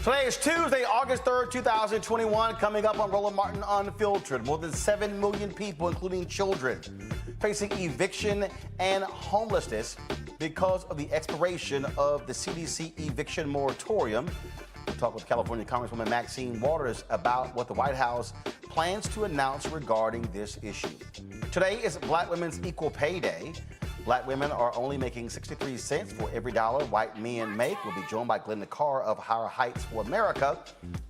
Today is Tuesday, August 3rd, 2021. Coming up on Roland Martin Unfiltered, more than 7 million people, including children, facing eviction and homelessness because of the expiration of the CDC eviction moratorium. We'll talk with California Congresswoman Maxine Waters about what the White House plans to announce regarding this issue. Today is Black Women's Equal Pay Day. Black women are only making 63 cents for every dollar white men make. We'll be joined by Glenn Carr of Higher Heights for America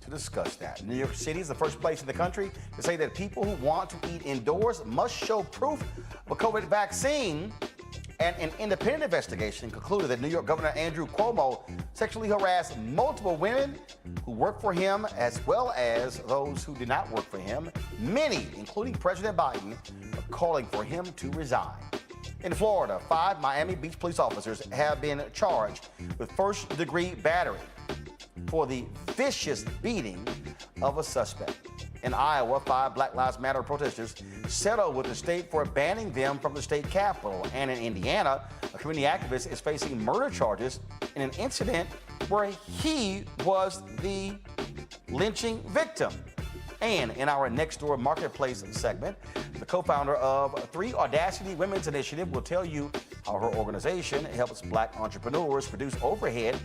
to discuss that. New York City is the first place in the country to say that people who want to eat indoors must show proof of a COVID vaccine. And an independent investigation concluded that New York Governor Andrew Cuomo sexually harassed multiple women who work for him, as well as those who did not work for him. Many, including President Biden, are calling for him to resign. In Florida, 5 Miami Beach police officers have been charged with first-degree battery for the vicious beating of a suspect. In Iowa, 5 Black Lives Matter protesters settled with the state for banning them from the state capitol. And in Indiana, a community activist is facing murder charges in an incident where he was the lynching victim. And in our Next Door Marketplace segment, the co-founder of 3 Audacity Women's Initiative will tell you how her organization helps Black entrepreneurs reduce overhead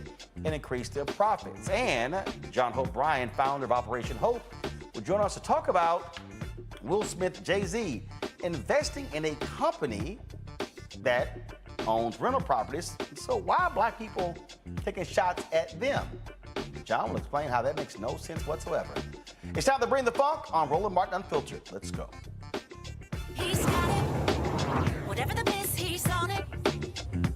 and increase their profits. And John Hope Bryan, founder of Operation Hope, will join us to talk about Will Smith, Jay-Z, investing in a company that owns rental properties. So why are Black people taking shots at them? John will explain how that makes no sense whatsoever. It's time to bring the funk on Roland Martin Unfiltered. Let's go. He's got it. Whatever the biz, he's on it.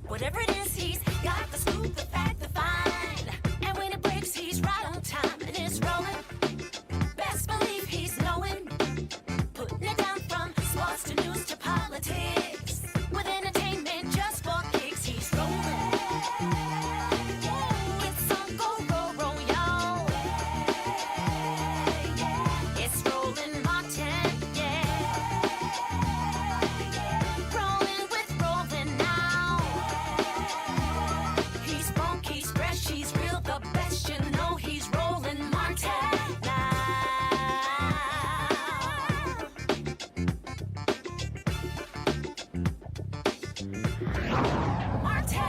Whatever it is, he's got the scoop, the fact, the find. And when it breaks, he's right on time and it's rolling. Best believe he's knowing. Putting it down from sports to news to politics. With entertainment just for kicks, he's rolling. It's on go, roll, y'all. It's Roland Martin, yeah. Rolling with Roland now. He's funky, he's fresh, he's real, the best, you know he's Roland Martin now. Martin.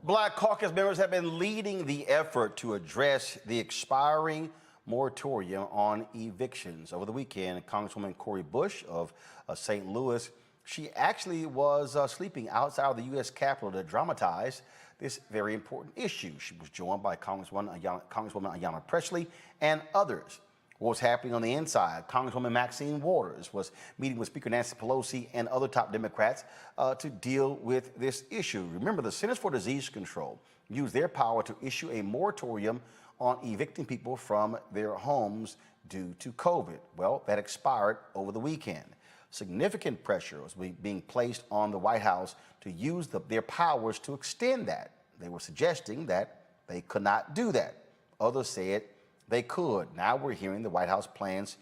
Black caucus members have been leading the effort to address the expiring moratorium on evictions. Over the weekend, Congresswoman Cori Bush of St. Louis, she actually was sleeping outside of the U.S. Capitol to dramatize this very important issue. She was joined by Congresswoman Ayanna Pressley and others. What was happening on the inside? Congresswoman Maxine Waters was meeting with Speaker Nancy Pelosi and other top Democrats to deal with this issue. Remember, the Centers for Disease Control used their power to issue a moratorium on evicting people from their homes due to COVID. Well, that expired over the weekend. Significant pressure was being placed on the White House to use their powers to extend that. They were suggesting that they could not do that. Others said they could. Now we're hearing the White House plans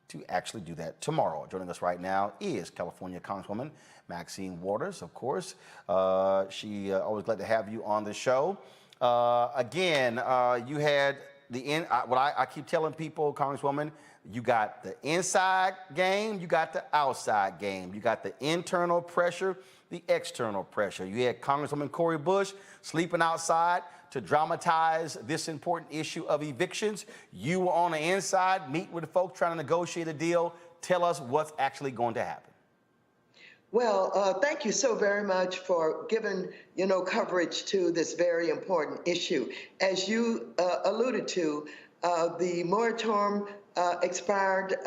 to actually do that tomorrow. Joining us right now is California Congresswoman Maxine Waters, of course. She always glad to have you on the show. Again, you had what I keep telling people, Congresswoman, you got the inside game, you got the outside game. You got the internal pressure, the external pressure. You had Congresswoman Cori Bush sleeping outside to dramatize this important issue of evictions. You were on the inside, meeting with the folks, trying to negotiate a deal. Tell us what's actually going to happen. Well, thank you so very much for giving, coverage to this very important issue. As you alluded to, the moratorium expired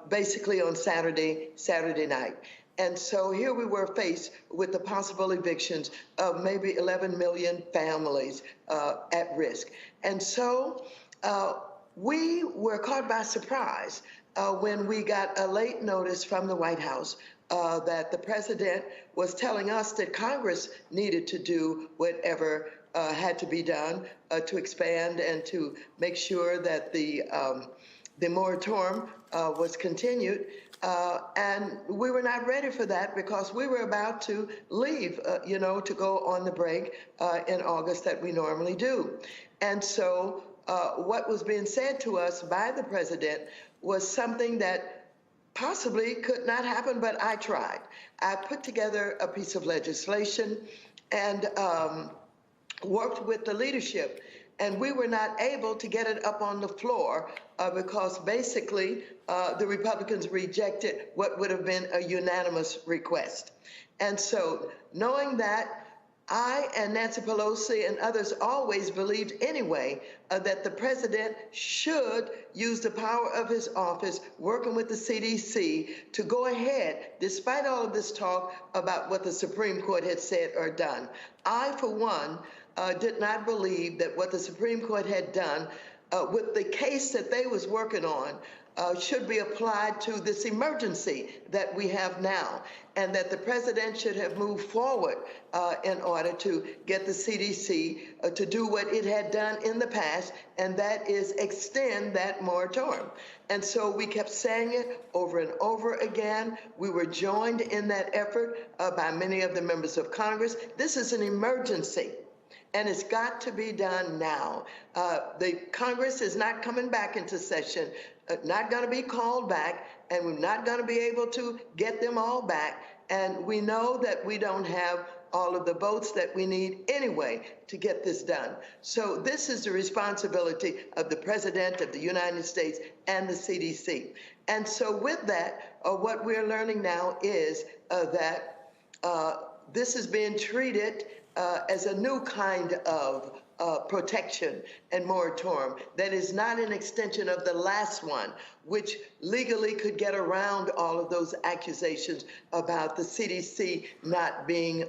basically on Saturday night. And so here we were faced with the possible evictions of maybe 11 million families at risk. And so we were caught by surprise when we got a late notice from the White House that the president was telling us that Congress needed to do whatever had to be done to expand and to make sure that the the moratorium was continued. And we were not ready for that because we were about to leave, to go on the break in August that we normally do. And so what was being said to us by the president was something that possibly could not happen, but I tried. I put together a piece of legislation and worked with the leadership. And we were not able to get it up on the floor because basically the Republicans rejected what would have been a unanimous request. And so knowing that, I and Nancy Pelosi and others always believed anyway that the president should use the power of his office, working with the CDC, to go ahead, despite all of this talk about what the Supreme Court had said or done. I, for one, did not believe that what the Supreme Court had done with the case that they was working on should be applied to this emergency that we have now, and that the president should have moved forward in order to get the CDC to do what it had done in the past, and that is extend that moratorium. And so we kept saying it over and over again. We were joined in that effort by many of the members of Congress. This is an emergency. And it's got to be done now. The Congress is not coming back into session, not going to be called back, and we're not going to be able to get them all back. And we know that we don't have all of the votes that we need anyway to get this done. So this is the responsibility of the President of the United States and the CDC. And so with that, what we're learning now is that this is being treated as a new kind of protection and moratorium that is not an extension of the last one, which legally could get around all of those accusations about the CDC not being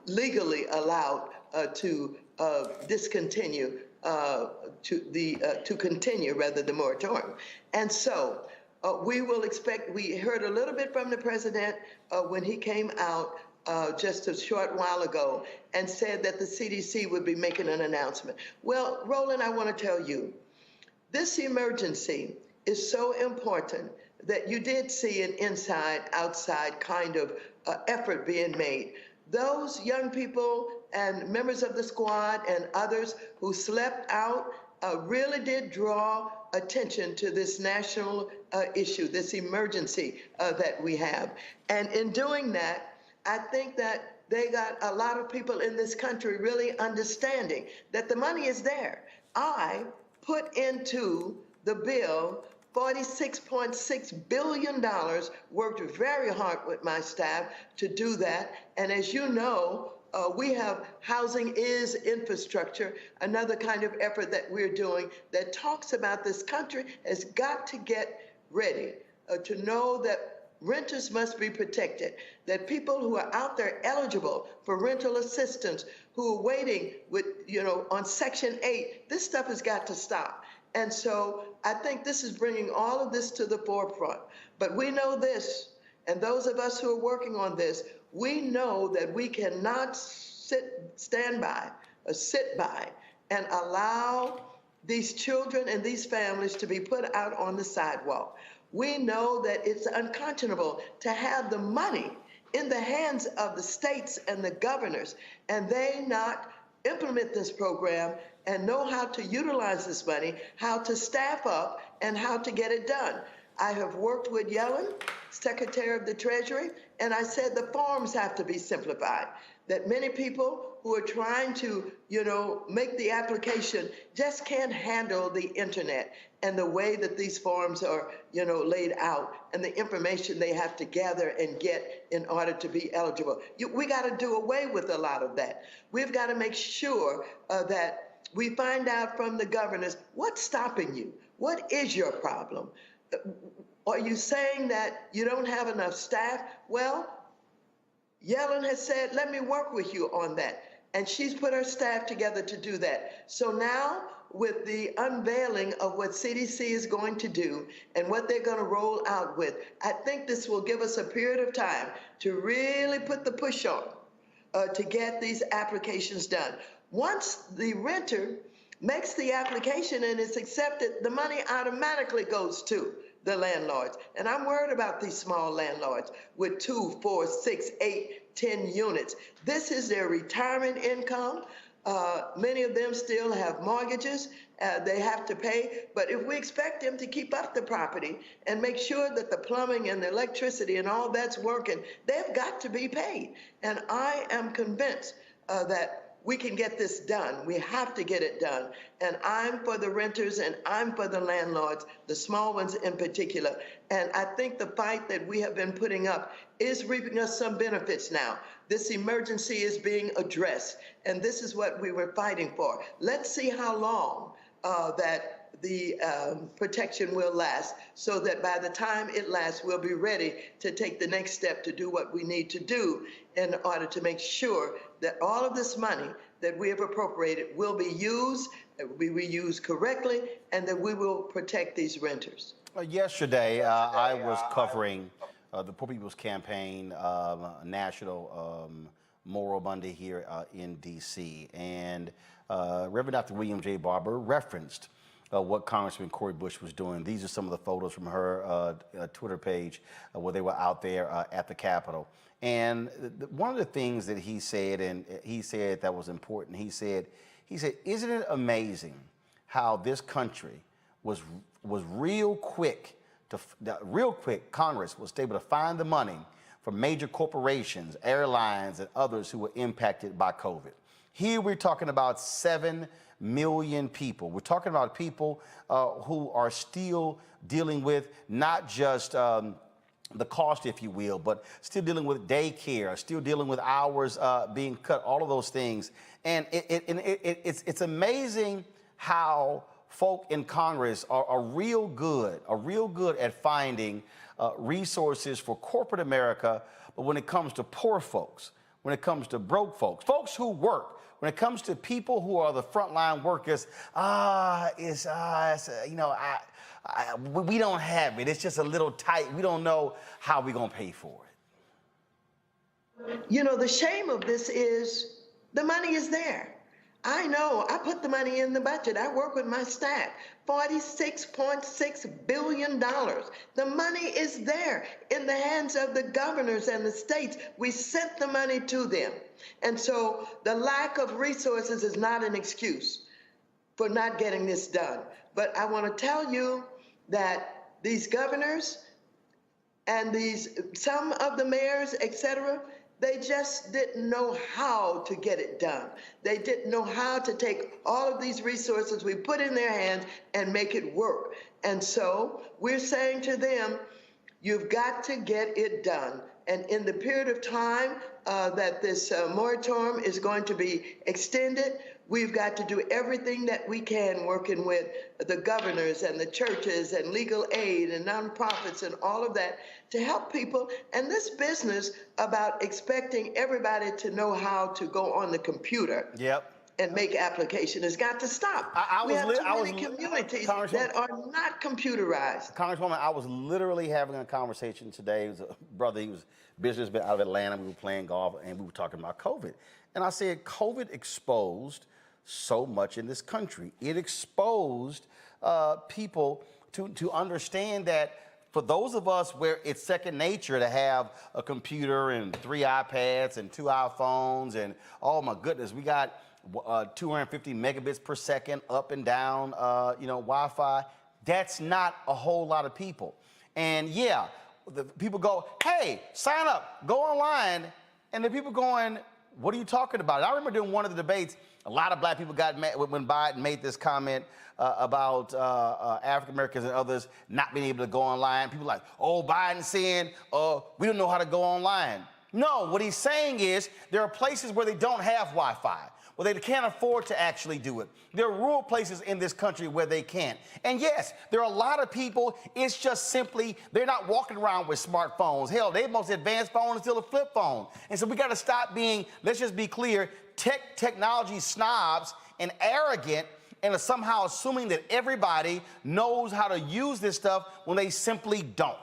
legally allowed to discontinue, to continue rather the moratorium. And so we will expect, we heard a little bit from the president when he came out just a short while ago and said that the CDC would be making an announcement. Well, Roland, I want to tell you, this emergency is so important that you did see an inside-outside kind of effort being made. Those young people and members of the squad and others who slept out really did draw attention to this national issue, this emergency that we have. And in doing that, I think that they got a lot of people in this country really understanding that the money is there. I put into the bill $46.6 billion, worked very hard with my staff to do that. And as you know, we have Housing is Infrastructure, another kind of effort that we're doing that talks about this country has got to get ready to know that renters must be protected, that people who are out there eligible for rental assistance, who are waiting with, on Section 8, this stuff has got to stop. And so I think this is bringing all of this to the forefront. But we know this, and those of us who are working on this, we know that we cannot stand by or sit by and allow these children and these families to be put out on the sidewalk. We know that it's unconscionable to have the money in the hands of the states and the governors, and they not implement this program and know how to utilize this money, how to staff up, and how to get it done. I have worked with Yellen, Secretary of the Treasury, and I said the forms have to be simplified, that many people who are trying to, make the application just can't handle the internet and the way that these forms are, laid out and the information they have to gather and get in order to be eligible. We got to do away with a lot of that. We've got to make sure that we find out from the governors what's stopping you. What is your problem? Are you saying that you don't have enough staff? Well, Yellen has said, let me work with you on that. And she's put her staff together to do that. So now, with the unveiling of what CDC is going to do and what they're going to roll out with, I think this will give us a period of time to really put the push on to get these applications done. Once the renter makes the application and it's accepted, the money automatically goes to the landlords. And I'm worried about these small landlords with 2, 4, 6, 8, 10 units. This is their retirement income. Many of them still have mortgages they have to pay. But if we expect them to keep up the property and make sure that the plumbing and the electricity and all that's working, they've got to be paid. And I am convinced that we can get this done. We have to get it done. And I'm for the renters and I'm for the landlords, the small ones in particular. And I think the fight that we have been putting up is reaping us some benefits now. This emergency is being addressed, and this is what we were fighting for. Let's see how long that the protection will last, so that by the time it lasts, we'll be ready to take the next step to do what we need to do in order to make sure that all of this money that we have appropriated will be used, will be reused correctly, and that we will protect these renters. Yesterday, I was covering the Poor People's Campaign National Moral Monday here in D.C., and Reverend Dr. William J. Barber referenced what Congressman Cori Bush was doing. These are some of the photos from her Twitter page where they were out there at the Capitol. And one of the things that he said, and he said that was important, he said, isn't it amazing how this country was real quick, Congress was able to find the money for major corporations, airlines, and others who were impacted by COVID. Here we're talking about 7 million people. We're talking about people who are still dealing with not just the cost, if you will, but still dealing with daycare, still dealing with hours being cut, all of those things. And it's amazing how folk in Congress are real good at finding resources for corporate America, but when it comes to poor folks, when it comes to broke folks, folks who work, when it comes to people who are the frontline workers, we don't have it. It's just a little tight. We don't know how we're going to pay for it. You know, the shame of this is the money is there. I know. I put the money in the budget. I work with my staff. $46.6 billion. The money is there in the hands of the governors and the states. We sent the money to them. And so the lack of resources is not an excuse for not getting this done. But I want to tell you that these governors and some of the mayors, et cetera, they just didn't know how to get it done. They didn't know how to take all of these resources we put in their hands and make it work. And so we're saying to them, you've got to get it done. And in the period of time that this moratorium is going to be extended, we've got to do everything that we can, working with the governors and the churches and legal aid and nonprofits and all of that, to help people. And this business about expecting everybody to know how to go on the computer and make application has got to stop. We have too many communities that are not computerized. Congresswoman, I was literally having a conversation today. It was a brother, he was businessman out of Atlanta. We were playing golf and we were talking about COVID. And I said, COVID exposed so much in this country. It exposed people to understand that for those of us where it's second nature to have a computer and 3 iPads and 2 iPhones and, oh my goodness, we got 250 megabits per second up and down, Wi-Fi. That's not a whole lot of people. And yeah, the people go, hey, sign up, go online. And the people going, what are you talking about? I remember during one of the debates, a lot of black people got mad when Biden made this comment about African Americans and others not being able to go online. People like, oh, Biden's saying we don't know how to go online. No, what he's saying is there are places where they don't have Wi-Fi, where they can't afford to actually do it. There are rural places in this country where they can't. And yes, there are a lot of people, it's just simply, they're not walking around with smartphones. Hell, their most advanced phone is still a flip phone. And so we got to stop being, let's just be clear, technology snobs and arrogant and are somehow assuming that everybody knows how to use this stuff when they simply don't.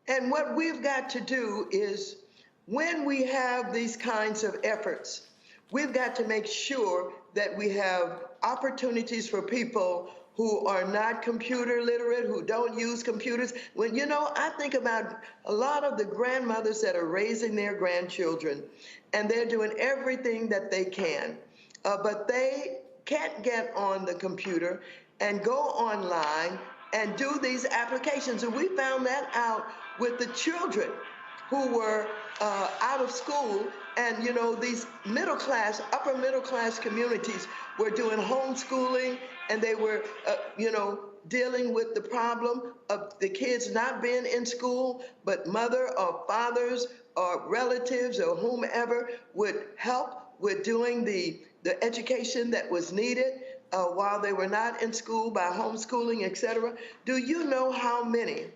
And what we've got to do is, when we have these kinds of efforts, we've got to make sure that we have opportunities for people who are not computer literate, who don't use computers. When, you know, I think about a lot of the grandmothers that are raising their grandchildren, and they're doing everything that they can, but they can't get on the computer and go online and do these applications. And we found that out with the children who were out of school. And, you know, these middle class, upper middle class communities were doing homeschooling, and they were, you know, dealing with the problem of the kids not being in school, but mother or fathers or relatives or whomever would help with doing the education that was needed while they were not in school by homeschooling, et cetera. Do you know how many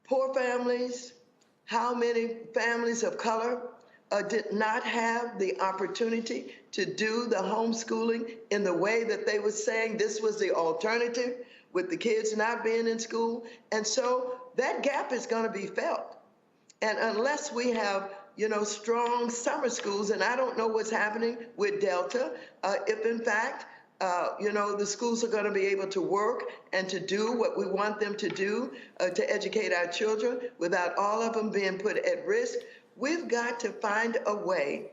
poor families, how many families of color did not have the opportunity to do the homeschooling in the way that they were saying this was the alternative with the kids not being in school? And so that gap is going to be felt. And unless we have, you know, strong summer schools, and I don't know what's happening with Delta, if in fact, you know, the schools are going to be able to work and to do what we want them to do to educate our children without all of them being put at risk. We've got to find a way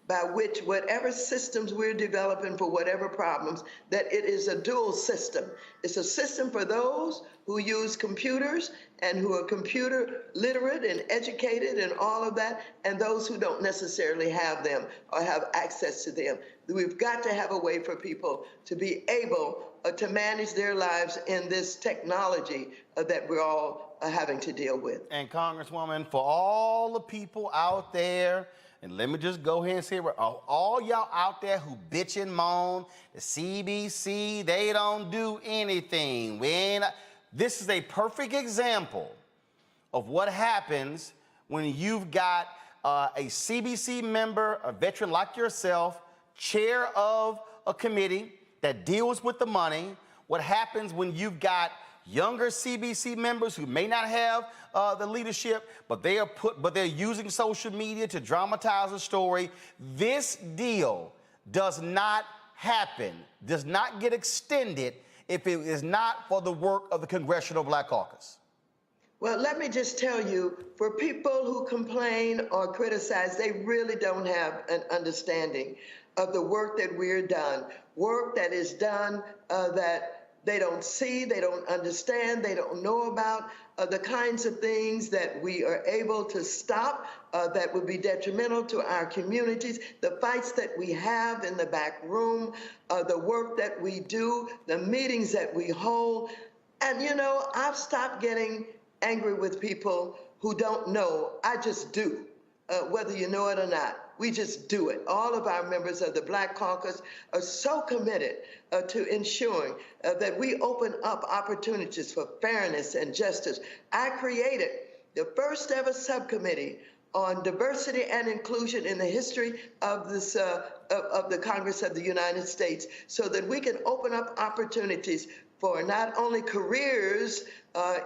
by which whatever systems we're developing for whatever problems, that it is a dual system. It's a system for those who use computers and who are computer literate and educated and all of that, and those who don't necessarily have them or have access to them. We've got to have a way for people to be able to manage their lives in this technology that we're all having to deal with. And Congresswoman, for all the people out there, and let me just go ahead and say, all y'all out there who bitch and moan, the CBC, they don't do anything. This is a perfect example of what happens when you've got a CBC member, a veteran like yourself, chair of a committee that deals with the money. What happens when you've got younger CBC members who may not have the leadership, but they're using social media to dramatize a story. This deal does not happen, does not get extended if it is not for the work of the Congressional Black Caucus. Well, let me just tell you, for people who complain or criticize, they really don't have an understanding of the work that we're done, work that is done that they don't see, they don't understand, they don't know about, the kinds of things that we are able to stop that would be detrimental to our communities, the fights that we have in the back room, the work that we do, the meetings that we hold. And, you know, I've stopped getting angry with people who don't know. I just do, whether you know it or not. We just do it. All of our members of the Black Caucus are so committed to ensuring that we open up opportunities for fairness and justice. I created the first ever subcommittee on diversity and inclusion in the history of this of the Congress of the United States, so that we can open up opportunities for not only careers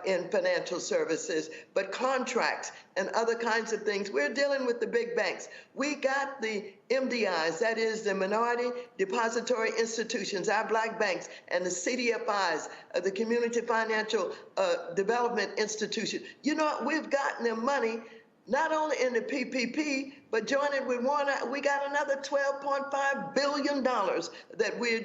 in financial services, but contracts and other kinds of things. We're dealing with the big banks. We got the MDIs, that is the Minority Depository Institutions, our black banks, and the CDFIs, the Community Financial Development Institution. You know, we've gotten them money not only in the PPP, but joining with Warner, we got another $12.5 billion that we're,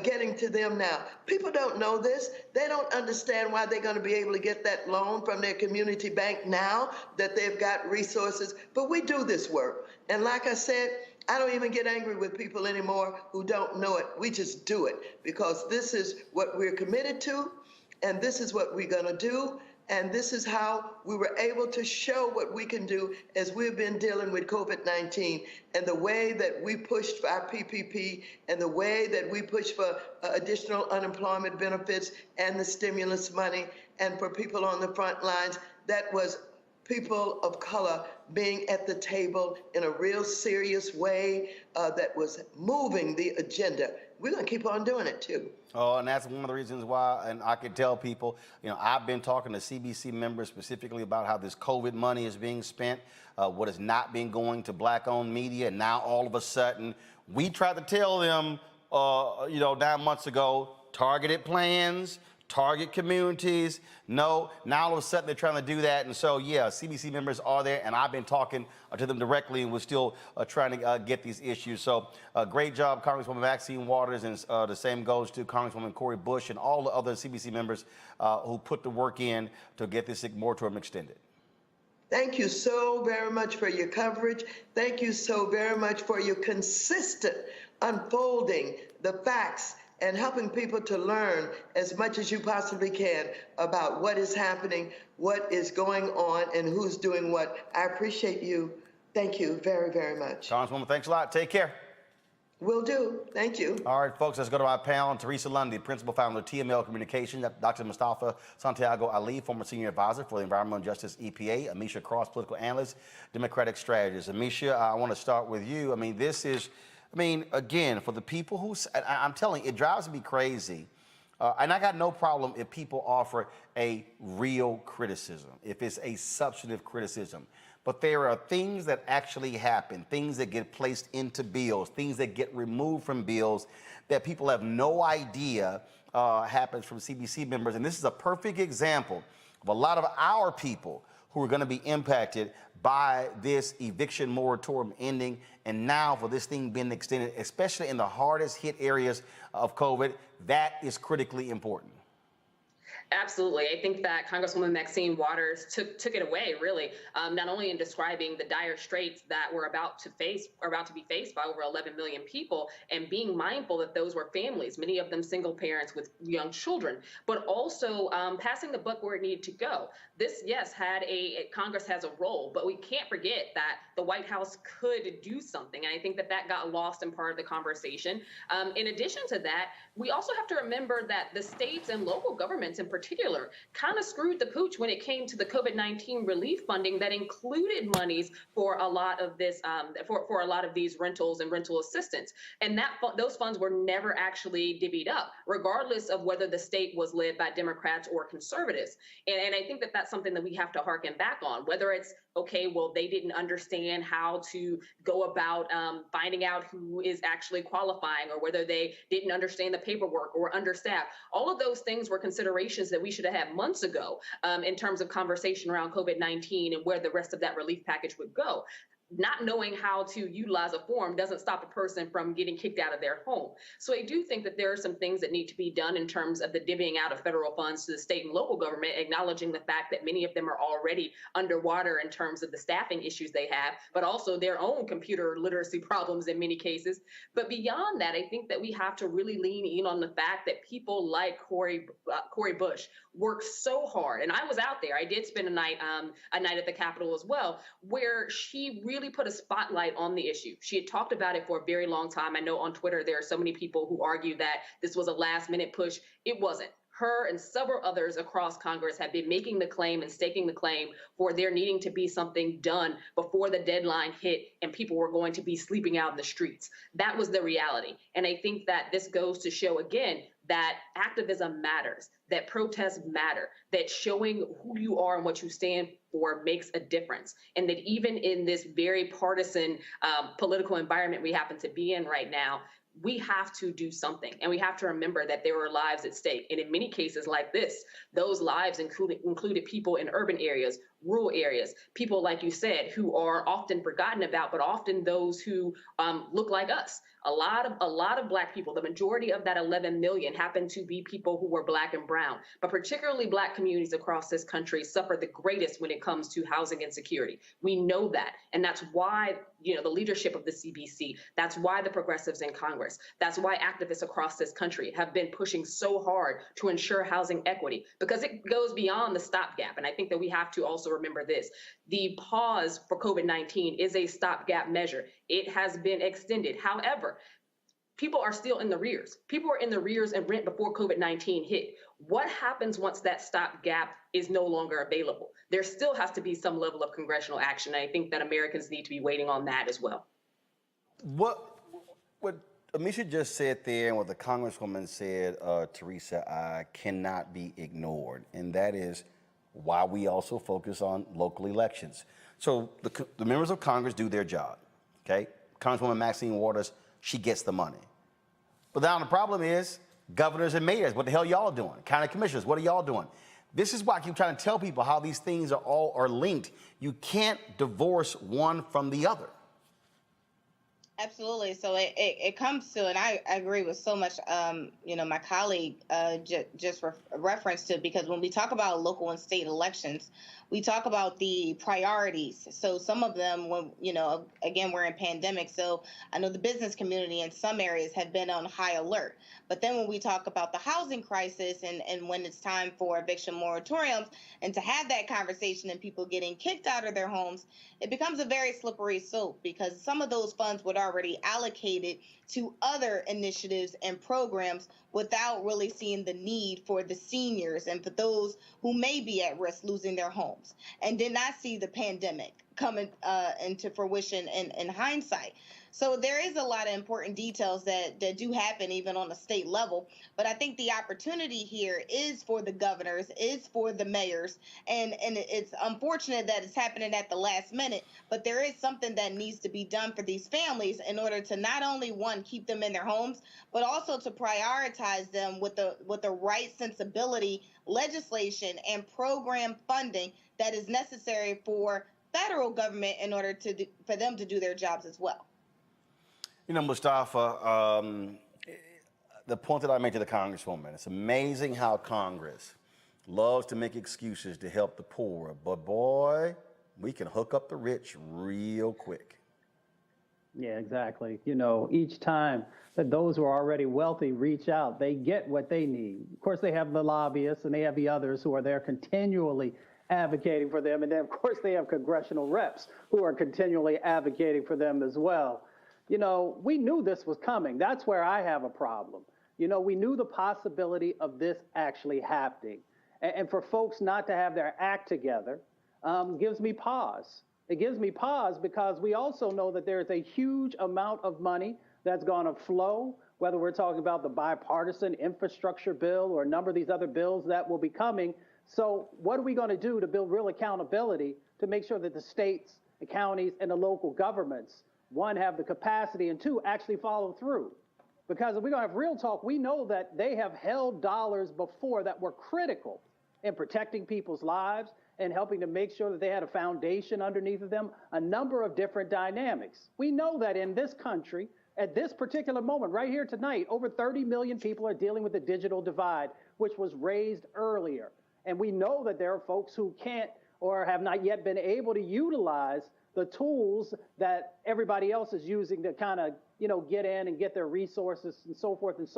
getting to them now. People don't know this. They don't understand why they're going to be able to get that loan from their community bank now that they've got resources. But we do this work. And like I said, I don't even get angry with people anymore who don't know it. We just do it because this is what we're committed to, and this is what we're going to do. And this is how we were able to show what we can do as we've been dealing with COVID-19, and the way that we pushed for our PPP, and the way that we pushed for additional unemployment benefits and the stimulus money, and for people on the front lines. That was people of color being at the table in a real serious way that was moving the agenda. we're going to keep on doing it too. Oh, and that's one of the reasons why, and I can tell people, I've been talking to CBC members specifically about how this COVID money is being spent, what is not being going to black-owned media, and now all of a sudden, we tried to tell them, 9 months ago, targeted plans, target communities. No, now all of a sudden they're trying to do that. And so, yeah, CBC members are there, and I've been talking to them directly, and we're still trying to get these issues. So great job, Congresswoman Maxine Waters, and the same goes to Congresswoman Cori Bush and all the other CBC members who put the work in to get this moratorium extended. Thank you so very much for your coverage. Thank you so very much for your consistent unfolding the facts and helping people to learn as much as you possibly can about what is happening, what is going on, and who's doing what. I appreciate you. Thank you very, very much. Congresswoman, thanks a lot. Take care. Will do. Thank you. All right, folks, let's go to my panel. Teresa Lundy, Principal Founder of TML Communications. Dr. Mustafa Santiago Ali, former Senior Advisor for the Environmental Justice EPA. Amisha Cross, Political Analyst, Democratic Strategist. Amisha, I want to start with you. Again, for the people who, I'm telling you, it drives me crazy. And I got no problem if people offer a real criticism, if it's a substantive criticism. But there are things that actually happen, things that get placed into bills, things that get removed from bills that people have no idea happens from CBC members. And this is a perfect example of a lot of our people who are going to be impacted by this eviction moratorium ending, and now for this thing being extended, especially in the hardest hit areas of COVID. That is critically important. Absolutely. I think that Congresswoman Maxine Waters took it away, really, not only in describing the dire straits that we're about to be faced by over 11 million people, and being mindful that those were families, many of them single parents with young children, but also passing the buck where it needed to go. This, yes, Congress has a role, but we can't forget that the White House could do something. And I think that got lost in part of the conversation. In addition to that, we also have to remember that the states and local governments in particular kind of screwed the pooch when it came to the COVID-19 relief funding that included monies for a lot of this, for a lot of these rentals and rental assistance. And those funds were never actually divvied up, regardless of whether the state was led by Democrats or conservatives. And I think that that's something that we have to harken back on, whether it's, okay, well, they didn't understand how to go about finding out who is actually qualifying, or whether they didn't understand the paperwork or understaffed. All of those things were considerations that we should have had months ago in terms of conversation around COVID-19 and where the rest of that relief package would go. Not knowing how to utilize a form doesn't stop a person from getting kicked out of their home. So I do think that there are some things that need to be done in terms of the divvying out of federal funds to the state and local government, acknowledging the fact that many of them are already underwater in terms of the staffing issues they have, but also their own computer literacy problems in many cases. But beyond that, I think that we have to really lean in on the fact that people like Cori Bush work so hard. And I was out there. I did spend a night at the Capitol as well, where she really put a spotlight on the issue. She had talked about it for a very long time. I know on Twitter there are so many people who argue that this was a last-minute push. It wasn't. Her and several others across Congress have been making the claim and staking the claim for there needing to be something done before the deadline hit and people were going to be sleeping out in the streets. That was the reality. And I think that this goes to show again that activism matters, that protests matter, that showing who you are and what you stand for makes a difference. And that even in this very partisan political environment we happen to be in right now, we have to do something. And we have to remember that there are lives at stake. And in many cases like this, those lives included people in urban areas, rural areas, people, like you said, who are often forgotten about, but often those who look like us. A lot of Black people, the majority of that 11 million happen to be people who were Black and brown, but particularly Black communities across this country suffer the greatest when it comes to housing insecurity. We know that. And that's why, the leadership of the CBC, that's why the progressives in Congress, that's why activists across this country have been pushing so hard to ensure housing equity, because it goes beyond the stopgap. And I think that we have to also remember this. The pause for COVID-19 is a stopgap measure. It has been extended. However, people are still in the rears. People were in the rears and rent before COVID-19 hit. What happens once that stopgap is no longer available? There still has to be some level of congressional action. And I think that Americans need to be waiting on that as well. What Amisha just said there, and what the Congresswoman said, Teresa, cannot be ignored, and that is why we also focus on local elections. So the members of Congress do their job, okay? Congresswoman Maxine Waters, she gets the money. But now the problem is governors and mayors, what the hell y'all doing? County commissioners, what are y'all doing? This is why I keep trying to tell people how these things are linked. You can't divorce one from the other. Absolutely. So it comes to, and I agree with so much, my colleague just referenced to, because when we talk about local and state elections, we talk about the priorities. So some of them, when, again, we're in pandemic. So I know the business community in some areas have been on high alert. But then when we talk about the housing crisis and when it's time for eviction moratoriums and to have that conversation and people getting kicked out of their homes, it becomes a very slippery slope, because some of those funds would already allocated to other initiatives and programs without really seeing the need for the seniors and for those who may be at risk losing their homes, and did not see the pandemic coming into fruition in hindsight. So there is a lot of important details that do happen even on a state level. But I think the opportunity here is for the governors, is for the mayors. And it's unfortunate that it's happening at the last minute. But there is something that needs to be done for these families in order to not only, one, keep them in their homes, but also to prioritize them with the right sensibility, legislation, and program funding that is necessary for federal government in order for them to do their jobs as well. Mustafa, the point that I made to the Congresswoman, it's amazing how Congress loves to make excuses to help the poor, but boy, we can hook up the rich real quick. Yeah, exactly. Each time that those who are already wealthy reach out, they get what they need. Of course, they have the lobbyists and they have the others who are there continually advocating for them. And then, of course, they have congressional reps who are continually advocating for them as well. We knew this was coming. That's where I have a problem. We knew the possibility of this actually happening. And for folks not to have their act together gives me pause. It gives me pause because we also know that there is a huge amount of money that's going to flow, whether we're talking about the bipartisan infrastructure bill or a number of these other bills that will be coming. So what are we going to do to build real accountability to make sure that the states, the counties, and the local governments, one, have the capacity, and two, actually follow through? Because if we're going to have real talk, we know that they have held dollars before that were critical in protecting people's lives and helping to make sure that they had a foundation underneath of them, a number of different dynamics. We know that in this country, at this particular moment, right here tonight, over 30 million people are dealing with the digital divide, which was raised earlier. And we know that there are folks who can't or have not yet been able to utilize the tools that everybody else is using to kind of, get in and get their resources and so forth and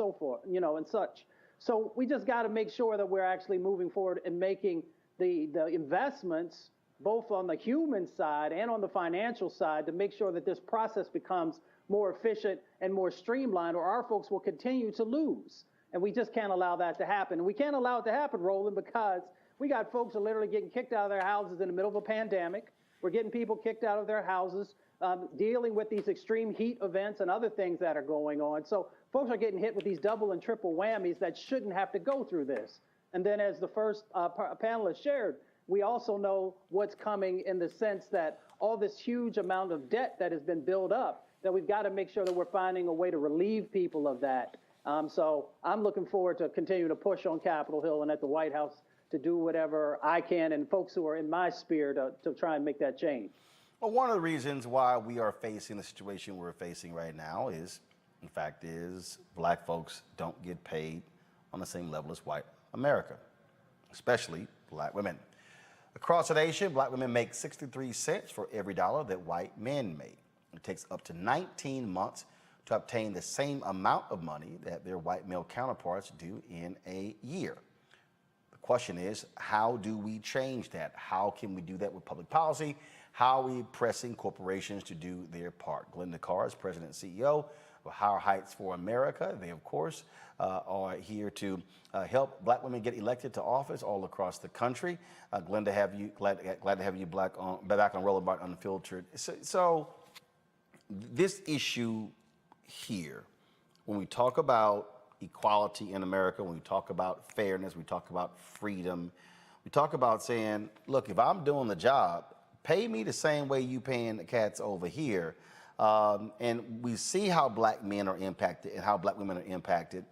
such. So we just got to make sure that we're actually moving forward and making the investments, both on the human side and on the financial side, to make sure that this process becomes more efficient and more streamlined, or our folks will continue to lose. And we just can't allow that to happen. And we can't allow it to happen, Roland, because we got folks that are literally getting kicked out of their houses in the middle of a pandemic. We're getting people kicked out of their houses, dealing with these extreme heat events and other things that are going on. So folks are getting hit with these double and triple whammies that shouldn't have to go through this. And then, as the first panelist shared, we also know what's coming in the sense that all this huge amount of debt that has been built up, that we've got to make sure that we're finding a way to relieve people of that. So I'm looking forward to continuing to push on Capitol Hill and at the White House to do whatever I can, and folks who are in my sphere to try and make that change. Well, one of the reasons why we are facing the situation we're facing right now is black folks don't get paid on the same level as white America, especially black women. Across the nation, black women make 63 cents for every dollar that white men make. It takes up to 19 months to obtain the same amount of money that their white male counterparts do in a year. The question is, how do we change that? How can we do that with public policy? How are we pressing corporations to do their part? Glenda Carr is president and CEO of Higher Heights for America. They, of course, are here to help black women get elected to office all across the country. Glad to have you back on Roland Unfiltered. So this issue here when we talk about equality in America, when we talk about fairness, we talk about freedom, we talk about saying, look, if I'm doing the job, pay me the same way you paying the cats over here. And we see how black men are impacted and how black women are impacted.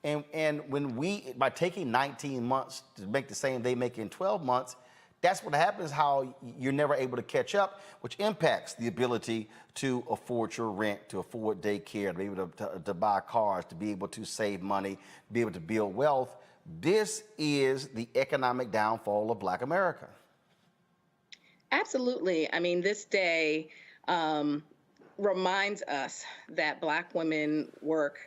And when by taking 19 months to make the same they make in 12 months, that's what happens, how you're never able to catch up, which impacts the ability to afford your rent, to afford daycare, to be able to buy cars, to be able to save money, to be able to build wealth. This is the economic downfall of Black America. Absolutely. I mean, this day reminds us that Black women work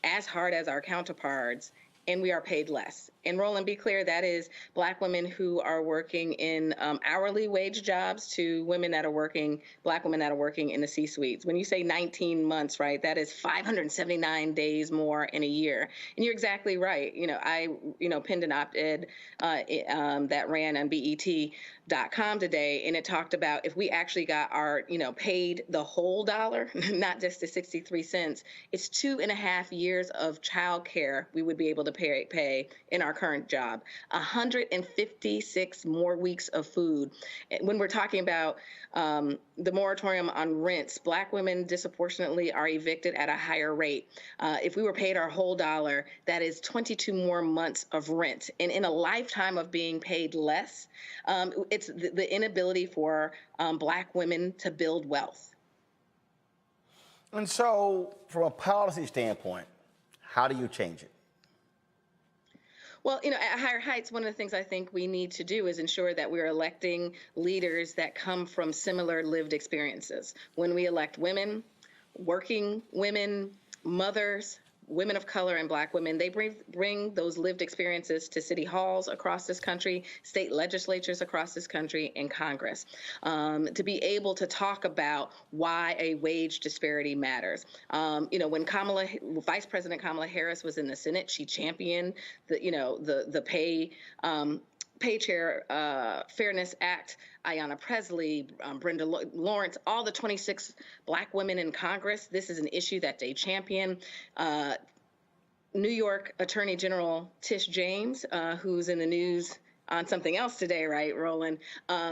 as hard as our counterparts, and we are paid less. And Roland, be clear, that is Black women who are working in hourly wage jobs to women that are working, Black women that are working in the C-suites. When you say 19 months, right, that is 579 days more in a year. And you're exactly right. I penned an op-ed that ran on BET.com today, and it talked about if we actually got our, paid the whole dollar, not just the 63 cents, it's 2.5 years of child care we would be able to pay in our current job, 156 more weeks of food. When we're talking about the moratorium on rents, Black women disproportionately are evicted at a higher rate. If we were paid our whole dollar, that is 22 more months of rent. And in a lifetime of being paid less, it's the inability for Black women to build wealth. And so, from a policy standpoint, how do you change it? Well, at Higher Heights, one of the things I think we need to do is ensure that we're electing leaders that come from similar lived experiences. When we elect women, working women, mothers, women of color, and Black women, they bring those lived experiences to city halls across this country, state legislatures across this country, and Congress, to be able to talk about why a wage disparity matters. When Vice President Kamala Harris was in the Senate, she championed the Pay Chair Fairness Act. Ayanna Presley, Brenda Lawrence, all the 26 Black women in Congress. This is an issue that they champion. New York Attorney General Tish James, who's in the news on something else today, right, Roland?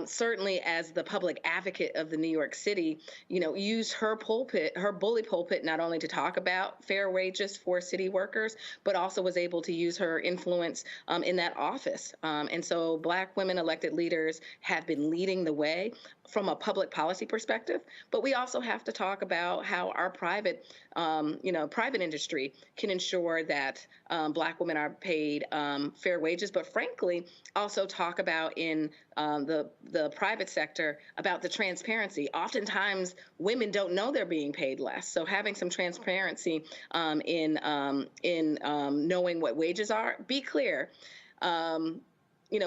Certainly as the public advocate of the New York City, used her bully pulpit, not only to talk about fair wages for city workers, but also was able to use her influence in that office. And so Black women elected leaders have been leading the way from a public policy perspective, but we also have to talk about how our private industry can ensure that Black women are paid fair wages, but frankly, also talk about in the private sector about the transparency. Oftentimes, women don't know they're being paid less. So having some transparency in knowing what wages are. Be clear.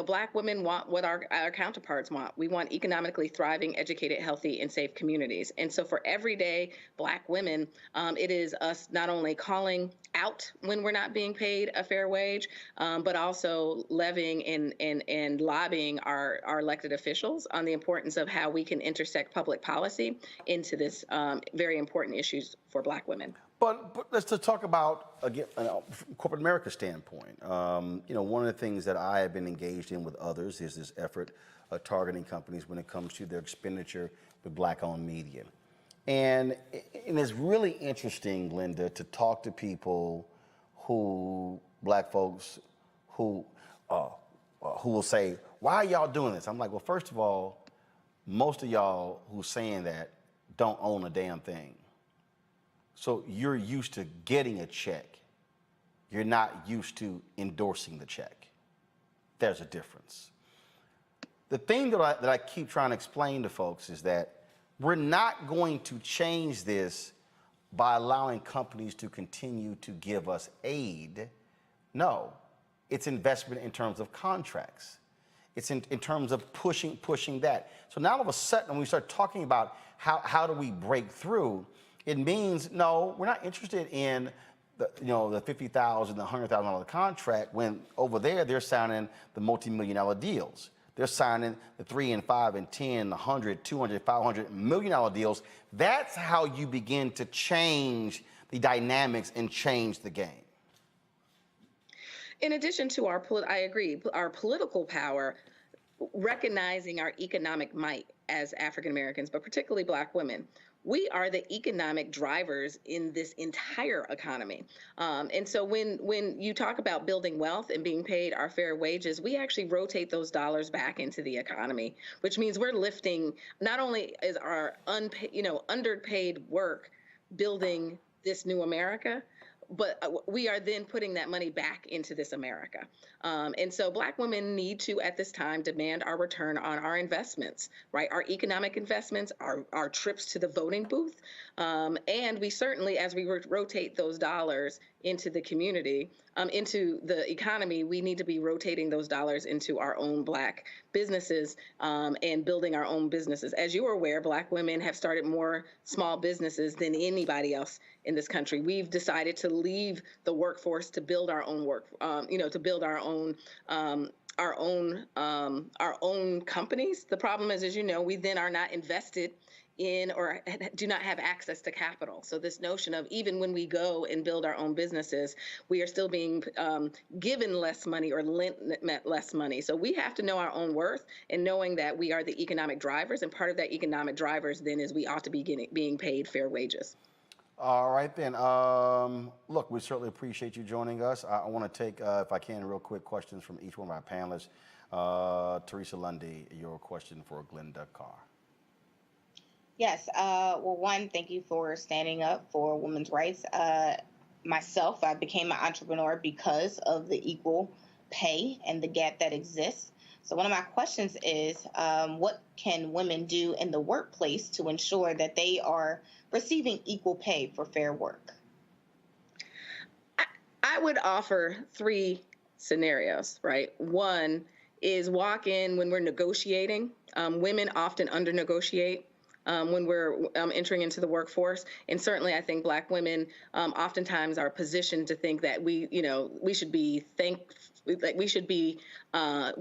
Black women want what our counterparts want. We want economically thriving, educated, healthy, and safe communities. And so for everyday Black women, it is us not only calling out when we're not being paid a fair wage, but also levying and lobbying our elected officials on the importance of how we can intersect public policy into this very important issues for Black women. But let's just talk about, again, from corporate America standpoint. One of the things that I have been engaged in with others is this effort of targeting companies when it comes to their expenditure with Black-owned media. And it's really interesting, Linda, to talk to people Black folks who will say, why are y'all doing this? I'm like, well, first of all, most of y'all who's saying that don't own a damn thing. So you're used to getting a check. You're not used to endorsing the check. There's a difference. The thing that I keep trying to explain to folks is that we're not going to change this by allowing companies to continue to give us aid. No, it's investment in terms of contracts. It's in terms of pushing that. So now all of a sudden, when we start talking about how do we break through, it means, no, we're not interested in the $50,000, the $100,000 contract when over there they're signing the multi-million-dollar deals. They're signing the $3 and $5 and $10, $100, $200, $500 million deals. That's how you begin to change the dynamics and change the game? In addition to I agree, our political power, recognizing our economic might as African Americans, but particularly Black women. We are the economic drivers in this entire economy. And so when you talk about building wealth and being paid our fair wages, we actually rotate those dollars back into the economy, which means we're lifting, not only is our underpaid work building this new America, but we are then putting that money back into this America. And so Black women need to, at this time, demand our return on our investments, right? Our economic investments, our trips to the voting booth. And we certainly, as we rotate those dollars into the community, into the economy, we need to be rotating those dollars into our own Black businesses and building our own businesses. As you are aware, Black women have started more small businesses than anybody else in this country. We've decided to leave the workforce to build our own to build our own companies. The problem is, as you know, we then are not invested in or do not have access to capital. So this notion of even when we go and build our own businesses, we are still being given less money or lent less money. So we have to know our own worth, and knowing that we are the economic drivers, and part of that economic drivers then is we ought to be being paid fair wages. All right, then. Look, we certainly appreciate you joining us. I want to take, if I can, real quick questions from each one of our panelists. Teresa Lundy, your question for Glenda Carr. Yes. Well, one, thank you for standing up for women's rights. Myself, I became an entrepreneur because of the equal pay and the gap that exists. So one of my questions is, what can women do in the workplace to ensure that they are receiving equal pay for fair work? I would offer three scenarios, right? One is walk in when we're negotiating. Women often under-negotiate when we're entering into the workforce. And certainly I think Black women oftentimes are positioned to think that we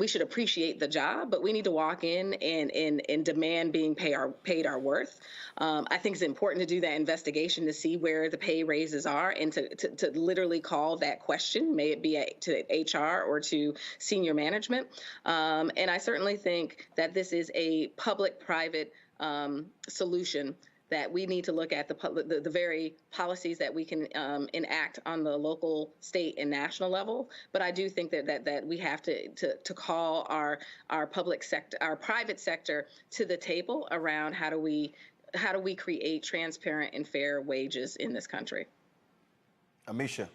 should appreciate the job, but we need to walk in and demand being paid our worth. I think it's important to do that investigation to see where the pay raises are, and to literally call that question, may it be to HR or to senior management. And I certainly think that this is a public-private solution that we need to look at the very policies that we can enact on the local, state, and national level. But I do think that we have to call our public sector, our private sector, to the table around how do we create transparent and fair wages in this country. Amisha.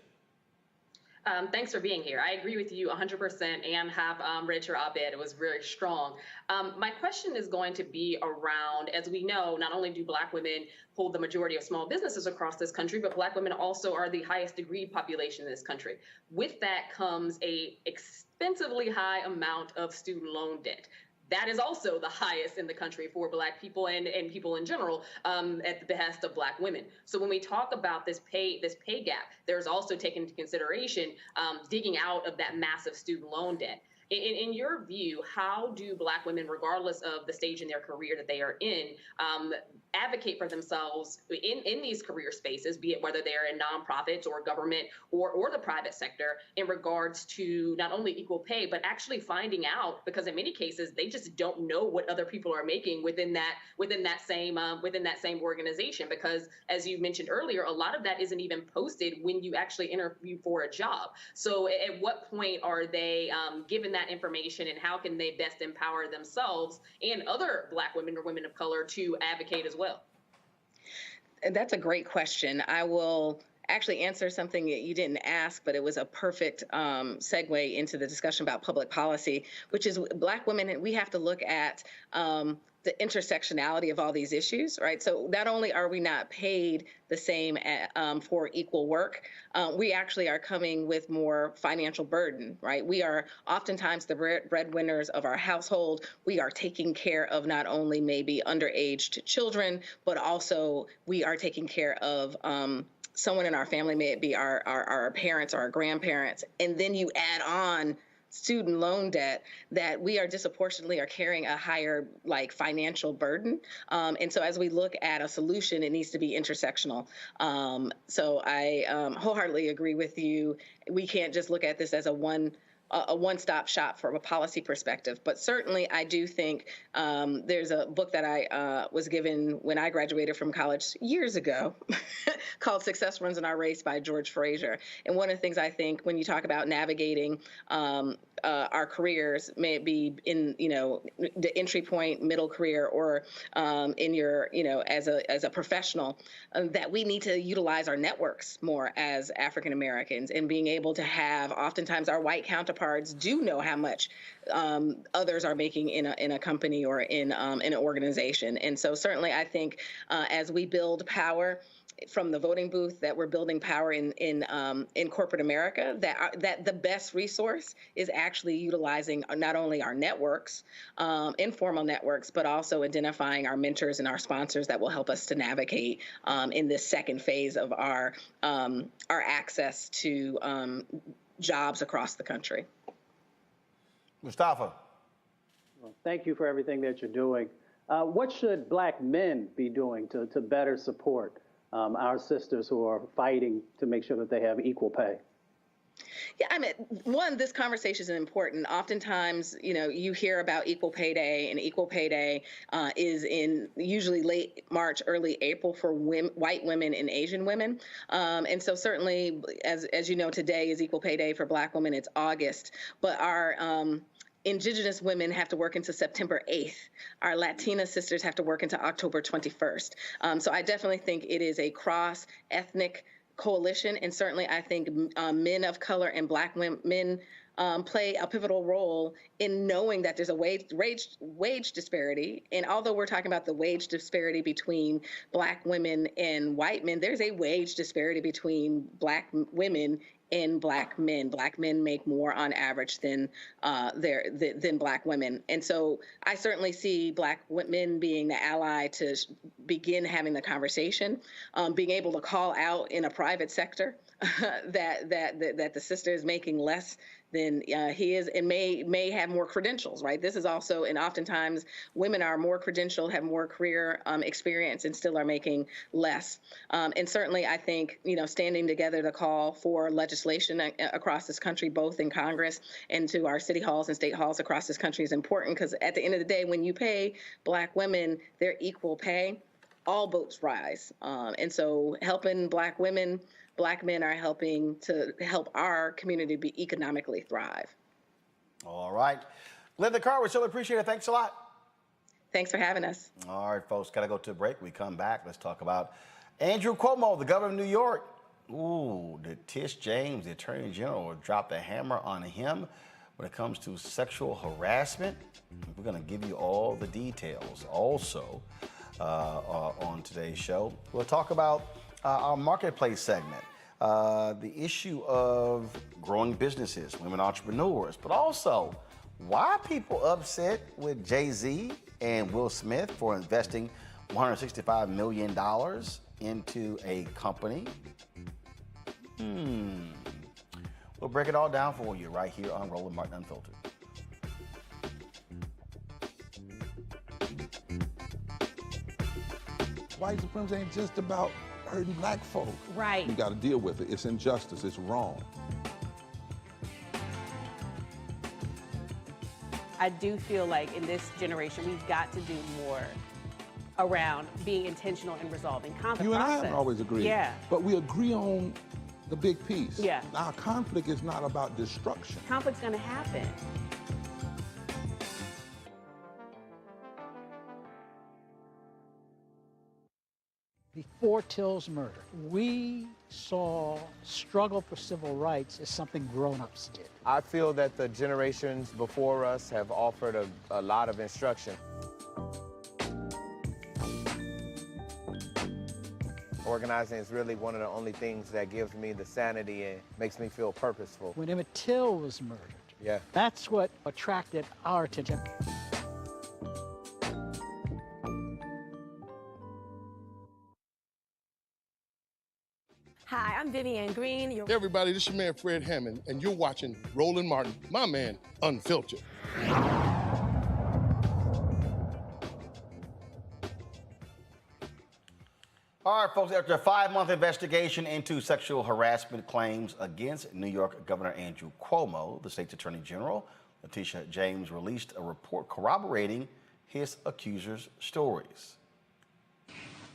Thanks for being here. I agree with you 100% and have read your op-ed. It was very strong. My question is going to be around, as we know, not only do Black women hold the majority of small businesses across this country, but Black women also are the highest degree population in this country. With that comes a expensively high amount of student loan debt. That is also the highest in the country for Black people and people in general, at the behest of Black women. So when we talk about this pay gap, there's also taken into consideration digging out of that massive student loan debt. In your view, how do Black women, regardless of the stage in their career that they are in, advocate for themselves in these career spaces, be it whether they're in nonprofits or government or the private sector, in regards to not only equal pay, but actually finding out, because in many cases they just don't know what other people are making within that same organization, because as you mentioned earlier, a lot of that isn't even posted when you actually interview for a job. So at what point are they given that information, and how can they best empower themselves and other Black women or women of color to advocate as well? That's a great question. I will actually answer something that you didn't ask, but it was a perfect segue into the discussion about public policy, which is Black women. We have to look at the intersectionality of all these issues, right? So not only are we not paid the same for equal work, we actually are coming with more financial burden, right? We are oftentimes the breadwinners of our household. We are taking care of not only maybe underage children, but also we are taking care of someone in our family, may it be our parents or our grandparents. And then you add on student loan debt, that we are disproportionately are carrying a higher financial burden. And so as we look at a solution, it needs to be intersectional. So I wholeheartedly agree with you. We can't just look at this as a one-stop shop from a policy perspective. But certainly I do think there's a book that I was given when I graduated from college years ago called Success Runs in Our Race by George Fraser. And one of the things I think when you talk about navigating our careers, may it be in, the entry point, middle career, or in your, as a professional, that we need to utilize our networks more as African Americans, and being able to have, oftentimes our white counterparts do know how much others are making in a company or in an organization. And so certainly I think as we build power from the voting booth, that we're building power in corporate America, that the best resource is actually utilizing not only our networks, informal networks, but also identifying our mentors and our sponsors that will help us to navigate in this second phase of our access to jobs across the country. Mustafa. Well, thank you for everything that you're doing. What should Black men be doing to better support our sisters who are fighting to make sure that they have equal pay? Yeah, I mean, one, this conversation is important. Oftentimes, you hear about equal pay day, and equal pay day is in usually late March, early April for white women and Asian women. And so certainly, as you know, today is equal pay day for Black women. It's August, but our Indigenous women have to work into September 8th. Our Latina sisters have to work into October 21st. So I definitely think it is a cross-ethnic coalition, and certainly I think men of color and Black men play a pivotal role in knowing that there's a wage disparity. And although we're talking about the wage disparity between Black women and white men, there's a wage disparity between Black women and Black men. Black men make more on average than Black women. And so I certainly see Black men being the ally to begin having the conversation, being able to call out in a private sector that the sister is making less than he is, and may have more credentials, right? This is also, and oftentimes women are more credentialed, have more career experience, and still are making less. And certainly I think, standing together to call for legislation across this country, both in Congress and to our city halls and state halls across this country, is important, because at the end of the day, when you pay Black women their equal pay, all boats rise. And so helping Black women, Black men are helping to help our community be economically thrive. All right. Linda Carr, we still appreciate it. Thanks a lot. Thanks for having us. All right, folks, got to go to a break. We come back. Let's talk about Andrew Cuomo, the governor of New York. Ooh, did Tish James, the attorney general, drop the hammer on him when it comes to sexual harassment? We're going to give you all the details. Also, on today's show, we'll talk about our marketplace segment, the issue of growing businesses, women entrepreneurs, but also why people upset with Jay-Z and Will Smith for investing $165 million into a company. We'll break it all down for you right here on Roland Martin Unfiltered. White supremacy ain't just about hurting Black folk. Right. We got to deal with it. It's injustice. It's wrong. I do feel like in this generation, we've got to do more around being intentional in resolving conflict. You and I haven't always agreed. Yeah. But we agree on the big piece. Yeah. Our conflict is not about destruction. Conflict's going to happen. Before Till's murder, we saw struggle for civil rights as something grown-ups did. I feel that the generations before us have offered a lot of instruction. Organizing is really one of the only things that gives me the sanity and makes me feel purposeful. When Emmett Till was murdered, that's what attracted our attention. Hi, I'm Vivian Green. Hey everybody, this is your man Fred Hammond, and you're watching Roland Martin, my man, Unfiltered. All right, folks, after a 5-month investigation into sexual harassment claims against New York Governor Andrew Cuomo, the state's attorney general, Letitia James, released a report corroborating his accusers' stories.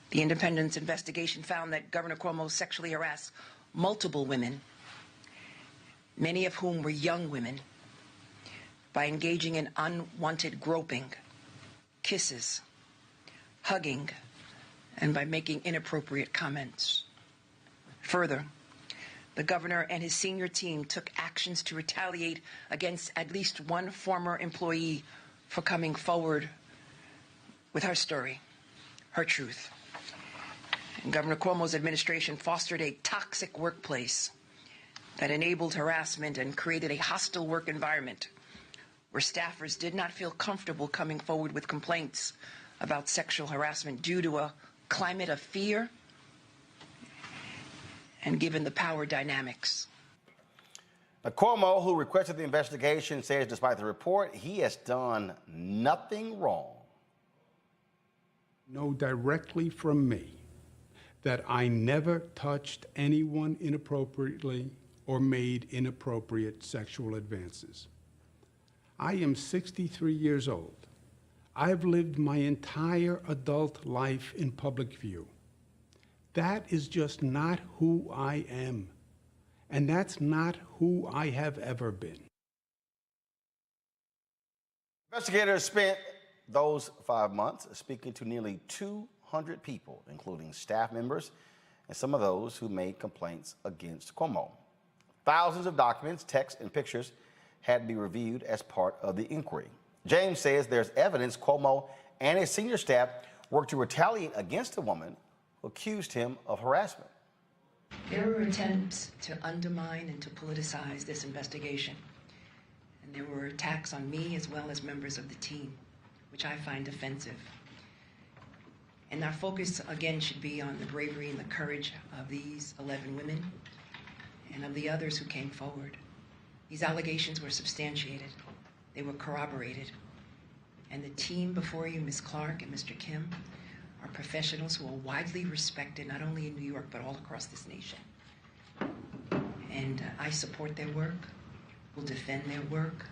The Independent's investigation found that Governor Cuomo sexually harassed multiple women, many of whom were young women, by engaging in unwanted groping, kisses, hugging, and by making inappropriate comments. Further, the governor and his senior team took actions to retaliate against at least one former employee for coming forward with her story, her truth. And Governor Cuomo's administration fostered a toxic workplace that enabled harassment and created a hostile work environment where staffers did not feel comfortable coming forward with complaints about sexual harassment due to a climate of fear and given the power dynamics. Now, Cuomo, who requested the investigation, says despite the report, he has done nothing wrong. Know directly from me that I never touched anyone inappropriately or made inappropriate sexual advances. I am 63 years old. I've lived my entire adult life in public view. That is just not who I am, and that's not who I have ever been. Investigators spent those 5 months speaking to nearly 200 people, including staff members and some of those who made complaints against Cuomo. Thousands of documents, texts, and pictures had to be reviewed as part of the inquiry. James says there's evidence Cuomo and his senior staff worked to retaliate against a woman who accused him of harassment. There were attempts to undermine and to politicize this investigation. And there were attacks on me as well as members of the team, which I find offensive. And our focus, again, should be on the bravery and the courage of these 11 women and of the others who came forward. These allegations were substantiated. They were corroborated. And the team before you, Ms. Clark and Mr. Kim, are professionals who are widely respected, not only in New York, but all across this nation. And I support their work, will defend their work,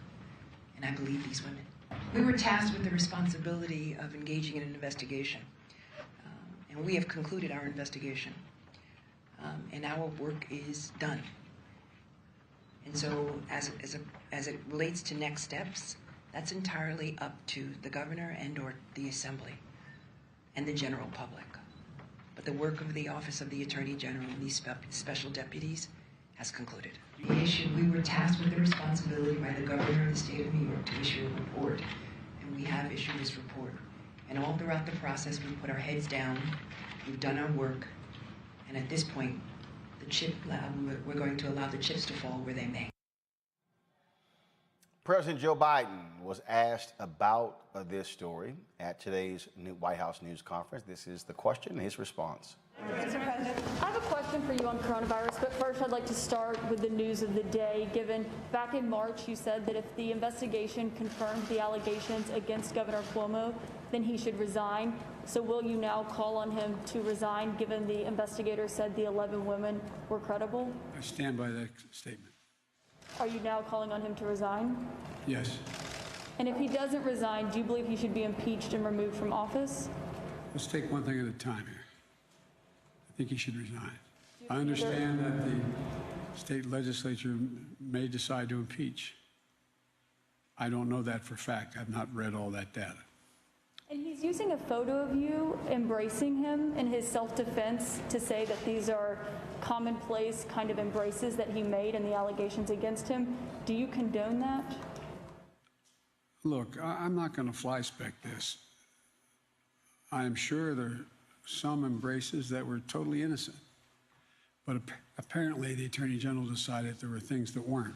and I believe these women. We were tasked with the responsibility of engaging in an investigation. And we have concluded our investigation. And our work is done. And so as it relates to next steps, that's entirely up to the governor and or the assembly and the general public. But the work of the Office of the Attorney General and these special deputies has concluded. We were tasked with the responsibility by the governor of the state of New York to issue a report, and we have issued this report. And all throughout the process, we put our heads down, we've done our work, and at this point, we're going to allow the chips to fall where they may. President Joe Biden was asked about this story at today's White House news conference. This is the question and his response. Mr. President, I have a question for you on coronavirus, but first I'd like to start with the news of the day, given back in March you said that if the investigation confirmed the allegations against Governor Cuomo, then he should resign. So will you now call on him to resign, given the investigators said the 11 women were credible? I stand by that statement. Are you now calling on him to resign? Yes. And if he doesn't resign, do you believe he should be impeached and removed from office? Let's take one thing at a time here. I think he should resign. I understand that the state legislature may decide to impeach. I don't know that for a fact. I've not read all that data. And he's using a photo of you embracing him in his self-defense to say that these are commonplace kind of embraces that he made and the allegations against him. Do you condone that? Look, I'm not going to fly-spec this. I'm sure there are some embraces that were totally innocent. But apparently the Attorney General decided there were things that weren't.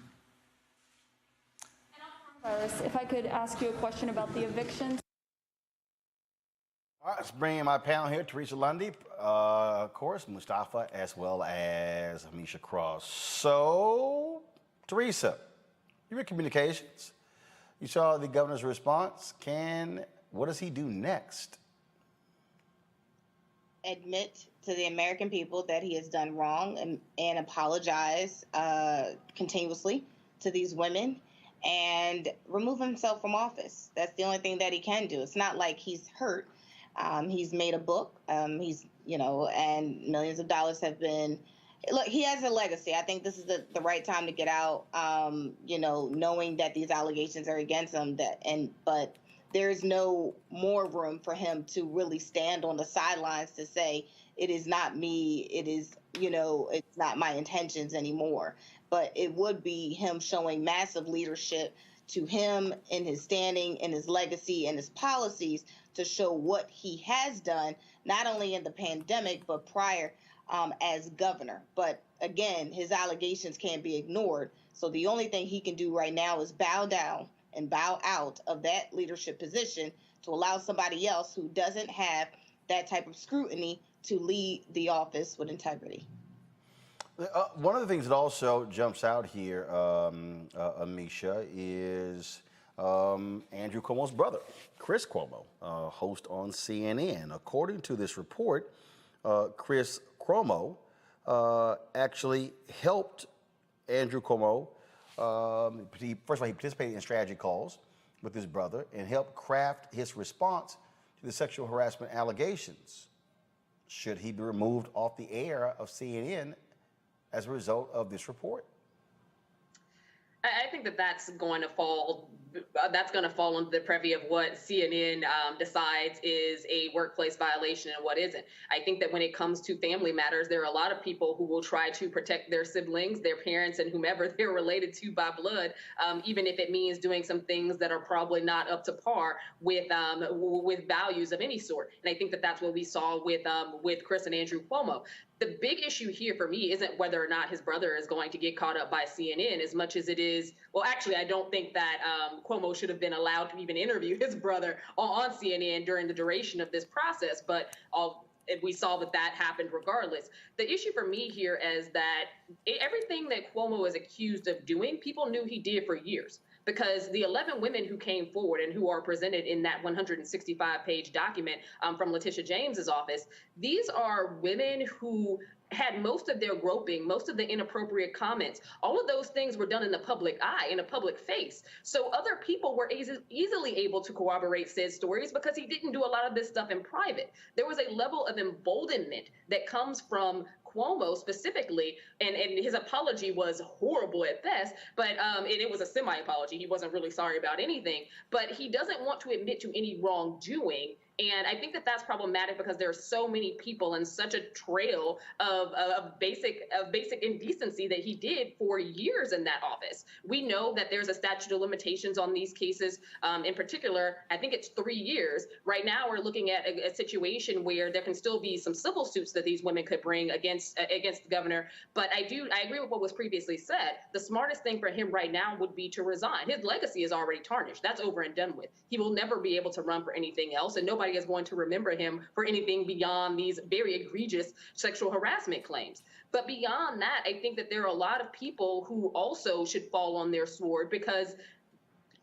If I could ask you a question about the evictions. All right, let's bring in my panel here, Teresa Lundy, of course, Mustafa, as well as Amisha Cross. So, Teresa, you're in communications. You saw the governor's response. What does he do next? Admit to the American people that he has done wrong and apologize continuously to these women and remove himself from office. That's the only thing that he can do. It's not like he's hurt. He's made a book. And millions of dollars have been. Look, he has a legacy. I think this is the right time to get out. Knowing that these allegations are against him. But there's no more room for him to really stand on the sidelines to say it is not me. It is, it's not my intentions anymore. But it would be him showing massive leadership to him in his standing, in his legacy, and his policies to show what he has done, not only in the pandemic, but prior as governor. But again, his allegations can't be ignored. So the only thing he can do right now is bow down and bow out of that leadership position to allow somebody else who doesn't have that type of scrutiny to lead the office with integrity. One of the things that also jumps out here, Amisha, is Andrew Cuomo's brother, Chris Cuomo, host on CNN. According to this report, Chris Cuomo actually helped Andrew Cuomo. First of all, he participated in strategy calls with his brother and helped craft his response to the sexual harassment allegations. Should he be removed off the air of CNN as a result of this report? I think that's going to fall under the purview of what CNN decides is a workplace violation and what isn't. I think that when it comes to family matters, there are a lot of people who will try to protect their siblings, their parents, and whomever they're related to by blood, even if it means doing some things that are probably not up to par with values of any sort. And I think that that's what we saw with Chris and Andrew Cuomo. The big issue here for me isn't whether or not his brother is going to get caught up by CNN as much as it is, well, actually, I don't think that Cuomo should have been allowed to even interview his brother on CNN during the duration of this process, but we saw that happened regardless. The issue for me here is that everything that Cuomo is accused of doing, people knew he did for years. Because the 11 women who came forward and who are presented in that 165-page document from Letitia James's office, these are women who had most of their groping, most of the inappropriate comments. All of those things were done in the public eye, in a public face. So other people were easily able to corroborate said stories because he didn't do a lot of this stuff in private. There was a level of emboldenment that comes from Cuomo specifically, and his apology was horrible at best, but it was a semi-apology. He wasn't really sorry about anything, but he doesn't want to admit to any wrongdoing. And I think that that's problematic because there are so many people and such a trail of basic indecency that he did for years in that office. We know that there's a statute of limitations on these cases. In particular, I think it's 3 years. Right now, we're looking at a situation where there can still be some civil suits that these women could bring against the governor. But I agree with what was previously said. The smartest thing for him right now would be to resign. His legacy is already tarnished. That's over and done with. He will never be able to run for anything else, and nobody is going to remember him for anything beyond these very egregious sexual harassment claims. But beyond that, I think that there are a lot of people who also should fall on their sword because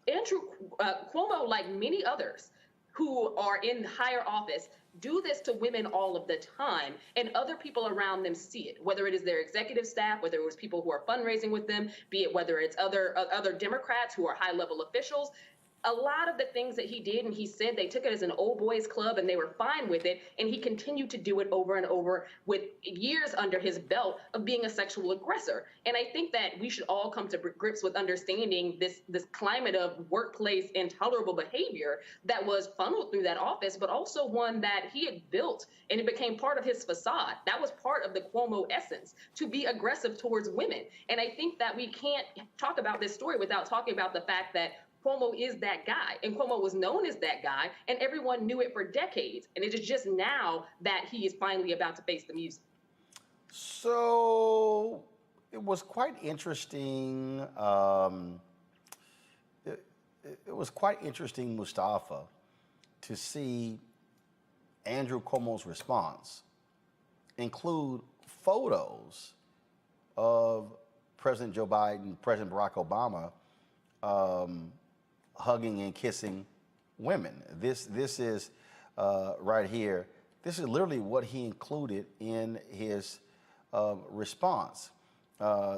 Andrew Cuomo, like many others who are in higher office, do this to women all of the time, and other people around them see it, whether it is their executive staff, whether it was people who are fundraising with them, be it whether it's other Democrats who are high-level officials. A lot of the things that he did and he said, they took it as an old boys club and they were fine with it. And he continued to do it over and over with years under his belt of being a sexual aggressor. And I think that we should all come to grips with understanding this climate of workplace intolerable behavior that was funneled through that office, but also one that he had built and it became part of his facade. That was part of the Cuomo essence, to be aggressive towards women. And I think that we can't talk about this story without talking about the fact that Cuomo is that guy, and Cuomo was known as that guy, and everyone knew it for decades. And it is just now that he is finally about to face the music. So it was quite interesting. It was quite interesting, Mustafa, to see Andrew Cuomo's response include photos of President Joe Biden, President Barack Obama hugging and kissing women. This is right here. This is literally what he included in his response.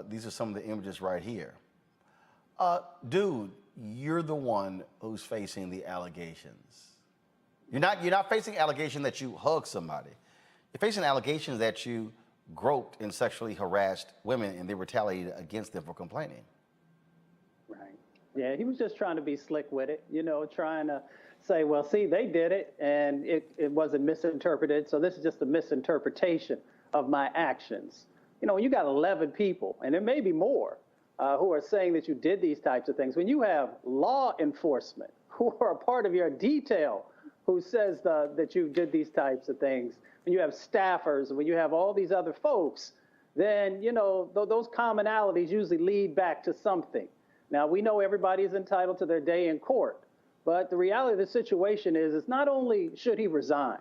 These are some of the images right here. Dude, you're the one who's facing the allegations. You're not facing allegation that you hugged somebody. You're facing allegations that you groped and sexually harassed women and they retaliated against them for complaining. Right. Yeah, he was just trying to be slick with it, trying to say, well, see, they did it and it wasn't misinterpreted, so this is just a misinterpretation of my actions. When you got 11 people, and there may be more, who are saying that you did these types of things, when you have law enforcement who are a part of your detail who says that you did these types of things, when you have staffers, when you have all these other folks, then, those commonalities usually lead back to something. Now, we know everybody is entitled to their day in court, but the reality of the situation is not only should he resign,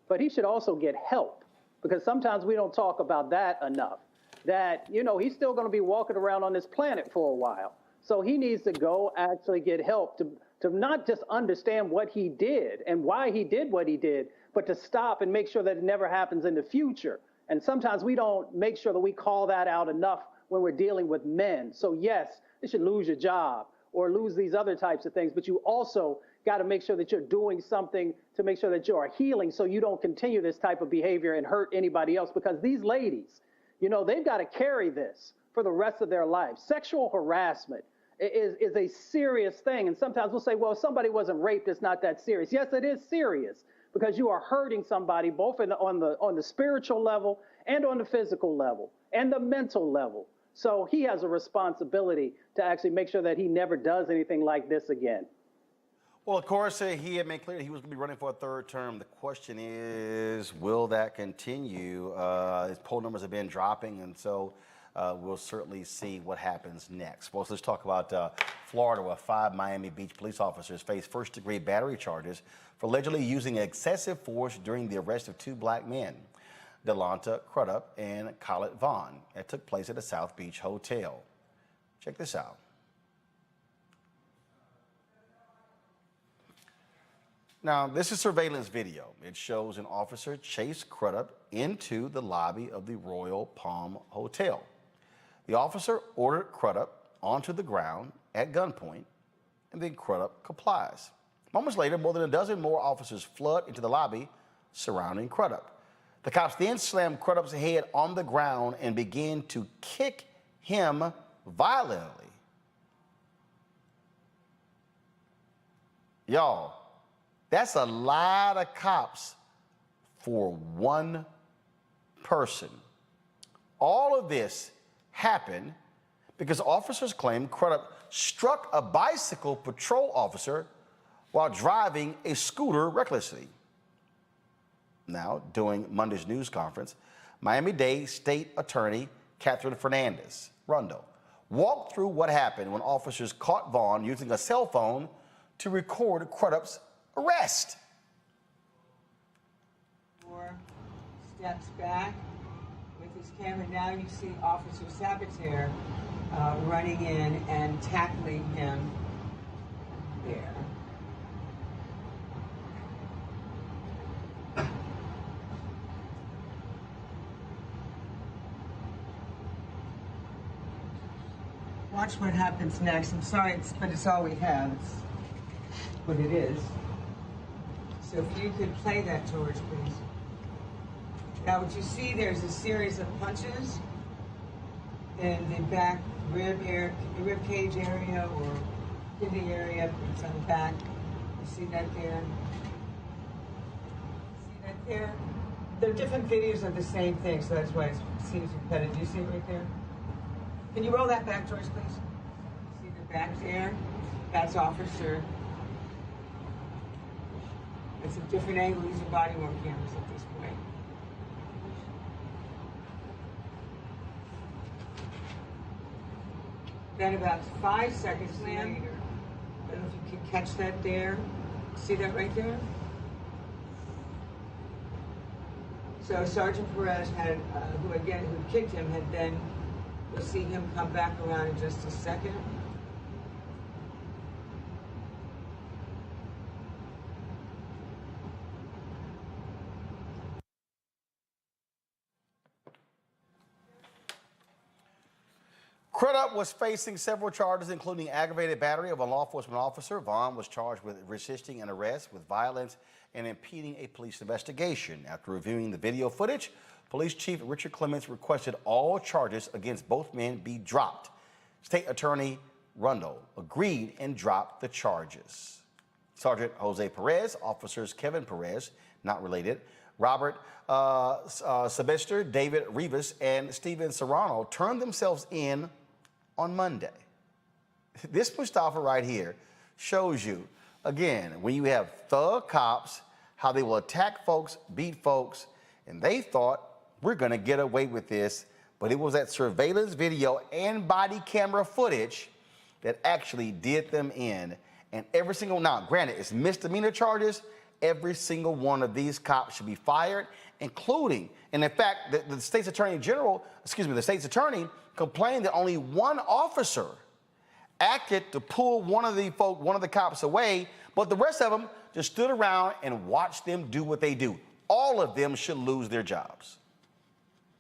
but he should also get help, because sometimes we don't talk about that enough, that, he's still going to be walking around on this planet for a while. So he needs to go actually get help to not just understand what he did and why he did what he did, but to stop and make sure that it never happens in the future. And sometimes we don't make sure that we call that out enough when we're dealing with men. So yes, you should lose your job or lose these other types of things, but you also got to make sure that you're doing something to make sure that you are healing so you don't continue this type of behavior and hurt anybody else, because these ladies, they've got to carry this for the rest of their lives. Sexual harassment is a serious thing. And sometimes we'll say, well, if somebody wasn't raped, it's not that serious. Yes, it is serious, because you are hurting somebody both on the spiritual level and on the physical level and the mental level. So he has a responsibility to actually make sure that he never does anything like this again. Well, of course, he had made clear that he was going to be running for a third term. The question is, will that continue? His poll numbers have been dropping, and so we'll certainly see what happens next. Well, so let's talk about Florida, where 5 Miami Beach police officers face first-degree battery charges for allegedly using excessive force during the arrest of 2 black men, Delonta Crudup and Khaled Vaughn. That took place at a South Beach hotel. Check this out. Now, this is surveillance video. It shows an officer chase Crudup into the lobby of the Royal Palm Hotel. The officer ordered Crudup onto the ground at gunpoint, and then Crudup complies. Moments later, more than a dozen more officers flood into the lobby surrounding Crudup. The cops then slammed Crudup's head on the ground and began to kick him violently. Y'all, that's a lot of cops for one person. All of this happened because officers claim Crudup struck a bicycle patrol officer while driving a scooter recklessly. Now, during Monday's news conference, Miami-Dade State Attorney Catherine Fernandez-Rondo walked through what happened when officers caught Vaughn using a cell phone to record Crudup's arrest. 4 steps back with his camera. Now you see Officer Sabater running in and tackling him there. Watch what happens next. I'm sorry, but it's all we have. It's what it is. So if you could play that, George, please. Now, what you see, there's a series of punches in the back rib cage area or kidney area. It's on the back. You see that there? See that there? There are different videos of the same thing, so that's why it seems repetitive. Do you see it right there? Can you roll that back, George, please? See the back there? That's Officer. It's a different angle. These are body-worn cameras at this point. Then about 5 seconds later, I don't know if you can catch that there. See that right there? So Sergeant Perez had, who kicked him, had then, you'll see him come back around in just a second. Crudup was facing several charges, including aggravated battery of a law enforcement officer. Vaughn was charged with resisting an arrest with violence and impeding a police investigation. After reviewing the video footage, Police Chief Richard Clements requested all charges against both men be dropped. State Attorney Roland agreed and dropped the charges. Sergeant Jose Perez, officers Kevin Perez, not related, Robert Sebester, David Rivas, and Steven Serrano turned themselves in on Monday. This Mustafa right here shows you, again, when you have thug cops, how they will attack folks, beat folks, and they thought, we're gonna get away with this, but it was that surveillance video and body camera footage that actually did them in. And every single, now granted, it's misdemeanor charges, every single one of these cops should be fired, including, and in fact, the state's attorney general, the state's attorney complained that only one officer acted to pull one of the cops away, but the rest of them just stood around and watched them do what they do. All of them should lose their jobs.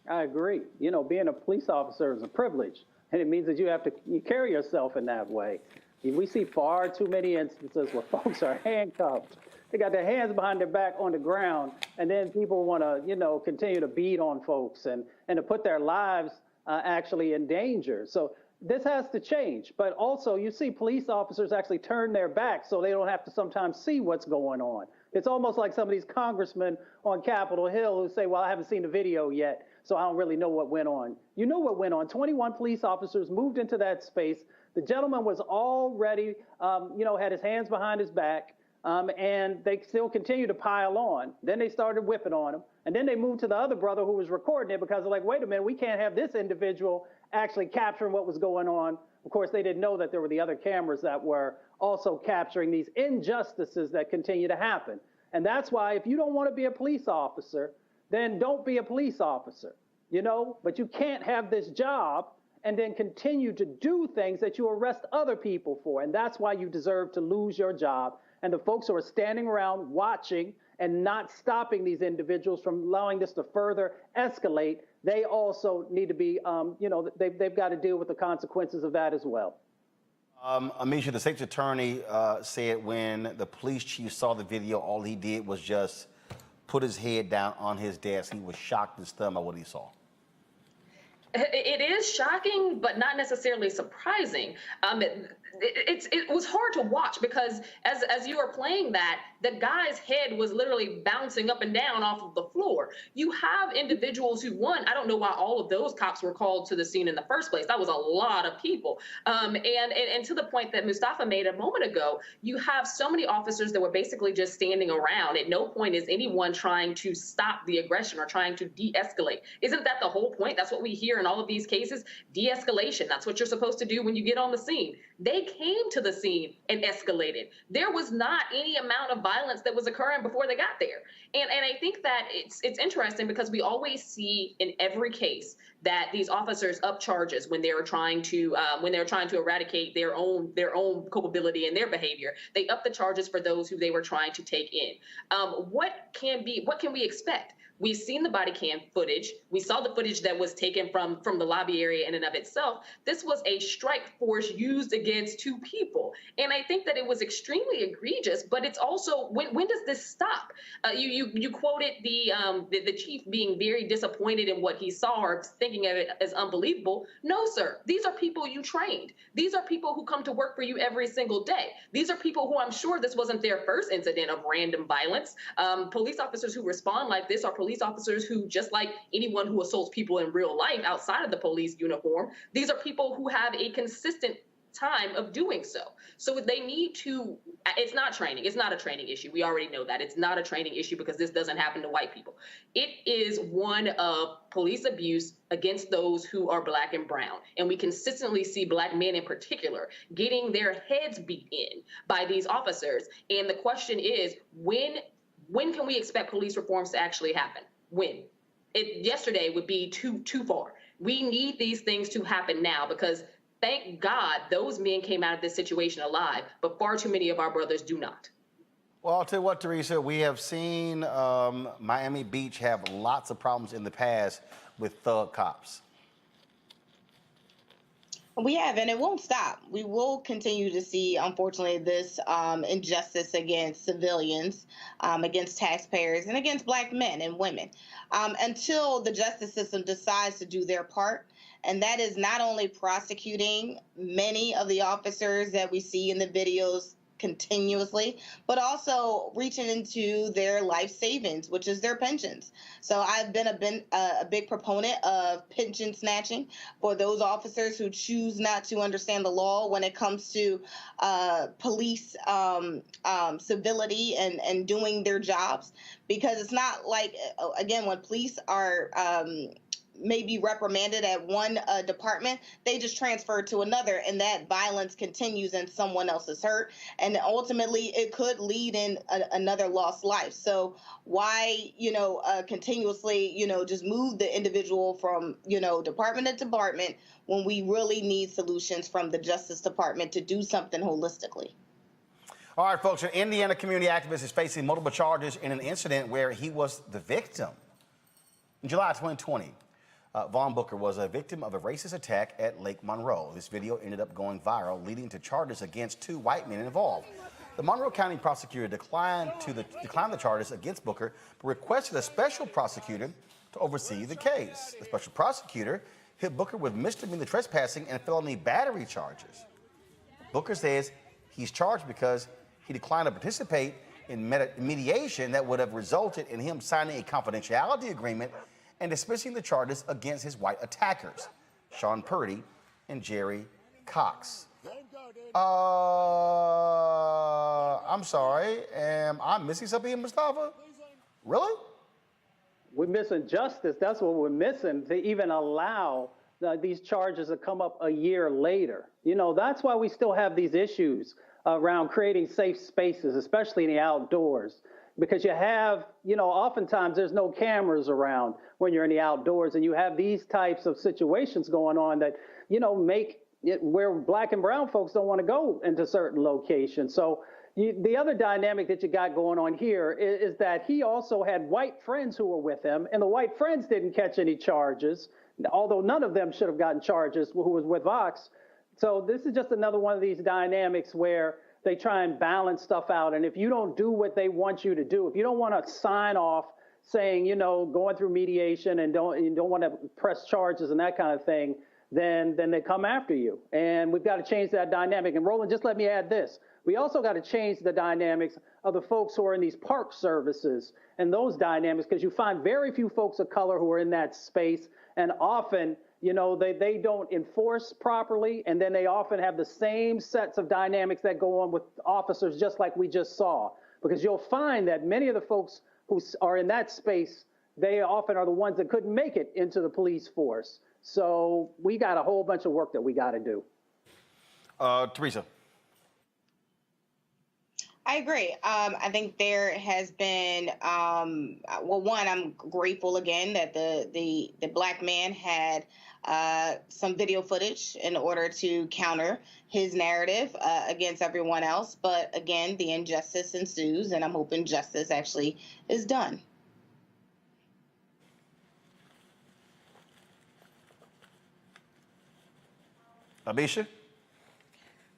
I agree. You know, being a police officer is a privilege, and it means that you carry yourself in that way. We see far too many instances where folks are handcuffed. They got their hands behind their back on the ground, and then people want to, continue to beat on folks and to put their lives actually in danger. So this has to change. But also, you see police officers actually turn their back so they don't have to sometimes see what's going on. It's almost like some of these congressmen on Capitol Hill who say, well, I haven't seen the video yet, so I don't really know what went on. You know what went on. 21 police officers moved into that space. The gentleman was already, had his hands behind his back, and they still continued to pile on. Then they started whipping on him. And then they moved to the other brother who was recording it because they're like, wait a minute, we can't have this individual actually capturing what was going on. Of course, they didn't know that there were the other cameras that were also capturing these injustices that continue to happen. And that's why if you don't want to be a police officer, then don't be a police officer, but you can't have this job and then continue to do things that you arrest other people for. And that's why you deserve to lose your job. And the folks who are standing around watching and not stopping these individuals from allowing this to further escalate, they also need to be, they've got to deal with the consequences of that as well. Amisha, the state's attorney said when the police chief saw the video, all he did was just put his head down on his desk. He was shocked and stunned by what he saw. It is shocking, but not necessarily surprising. It was hard to watch because as you were playing that, the guy's head was literally bouncing up and down off of the floor. You have individuals who, I don't know why all of those cops were called to the scene in the first place. That was a lot of people. And to the point that Mustafa made a moment ago, you have so many officers that were basically just standing around. At no point is anyone trying to stop the aggression or trying to de-escalate. Isn't that the whole point? That's what we hear in all of these cases, de-escalation. That's what you're supposed to do when you get on the scene. They came to the scene and escalated. There was not any amount of violence that was occurring before they got there. And I think that it's interesting because we always see in every case that these officers up charges when they're trying to eradicate their own culpability and their behavior. They up the charges for those who they were trying to take in. What can we expect? We've seen the body cam footage. We saw the footage that was taken from the lobby area in and of itself. This was a strike force used against two people. And I think that it was extremely egregious, but it's also, when does this stop? You quoted the chief being very disappointed in what he saw or thinking of it as unbelievable. No, sir. These are people you trained. These are people who come to work for you every single day. These are people who, I'm sure this wasn't their first incident of random violence. Police officers who respond like this are police officers who, just like anyone who assaults people in real life outside of the police uniform, these are people who have a consistent time of doing so. So they need to, it's not training. It's not a training issue. We already know that. It's not a training issue because this doesn't happen to white people. It is one of police abuse against those who are Black and brown. And we consistently see Black men in particular getting their heads beat in by these officers. And the question is, when can we expect police reforms to actually happen? When? yesterday would be too far. We need these things to happen now, because thank God those men came out of this situation alive, but far too many of our brothers do not. Well, I'll tell you what, Teresa, we have seen Miami Beach have lots of problems in the past with thug cops. We have, and it won't stop. We will continue to see, unfortunately, this injustice against civilians, against taxpayers, and against Black men and women until the justice system decides to do their part. And that is not only prosecuting many of the officers that we see in the videos continuously, but also reaching into their life savings, which is their pensions. So I've been a big proponent of pension snatching for those officers who choose not to understand the law when it comes to police civility and doing their jobs. Because it's not like, again, when police are may be reprimanded at one department, they just transfer to another, and that violence continues and someone else is hurt, and ultimately it could lead in another lost life. So why, continuously, just move the individual from, department to department when we really need solutions from the Justice Department to do something holistically? All right, folks, an Indiana community activist is facing multiple charges in an incident where he was the victim. In July 2020, Vaughn Booker was a victim of a racist attack at Lake Monroe. This video ended up going viral, leading to charges against 2 white men involved. The Monroe County prosecutor declined the charges against Booker, but requested a special prosecutor to oversee the case. The special prosecutor hit Booker with misdemeanor trespassing and felony battery charges. Booker says he's charged because he declined to participate in mediation that would have resulted in him signing a confidentiality agreement and dismissing the charges against his white attackers, Sean Purdy and Jerry Cox. I'm sorry, am I missing something here, Mustafa? Really? We're missing justice. That's what we're missing, to even allow these charges to come up a year later. That's why we still have these issues around creating safe spaces, especially in the outdoors. Because you have, oftentimes there's no cameras around when you're in the outdoors, and you have these types of situations going on that, make it where Black and brown folks don't want to go into certain locations. So the other dynamic that you got going on here is that he also had white friends who were with him, and the white friends didn't catch any charges, although none of them should have gotten charges who was with Vox. So this is just another one of these dynamics where they try and balance stuff out. And if you don't do what they want you to do, if you don't want to sign off saying, going through mediation and you don't want to press charges and that kind of thing, then they come after you. And we've got to change that dynamic. And Roland, just let me add this. We also got to change the dynamics of the folks who are in these park services and those dynamics, because you find very few folks of color who are in that space, and often they don't enforce properly, and then they often have the same sets of dynamics that go on with officers, just like we just saw. Because you'll find that many of the folks who are in that space, they often are the ones that couldn't make it into the police force. So we got a whole bunch of work that we got to do. Teresa. I agree. I think there has been, one, I'm grateful again that the Black man had some video footage in order to counter his narrative against everyone else. But again, the injustice ensues, and I'm hoping justice actually is done. Abisha?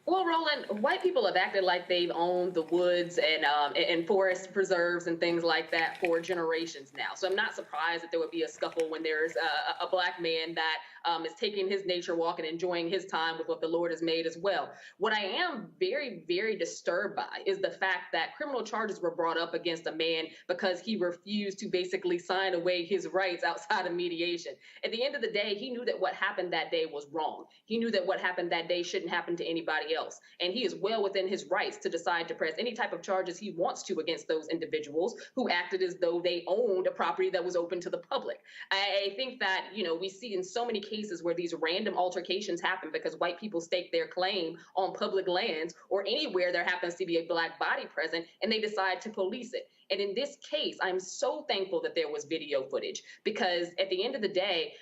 Well, Roland, white people have acted like they've owned the woods and forest preserves and things like that for generations now. So I'm not surprised that there would be a scuffle when there's a Black man that is taking his nature walk and enjoying his time with what the Lord has made as well. What I am very, very disturbed by is the fact that criminal charges were brought up against a man because he refused to basically sign away his rights outside of mediation. At the end of the day, he knew that what happened that day was wrong. He knew that what happened that day shouldn't happen to anybody else. And he is well within his rights to decide to press any type of charges he wants to against those individuals who acted as though they owned a property that was open to the public. I think that, we see in so many cases cases where these random altercations happen because white people stake their claim on public lands or anywhere there happens to be a Black body present, and they decide to police it. And in this case, I'm so thankful that there was video footage, because at the end of the day,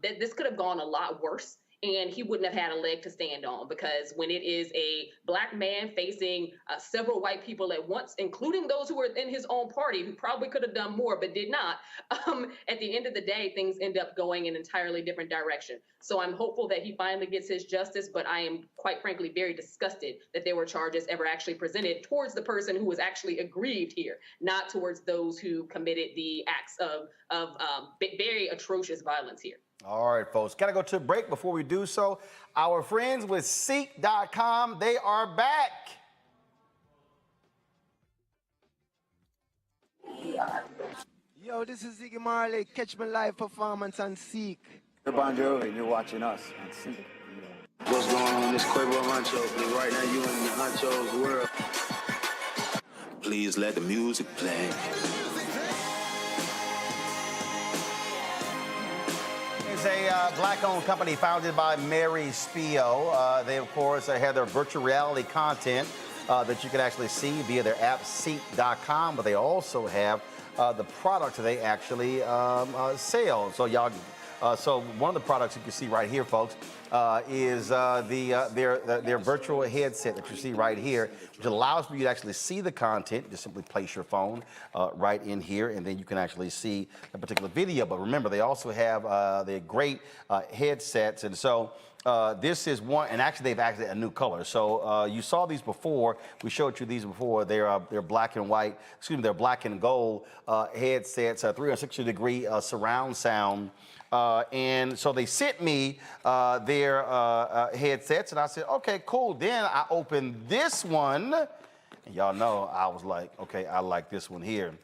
this could have gone a lot worse. And he wouldn't have had a leg to stand on, because when it is a Black man facing several white people at once, including those who were in his own party, who probably could have done more but did not, at the end of the day, things end up going in an entirely different direction. So I'm hopeful that he finally gets his justice, but I am quite frankly very disgusted that there were charges ever actually presented towards the person who was actually aggrieved here, not towards those who committed the acts of very atrocious violence here. All right, folks, gotta go to a break. Before we do so, our friends with Seek.com, they are back. Yo, this is Ziggy Marley. Catch my live performance on Seek. You're Bon Jovi, and you're watching us on Seek. What's going on? This Quavo Honcho. Right now, you in the Honcho's world. Please let the music play. It's a Black-owned company founded by Mary Spio. They, of course, have their virtual reality content that you can actually see via their app, Seek.com, but they also have the products that they actually sell. So so one of the products you can see right here, folks, is their virtual headset that you see right here, which allows for you to actually see the content. Just simply place your phone right in here, and then you can actually see a particular video. But remember, they also have the great headsets, and so this is one, and actually they've actually a new color. So you saw these before. We showed you these before. They're black and white. Excuse me, they're black and gold headsets, 360-degree surround sound. And so they sent me their headsets, and I said, okay, cool. Then I opened this one, and y'all know I was like, okay, I like this one here.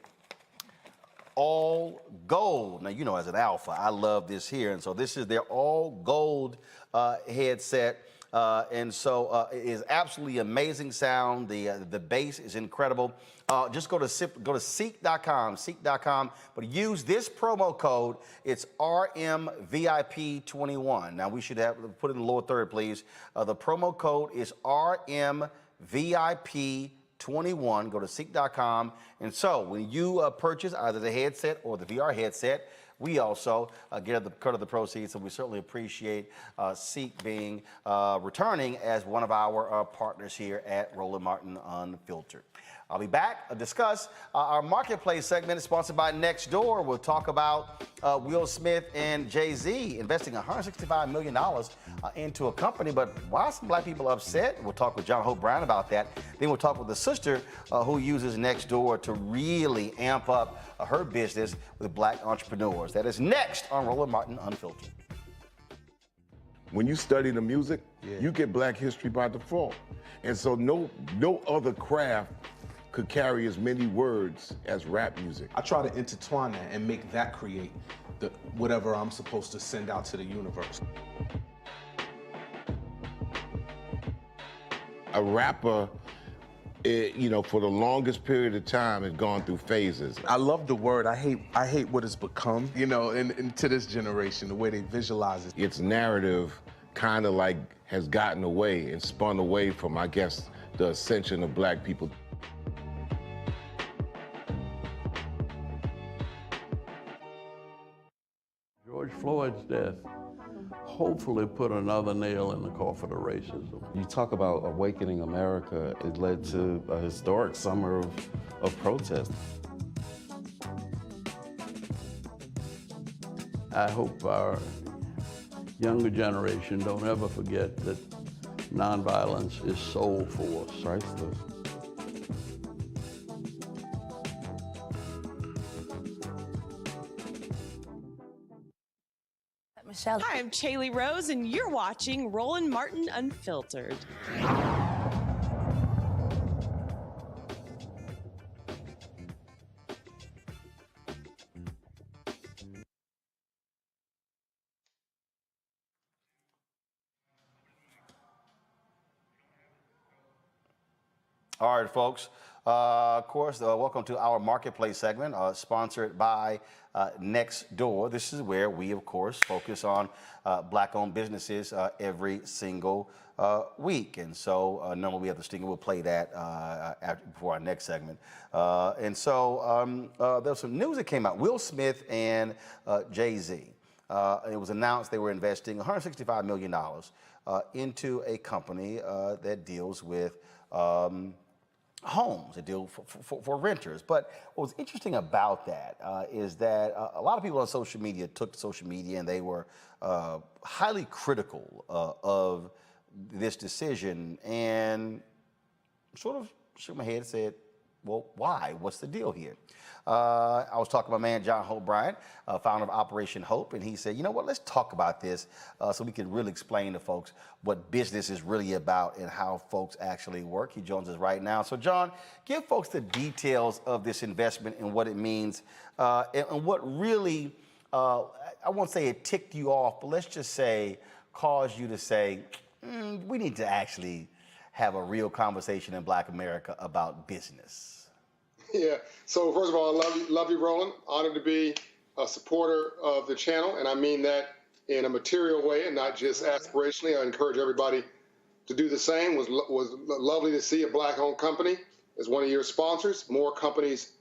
All gold. Now, you know, as an alpha, I love this here. And so this is their all gold headset. And so it is absolutely amazing sound. The bass is incredible. Just go to Seek.com, but use this promo code. It's RMVIP21. Now we should have put it in the lower third, please. The promo code is RMVIP21. Go to Seek.com, and so when you purchase either the headset or the VR headset, we also get the cut of the proceeds, and we certainly appreciate Seek being returning as one of our partners here at Roland Martin Unfiltered. I'll be back to discuss our marketplace segment sponsored by Nextdoor. We'll talk about Will Smith and Jay-Z investing $165 million into a company, but why are some Black people upset? We'll talk with John Hope Brown about that. Then we'll talk with the sister who uses Nextdoor to really amp up her business with Black entrepreneurs. That is next on Roland Martin Unfiltered. When you study the music, you get Black history by default. And so no other craft could carry as many words as rap music. I try to intertwine that and make that create whatever I'm supposed to send out to the universe. A rapper, you know, for the longest period of time has gone through phases. I love the word. I hate what it's become, you know, and to this generation, the way they visualize it. Its narrative kind of like has gotten away and spun away from, I guess, the ascension of Black people. George Floyd's death hopefully put another nail in the coffin of racism. You talk about awakening America. It led to a historic summer of protest. I hope our younger generation don't ever forget that nonviolence is soul force. Priceless. Hi, I'm Chaley Rose, and you're watching Roland Martin Unfiltered. All right, folks. Of course, welcome to our Marketplace segment, sponsored by Nextdoor. This is where we, of course, focus on Black-owned businesses every single week. And so, normally we have the stinger. We'll play that before our next segment. And so, there's some news that came out. Will Smith and Jay-Z. It was announced they were investing $165 million into a company that deals with homes, a deal for renters. But what was interesting about that is that a lot of people on social media took to social media and they were highly critical of this decision and sort of shook my head and said, well, why? What's the deal here? I was talking to my man, John Hope Bryant, founder of Operation Hope, and he said, you know what, let's talk about this so we can really explain to folks what business is really about and how folks actually work. He joins us right now. So, John, give folks the details of this investment and what it means and what really, I won't say it ticked you off, but let's just say caused you to say, we need to actually have a real conversation in Black America about business. Yeah. So first of all, I love you, Roland. Honored to be a supporter of the channel, and I mean that in a material way and not just aspirationally. I encourage everybody to do the same. Was lovely to see a Black-owned company as one of your sponsors. More companies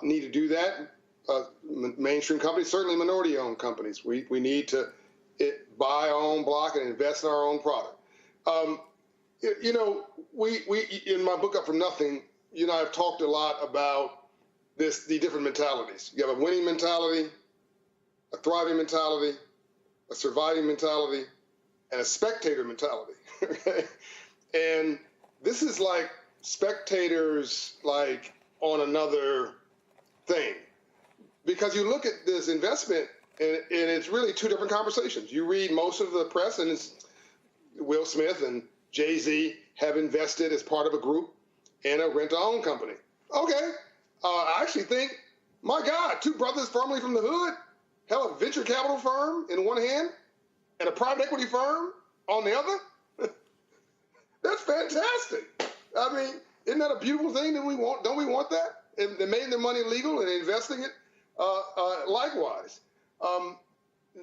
need to do that. Mainstream companies, certainly minority-owned companies. We need to buy our own block and invest in our own product. You know, we in my book Up From Nothing, you know, I've talked a lot about the different mentalities. You have a winning mentality, a thriving mentality, a surviving mentality, and a spectator mentality. And this is like spectators like on another thing. Because you look at this investment and it's really two different conversations. You read most of the press and it's Will Smith and Jay-Z have invested as part of a group in a rent-to-own company. Okay. I actually think, my God, two brothers firmly from the hood have a venture capital firm in one hand and a private equity firm on the other. That's fantastic. I mean, isn't that a beautiful thing that we want? Don't we want that? And they made their money legal and investing it likewise.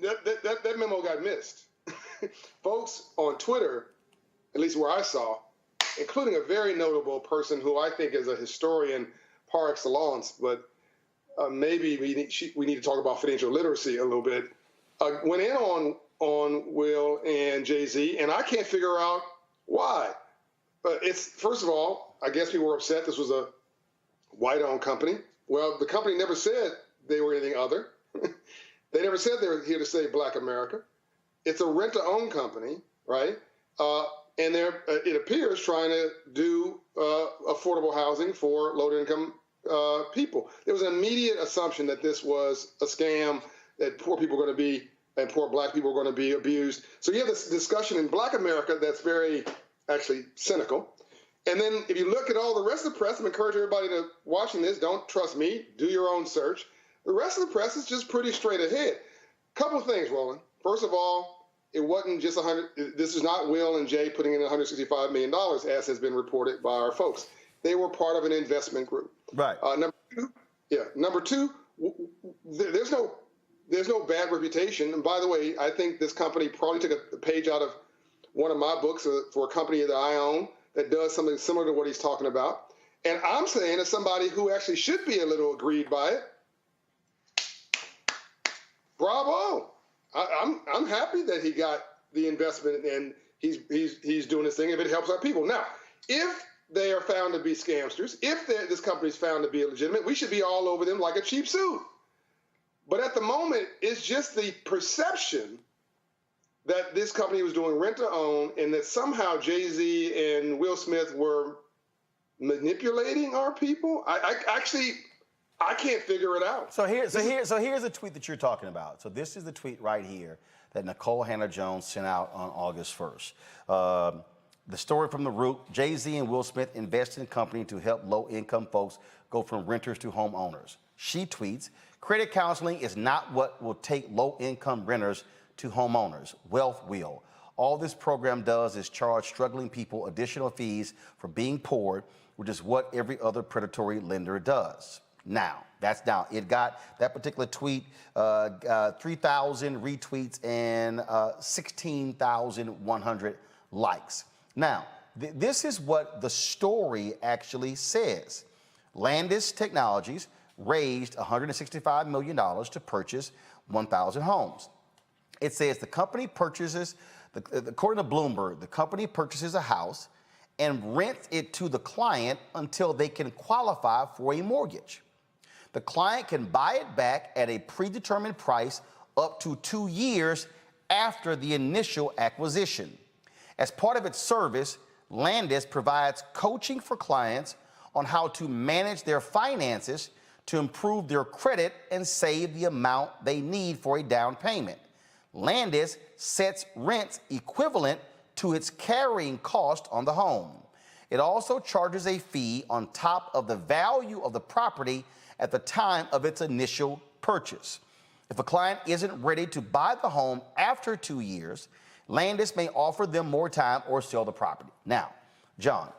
That memo got missed. Folks on Twitter, at least where I saw, including a very notable person who I think is a historian par excellence, but maybe we need to talk about financial literacy a little bit, went in on Will and Jay-Z, and I can't figure out why. It's, first of all, I guess people were upset this was a white-owned company. Well, the company never said they were anything other. They never said they were here to save Black America. It's a rent-to-own company, right? And they're, it appears, trying to do affordable housing for low-income people. There was an immediate assumption that this was a scam, that poor people are going to be, and poor Black people are going to be abused. So you have this discussion in Black America that's very, actually, cynical. And then if you look at all the rest of the press, I encourage everybody to watching this, don't trust me, do your own search. The rest of the press is just pretty straight ahead. Couple of things, Roland. First of all, it wasn't just this is not Will and Jay putting in $165 million, as has been reported by our folks. They were part of an investment group. Right. Number two, there's no bad reputation. And by the way, I think this company probably took a page out of one of my books for a company that I own that does something similar to what he's talking about. And I'm saying, as somebody who actually should be a little aggrieved by it, bravo. I'm happy that he got the investment and he's doing this thing if it helps our people. Now, if they are found to be scamsters, if this company is found to be illegitimate, we should be all over them like a cheap suit. But at the moment, it's just the perception that this company was doing rent-to-own and that somehow Jay-Z and Will Smith were manipulating our people. I can't figure it out. So here's a tweet that you're talking about. So this is the tweet right here that Nicole Hannah-Jones sent out on August 1st. The story from The Root: Jay-Z and Will Smith invest in a company to help low-income folks go from renters to homeowners. She tweets, "Credit counseling is not what will take low-income renters to homeowners. Wealth will. All this program does is charge struggling people additional fees for being poor, which is what every other predatory lender does. Now, it got that particular tweet, 3,000 retweets and 16,100 likes. Now, this is what the story actually says. Landis Technologies raised $165 million to purchase 1,000 homes. It says the company purchases, according to Bloomberg, the company purchases a house and rents it to the client until they can qualify for a mortgage. The client can buy it back at a predetermined price up to 2 years after the initial acquisition. As part of its service, Landis provides coaching for clients on how to manage their finances to improve their credit and save the amount they need for a down payment. Landis sets rents equivalent to its carrying cost on the home. It also charges a fee on top of the value of the property at the time of its initial purchase. If a client isn't ready to buy the home after 2 years, Landis may offer them more time or sell the property. Now, John,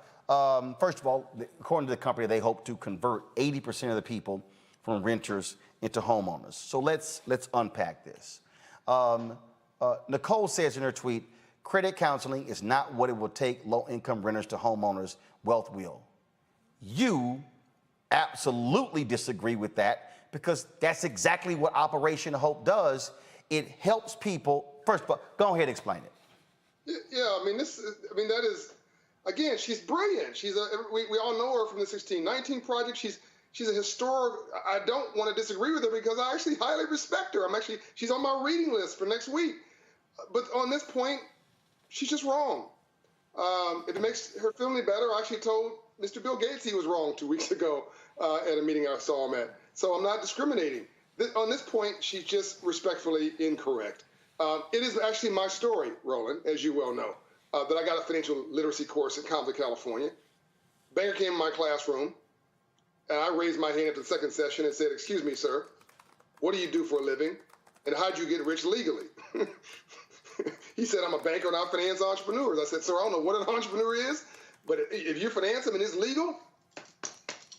first of all, according to the company, they hope to convert 80% of the people from renters into homeowners. So let's unpack this. Nicole says in her tweet, credit counseling is not what it will take low-income renters to homeowners. Wealth will. You absolutely disagree with that because that's exactly what Operation Hope does. It helps people. First of all, go ahead and explain it. Yeah, that is, again, she's brilliant. We all know her from the 1619 Project. She's a historic. I don't want to disagree with her because I actually highly respect her. She's on my reading list for next week. But on this point, she's just wrong. If it makes her feel any better, I actually told Mr. Bill Gates he was wrong 2 weeks ago at a meeting I saw him at. So I'm not discriminating. On this point, she's just respectfully incorrect. It is actually my story, Roland, as you well know, that I got a financial literacy course at Compton, California. Banker came in my classroom, and I raised my hand at the second session and said, "Excuse me, sir, what do you do for a living, and how'd you get rich legally?" He said, "I'm a banker and I finance entrepreneurs." I said, "Sir, I don't know what an entrepreneur is, but if you finance them and it's legal,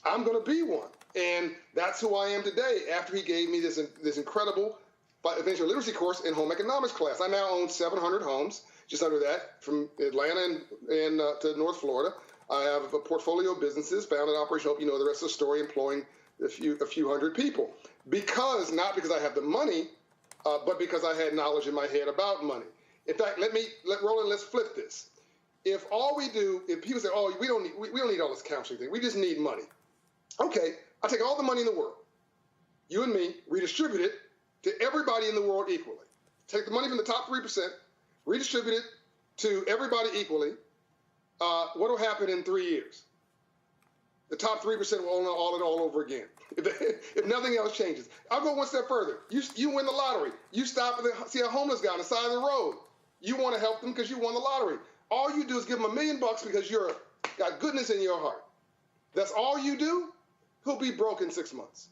I'm going to be one." And that's who I am today after he gave me this incredible financial literacy course in home economics class. I now own 700 homes, just under that, from Atlanta and to North Florida. I have a portfolio of businesses, founded Operation Hope. You know the rest of the story, employing a few hundred people. Not because I have the money, but because I had knowledge in my head about money. In fact, Roland, let's flip this. If people say, "Oh, we don't need all this counseling thing. We just need money." Okay, I'll take all the money in the world, you and me, redistribute it to everybody in the world equally. Take the money from the top 3%, redistribute it to everybody equally. What will happen in 3 years? The top 3% will own it all over again, if nothing else changes. I'll go one step further. You win the lottery. You stop and see a homeless guy on the side of the road. You want to help them because you won the lottery. All you do is give him $1 million because you're got goodness in your heart. That's all you do. He'll be broke in 6 months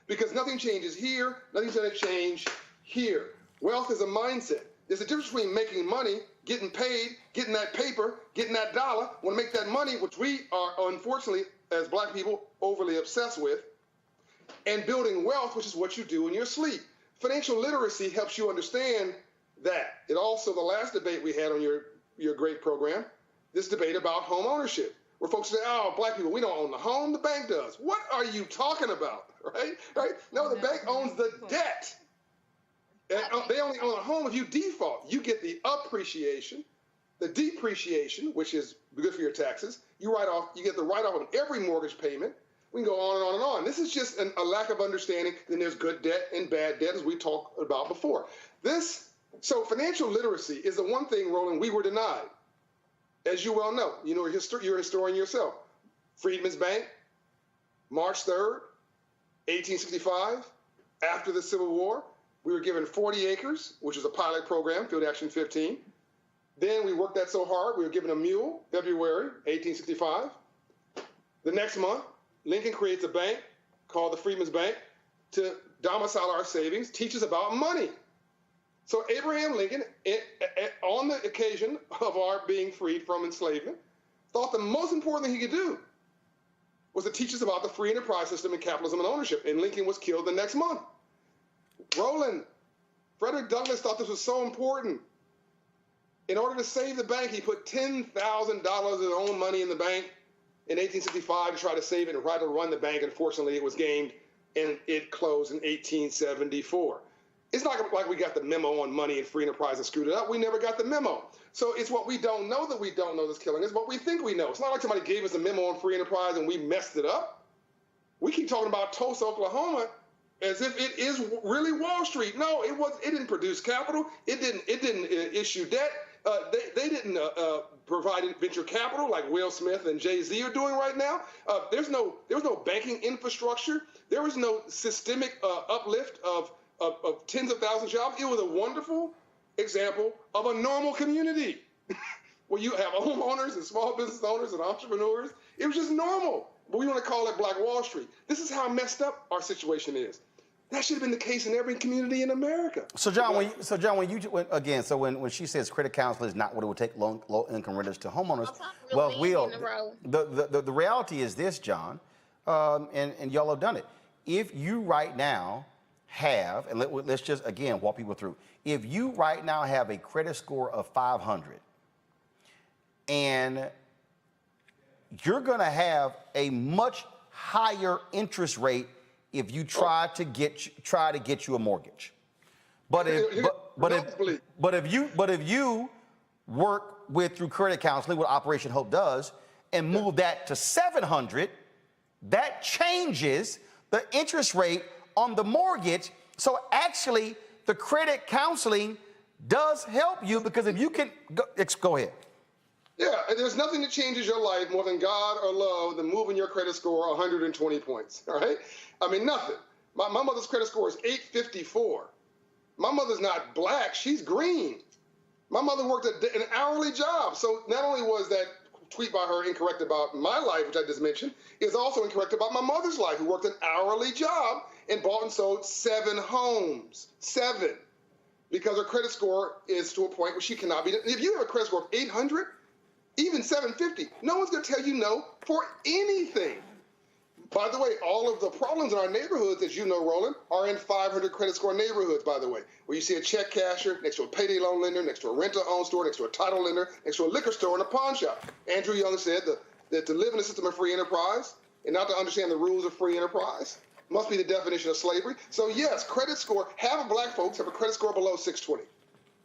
because nothing changes here. Nothing's going to change here. Wealth is a mindset. There's a difference between making money, getting paid, getting that paper, getting that dollar. Want to make that money, which we are, unfortunately, as black people, overly obsessed with, and building wealth, which is what you do in your sleep. Financial literacy helps you understand that. It also, the last debate we had on your great program, this debate about home ownership, where folks say, "Oh, black people, we don't own the home, the bank does." What are you talking about, right? No, the bank owns the debt. And they only own a home if you default. You get the appreciation, the depreciation, which is good for your taxes. You get the write-off on every mortgage payment. We can go on and on and on. This is just a lack of understanding. Then there's good debt and bad debt, as we talked about before. So financial literacy is the one thing, Roland, we were denied. As you well know, you're a historian yourself. Freedmen's Bank, March 3rd, 1865, after the Civil War, we were given 40 acres, which was a pilot program, Field Action 15. Then we worked that so hard, we were given a mule, February 1865. The next month, Lincoln creates a bank called the Freedmen's Bank to domicile our savings, teach us about money. So Abraham Lincoln, on the occasion of our being freed from enslavement, thought the most important thing he could do was to teach us about the free enterprise system and capitalism and ownership. And Lincoln was killed the next month. Roland, Frederick Douglass thought this was so important. In order to save the bank, he put $10,000 of his own money in the bank in 1865 to try to save it and try to run the bank. Unfortunately, it was gamed and it closed in 1874. It's not like we got the memo on money and free enterprise and screwed it up. We never got the memo. So it's what we don't know that we don't know that's killing us, what we think we know. It's not like somebody gave us a memo on free enterprise and we messed it up. We keep talking about Tulsa, Oklahoma, as if it is really Wall Street. No, it was. It didn't produce capital. It didn't issue debt. They didn't provide venture capital like Will Smith and Jay-Z are doing right now. There was no banking infrastructure. There was no systemic uplift of tens of thousands of jobs. It was a wonderful example of a normal community where you have homeowners and small business owners and entrepreneurs. It was just normal. But we want to call it Black Wall Street. This is how messed up our situation is. That should have been the case in every community in America. So John, when she says credit counseling is not what it would take low-income renters to homeowners, the reality is this, John, and y'all have done it. If you right now have, and let's just again walk people through. If you right now have a credit score of 500, and you're going to have a much higher interest rate if you try to get you a mortgage. But if you work through credit counseling, what Operation Hope does, and move that to 700, that changes the interest rate on the mortgage. So actually, the credit counseling does help you, because if you can go ahead. Yeah, and there's nothing that changes your life more than God or love than moving your credit score 120 points, all right? I mean, nothing. My mother's credit score is 854. My mother's not Black, she's green. My mother worked an hourly job. So not only was that tweet by her incorrect about my life, which I just mentioned, is also incorrect about my mother's life, who worked an hourly job and bought and sold 7 homes. 7. Because her credit score is to a point where she cannot be. If you have a credit score of 800, even 750, no one's going to tell you no for anything. By the way, all of the problems in our neighborhoods, as you know, Roland, are in 500 credit score neighborhoods, by the way, where you see a check casher next to a payday loan lender, next to a rent-to-own store, next to a title lender, next to a liquor store and a pawn shop. Andrew Young said that to live in a system of free enterprise and not to understand the rules of free enterprise must be the definition of slavery. So yes, credit score, half of Black folks have a credit score below 620.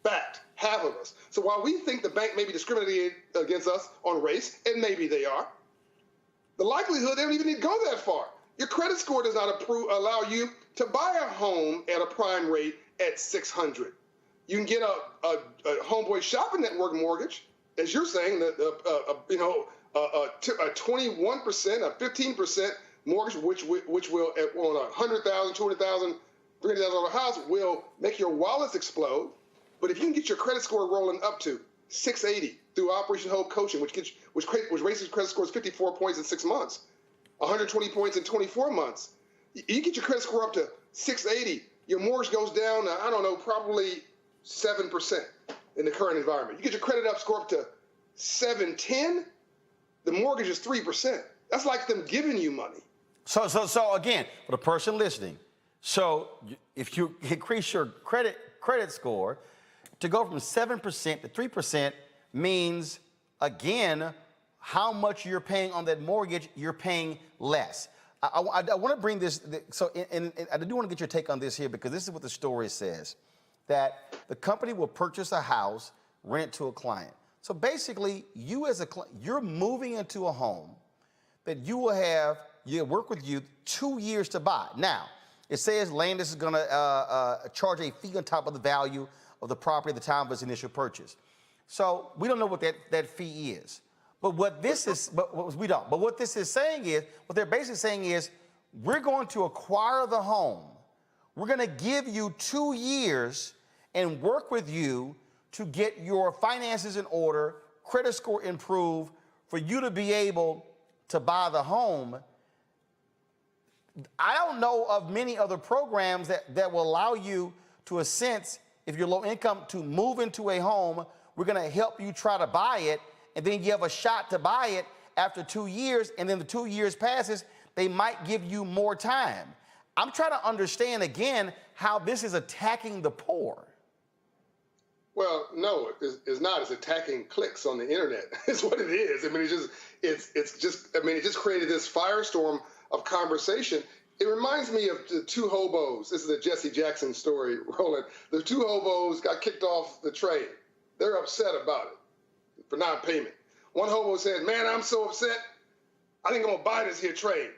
Fact, half of us. So while we think the bank may be discriminating against us on race, and maybe they are, the likelihood they don't even need to go that far. Your credit score does not allow you to buy a home at a prime rate at 600. You can get a Homeboy Shopping Network mortgage, as you're saying, a 21%, a 15% mortgage, which will on a $100,000, $200,000, $300,000 house will make your wallets explode. But if you can get your credit score rolling up to 680 through Operation Hope coaching, which raises credit scores 54 points in 6 months, 120 points in 24 months, you get your credit score up to 680, your mortgage goes down to, I don't know, probably 7% in the current environment. You get your credit score up to 710, the mortgage is 3%. That's like them giving you money. So again, for the person listening, so if you increase your credit score, to go from 7% to 3% means, again, how much you're paying on that mortgage, you're paying less. I want to bring this, and I do want to get your take on this here, because this is what the story says, that the company will purchase a house, rent it to a client. So basically, you as a client, you're moving into a home that you work with you 2 years to buy. Now, it says Landis is going to charge a fee on top of the value of the property at the time of its initial purchase. So we don't know what that fee is. But what this is, we don't. But what this is saying is, what they're basically saying is, we're going to acquire the home. We're going to give you 2 years and work with you to get your finances in order, credit score improved, for you to be able to buy the home. I don't know of many other programs that will allow you to, in a sense, if you're low income, to move into a home. We're going to help you try to buy it, and then you have a shot to buy it after 2 years, and then the 2 years passes, they might give you more time. I'm trying to understand again how this is attacking the poor. Well, no, it's not. It's attacking clicks on the internet. It's what it is. I mean, it just created this firestorm of conversation. It reminds me of the two hobos. This is a Jesse Jackson story, Roland. The two hobos got kicked off the train. They're upset about it for non-payment. One hobo said, "Man, I'm so upset. I think I'm gonna buy this here train."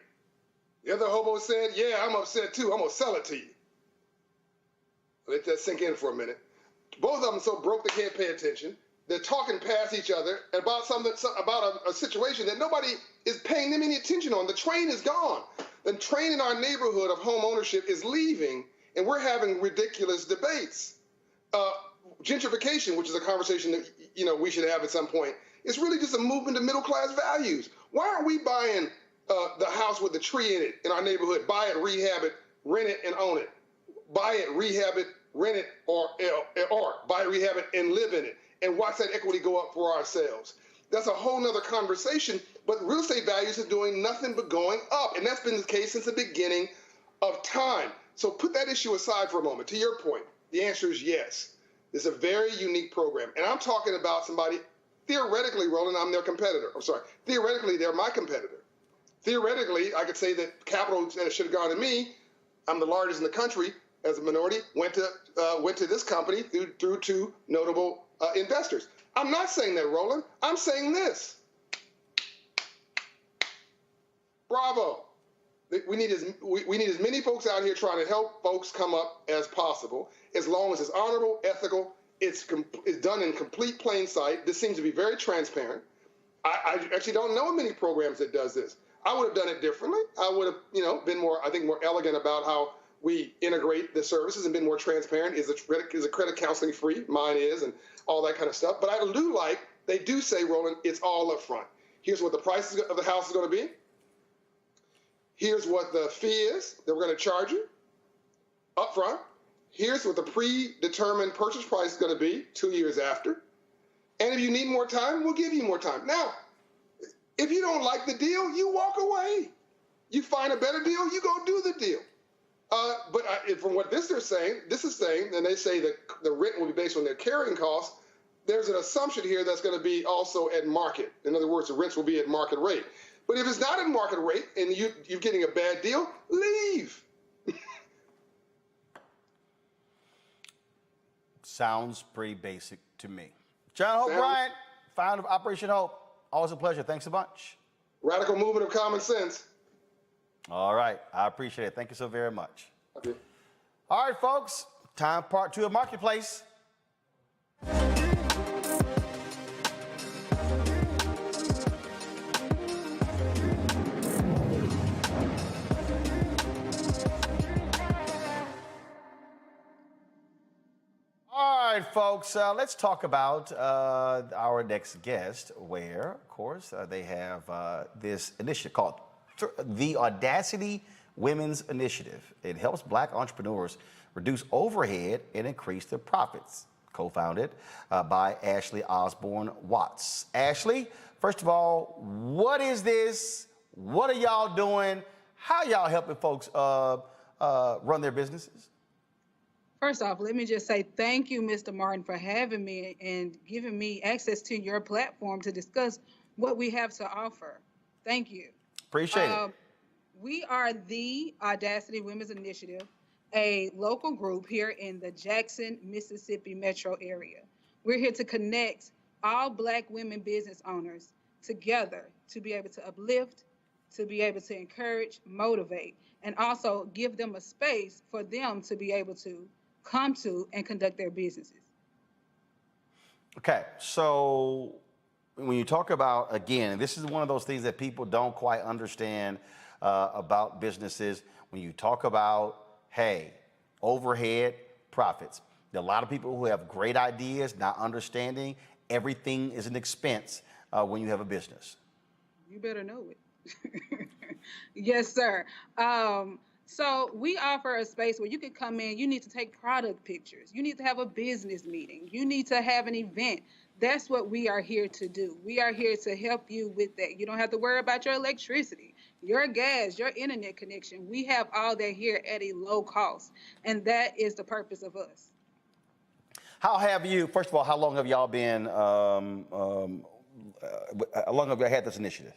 The other hobo said, "Yeah, I'm upset too. I'm gonna sell it to you." Let that sink in for a minute. Both of them so broke they can't pay attention. They're talking past each other about a situation that nobody is paying them any attention on. The train is gone. The train in our neighborhood of home ownership is leaving, and we're having ridiculous debates. Gentrification, which is a conversation that we should have at some point, is really just a movement to middle class values. Why aren't we buying the house with the tree in it in our neighborhood? Buy it, rehab it, rent it, and own it. Buy it, rehab it, rent it, or buy it, rehab it, and live in it, and watch that equity go up for ourselves. That's a whole nother conversation, but real estate values are doing nothing but going up, and that's been the case since the beginning of time. So put that issue aside for a moment. To your point, the answer is yes. It's a very unique program, and I'm talking about somebody, theoretically, Roland, I'm their competitor. I'm sorry, theoretically, they're my competitor. Theoretically, I could say that capital should have gone to me. I'm the largest in the country as a minority, went to this company through two notable investors. I'm not saying that, Roland. I'm saying this. Bravo. We need as many folks out here trying to help folks come up as possible, as long as it's honorable, ethical, it's done in complete plain sight. This seems to be very transparent. I actually don't know many programs that does this. I would have done it differently. I would have, been more elegant about how we integrate the services and been more transparent. Is a credit counseling free? Mine is, and all that kind of stuff. But I do they do say, Roland, it's all up front. Here's what the price of the house is going to be. Here's what the fee is that we're going to charge you up front. Here's what the predetermined purchase price is going to be 2 years after. And if you need more time, we'll give you more time. Now, if you don't like the deal, you walk away. You find a better deal, you go do the deal. But from what this is saying, and they say that the rent will be based on their carrying costs, there's an assumption here that's going to be also at market. In other words, the rents will be at market rate. But if it's not at market rate and you're getting a bad deal, leave. Sounds pretty basic to me. John Hope Bryant, founder of Operation Hope. Always a pleasure. Thanks a bunch. Radical movement of common sense. All right. I appreciate it. Thank you so very much. Okay. All right, folks. Time part 2 of Marketplace. All right, folks, let's talk about our next guest, where, of course, they have this initiative called the Audacity Women's Initiative. It helps Black entrepreneurs reduce overhead and increase their profits. Co-founded by Ashley Osborne Watts. Ashley, first of all, what is this? What are y'all doing? How y'all helping folks run their businesses? First off, let me just say thank you, Mr. Martin, for having me and giving me access to your platform to discuss what we have to offer. Thank you. Appreciate it. We are the Audacity Women's Initiative, a local group here in the Jackson, Mississippi metro area. We're here to connect all Black women business owners together to be able to uplift, to be able to encourage, motivate, and also give them a space for them to be able to come to and conduct their businesses. Okay, so when you talk about, again, this is one of those things that people don't quite understand about businesses. When you talk about, hey, overhead, profits. There are a lot of people who have great ideas, not understanding everything is an expense when you have a business. You better know it. Yes, sir. So we offer a space where you can come in, you need to take product pictures, you need to have a business meeting, you need to have an event. That's what we are here to do. We are here to help you with that. You don't have to worry about your electricity, your gas, your internet connection. We have all that here at a low cost, and that is the purpose of us. How have you, first of all, how long have y'all been, how long have y'all had this initiative?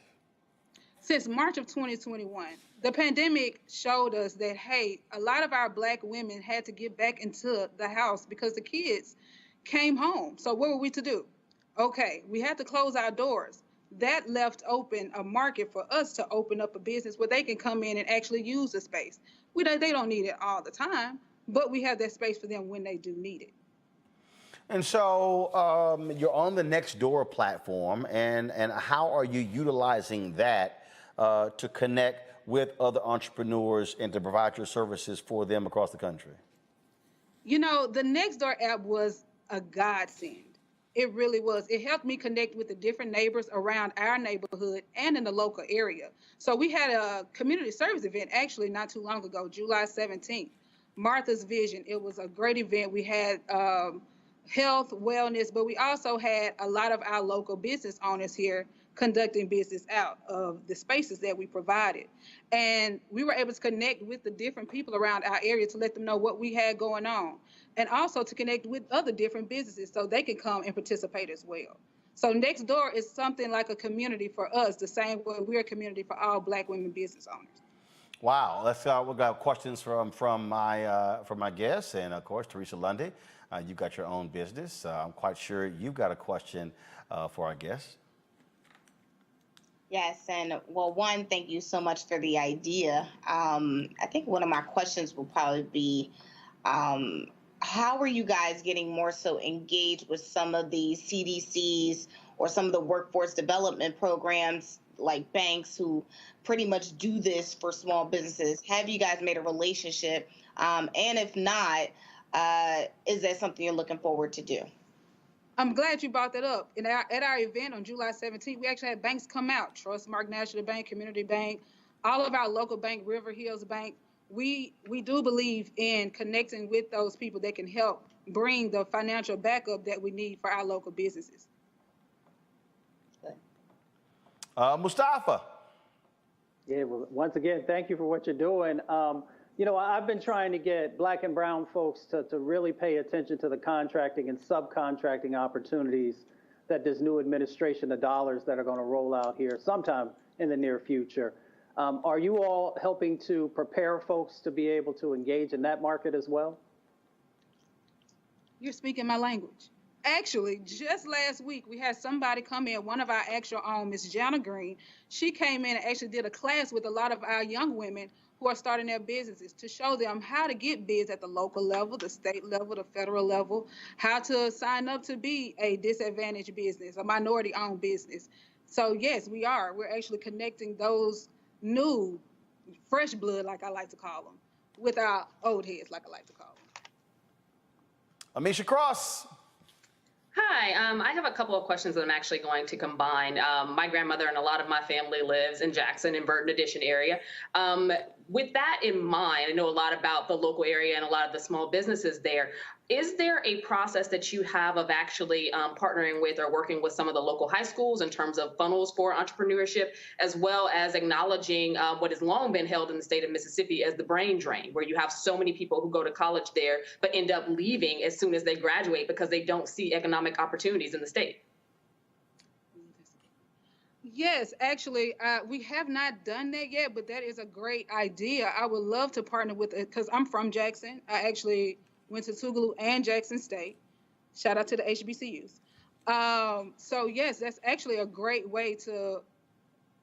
Since March of 2021. The pandemic showed us that, hey, a lot of our Black women had to get back into the house because the kids came home. So what were we to do? Okay, we had to close our doors. That left open a market for us to open up a business where they can come in and actually use the space. They don't need it all the time, but we have that space for them when they do need it. And so you're on the Nextdoor platform, and how are you utilizing that to connect with other entrepreneurs and to provide your services for them across the country? You know, the Nextdoor app was a godsend. It really was. It helped me connect with the different neighbors around our neighborhood and in the local area. So we had a community service event actually not too long ago, July 17th. Martha's Vision. It was a great event. We had health, wellness, but we also had a lot of our local business owners here conducting business out of the spaces that we provided. And we were able to connect with the different people around our area to let them know what we had going on, and also to connect with other different businesses so they can come and participate as well. So Nextdoor is something like a community for us, the same way we're a community for all Black women business owners. Wow, we've got questions from my guests, and of course, Teresa Lundy, you've got your own business. I'm quite sure you've got a question for our guests. Yes, and well, one, thank you so much for the idea. I think one of my questions will probably be, how are you guys getting more so engaged with some of the CDCs or some of the workforce development programs like banks who pretty much do this for small businesses? Have you guys made a relationship? And if not, is that something you're looking forward to do? I'm glad you brought that up. At our event on July 17th, we actually had banks come out. Trustmark National Bank, Community Bank, all of our local bank, River Hills Bank. We do believe in connecting with those people that can help bring the financial backup that we need for our local businesses. Mustafa. Yeah, well, once again, thank you for what you're doing. You know, I've been trying to get Black and brown folks to really pay attention to the contracting and subcontracting opportunities that this new administration, the dollars that are going to roll out here sometime in the near future. Are you all helping to prepare folks to be able to engage in that market as well? You're speaking my language. Actually, just last week, we had somebody come in, one of our actual own, Miss Jana Green. She came in and actually did a class with a lot of our young women who are starting their businesses to show them how to get bids at the local level, the state level, the federal level, how to sign up to be a disadvantaged business, a minority-owned business. So yes, we are. We're actually connecting those new, fresh blood, like I like to call them, with our old heads, like I like to call them. Amisha Cross. Hi, I have a couple of questions that I'm actually going to combine. My grandmother and a lot of my family lives in Jackson and Burton Addition area. With that in mind, I know a lot about the local area and a lot of the small businesses there. Is there a process that you have of actually partnering with or working with some of the local high schools in terms of funnels for entrepreneurship, as well as acknowledging what has long been held in the state of Mississippi as the brain drain, where you have so many people who go to college there but end up leaving as soon as they graduate because they don't see economic opportunities in the state? Yes, actually, we have not done that yet, but that is a great idea. I would love to partner with it because I'm from Jackson. I actually went to Tougaloo and Jackson State. Shout out to the HBCUs. So yes, that's actually a great way to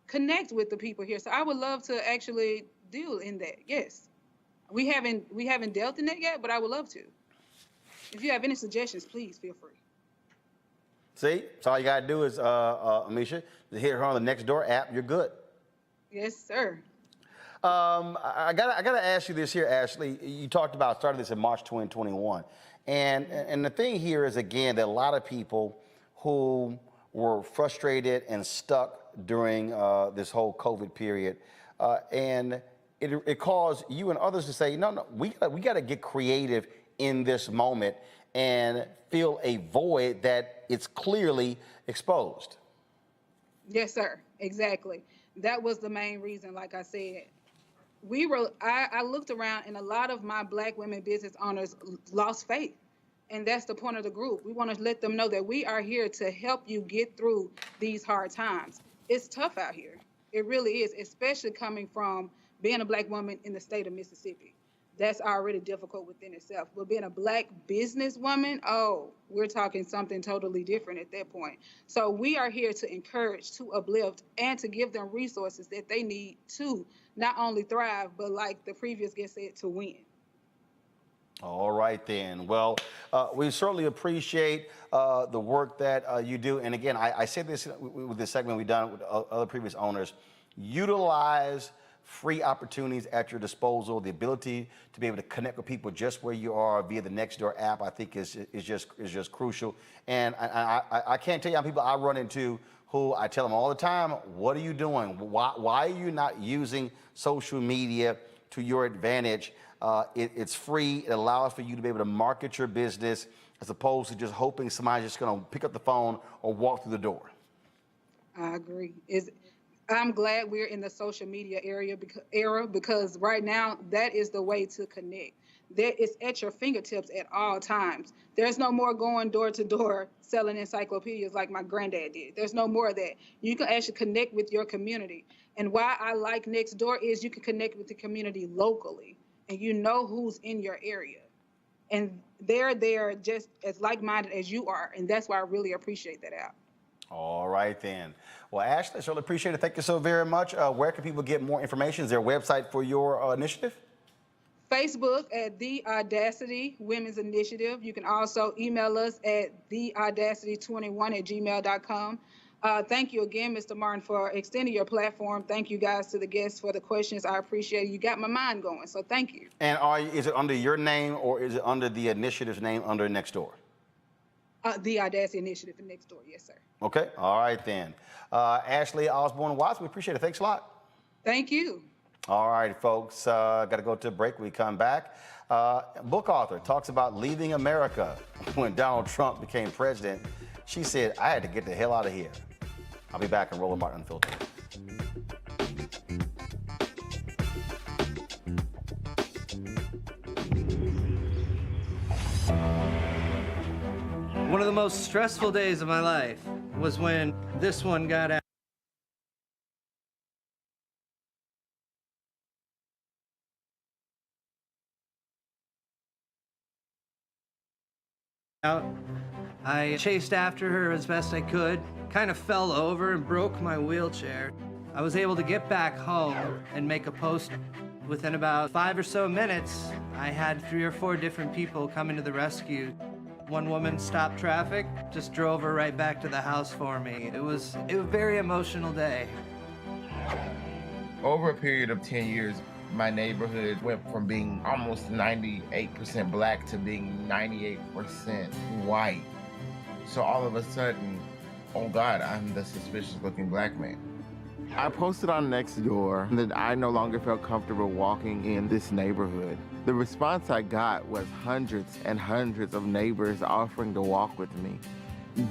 connect with the people here. So I would love to actually deal in that. Yes, we haven't dealt in that yet, but I would love to. If you have any suggestions, please feel free. See, so all you gotta do is, Amisha, hit her on the Nextdoor app. You're good. Yes, sir. I gotta ask you this here, Ashley. You talked about starting this in March 2021, and the thing here is again that a lot of people who were frustrated and stuck during this whole COVID period, and it caused you and others to say, no, we got to get creative in this moment and fill a void that it's clearly exposed. Yes, sir. Exactly. That was the main reason. Like I said, I looked around, and a lot of my Black women business owners lost faith. And that's the point of the group. We want to let them know that we are here to help you get through these hard times. It's tough out here. It really is, especially coming from being a Black woman in the state of Mississippi. That's already difficult within itself. But being a Black businesswoman, oh, we're talking something totally different at that point. So we are here to encourage, to uplift, and to give them resources that they need to not only thrive, but like the previous guest said, to win. All right, then. Well, we certainly appreciate the work that you do. And again, I said this with this segment we've done with other previous owners. Utilize free opportunities at your disposal. The ability to be able to connect with people just where you are via the Nextdoor app, I think is just crucial. And I can't tell you how many people I run into who I tell them all the time, what are you doing? Why are you not using social media to your advantage? It's free. It allows for you to be able to market your business as opposed to just hoping somebody's just going to pick up the phone or walk through the door. I agree. I'm glad we're in the social media era because right now that is the way to connect. It's at your fingertips at all times. There's no more going door to door selling encyclopedias like my granddad did. There's no more of that. You can actually connect with your community. And why I like Nextdoor is you can connect with the community locally. And you know who's in your area. And they're there just as like-minded as you are. And that's why I really appreciate that app. All right, then. Well, Ashley, I certainly appreciate it. Thank you so very much. Where can people get more information? Is there a website for your initiative? Facebook at The Audacity Women's Initiative. You can also email us at theaudacity21@gmail.com. Thank you again, Mr. Martin, for extending your platform. Thank you guys to the guests for the questions. I appreciate it. You got my mind going, so thank you. And is it under your name or is it under the initiative's name under Nextdoor? The Audacity Initiative in Nextdoor, yes, sir. Okay, all right then. Ashley Osborne-Watts, we appreciate it. Thanks a lot. Thank you. All right, folks, got to go to a break. We come back. Book author talks about leaving America when Donald Trump became president. She said, I had to get the hell out of here. I'll be back in Roland Martin Unfiltered. One of the most stressful days of my life was when this one got out. I chased after her as best I could, kind of fell over and broke my wheelchair. I was able to get back home and make a post. Within about 5 or so minutes, I had 3 or 4 different people coming to the rescue. One woman stopped traffic, just drove her right back to the house for me. It was a very emotional day. Over a period of 10 years, my neighborhood went from being almost 98% black to being 98% white. So all of a sudden, oh God, I'm the suspicious looking black man. I posted on Nextdoor that I no longer felt comfortable walking in this neighborhood. The response I got was hundreds and hundreds of neighbors offering to walk with me.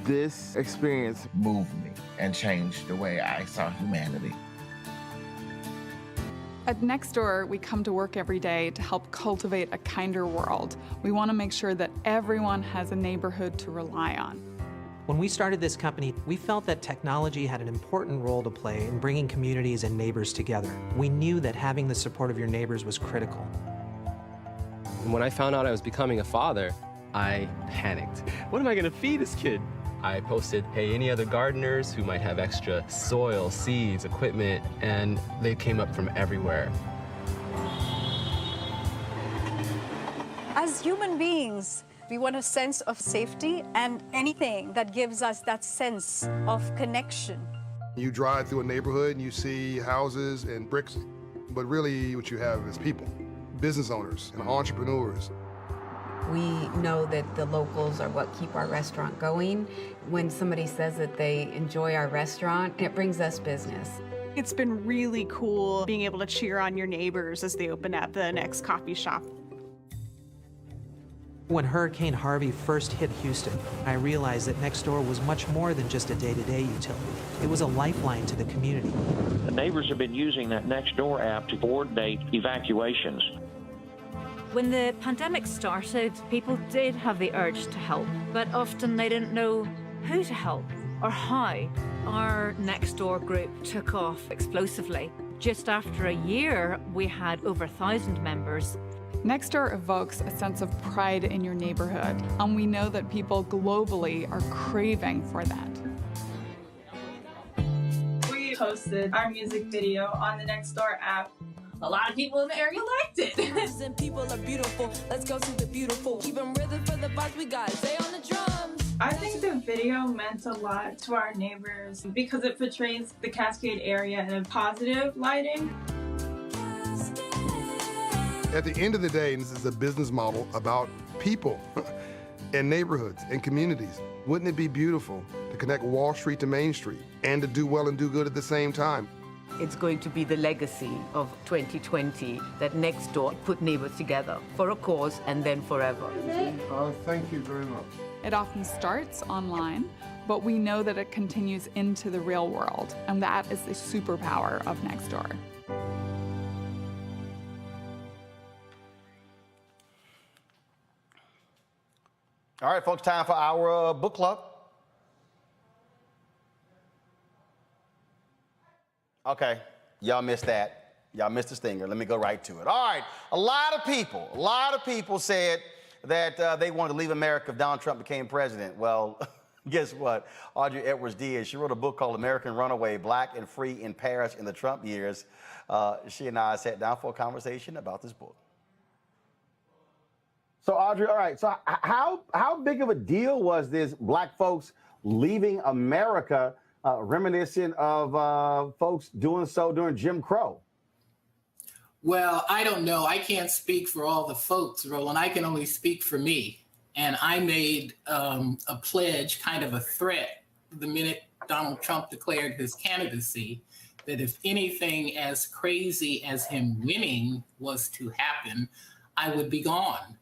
This experience moved me and changed the way I saw humanity. At Nextdoor, we come to work every day to help cultivate a kinder world. We want to make sure that everyone has a neighborhood to rely on. When we started this company, we felt that technology had an important role to play in bringing communities and neighbors together. We knew that having the support of your neighbors was critical. When I found out I was becoming a father, I panicked. What am I going to feed this kid? I posted, hey, any other gardeners who might have extra soil, seeds, equipment, and they came up from everywhere. As human beings, we want a sense of safety and anything that gives us that sense of connection. You drive through a neighborhood and you see houses and bricks, but really what you have is people, business owners and entrepreneurs. We know that the locals are what keep our restaurant going. When somebody says that they enjoy our restaurant, it brings us business. It's been really cool being able to cheer on your neighbors as they open up the next coffee shop. When Hurricane Harvey first hit Houston, I realized that Nextdoor was much more than just a day-to-day utility. It was a lifeline to the community. The neighbors have been using that Nextdoor app to coordinate evacuations. When the pandemic started, people did have the urge to help, but often they didn't know who to help or how. Our Nextdoor group took off explosively. Just after a year, we had over 1,000 members. Nextdoor evokes a sense of pride in your neighborhood, and we know that people globally are craving for that. We posted our music video on the Nextdoor app. A lot of people in the area liked it. And people are beautiful. Let's go to the beautiful. Even rhythm for the vibes we got. Stay on the drums. I think the video meant a lot to our neighbors because it portrays the Cascade area in a positive lighting. At the end of the day, this is a business model about people and neighborhoods and communities. Wouldn't it be beautiful to connect Wall Street to Main Street and to do well and do good at the same time? It's going to be the legacy of 2020 that Nextdoor put neighbors together for a cause and then forever. Thank you very much. It often starts online, but we know that it continues into the real world, and that is the superpower of Nextdoor. All right, folks, time for our book club. Okay, y'all missed that. Y'all missed the stinger. Let me go right to it. All right, a lot of people said that they wanted to leave America if Donald Trump became president. Well, guess what? Audrey Edwards did. She wrote a book called American Runaway, Black and Free in Paris in the Trump Years. She and I sat down for a conversation about this book. So, Audrey, all right, so how big of a deal was this black folks leaving America, reminiscent of folks doing so during Jim Crow? Well, I don't know. I can't speak for all the folks, Roland. I can only speak for me. And I made a pledge, kind of a threat, the minute Donald Trump declared his candidacy, that if anything as crazy as him winning was to happen, I would be gone.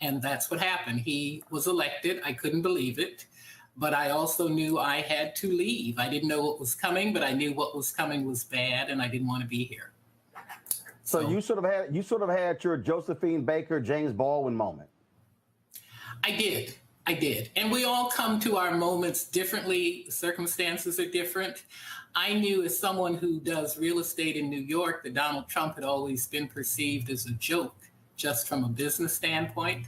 And that's what happened. He was elected. I couldn't believe it. But I also knew I had to leave. I didn't know what was coming, but I knew what was coming was bad, and I didn't want to be here. So you sort of had your Josephine Baker, James Baldwin moment. I did. And we all come to our moments differently. Circumstances are different. I knew, as someone who does real estate in New York, that Donald Trump had always been perceived as a joke, just from a business standpoint.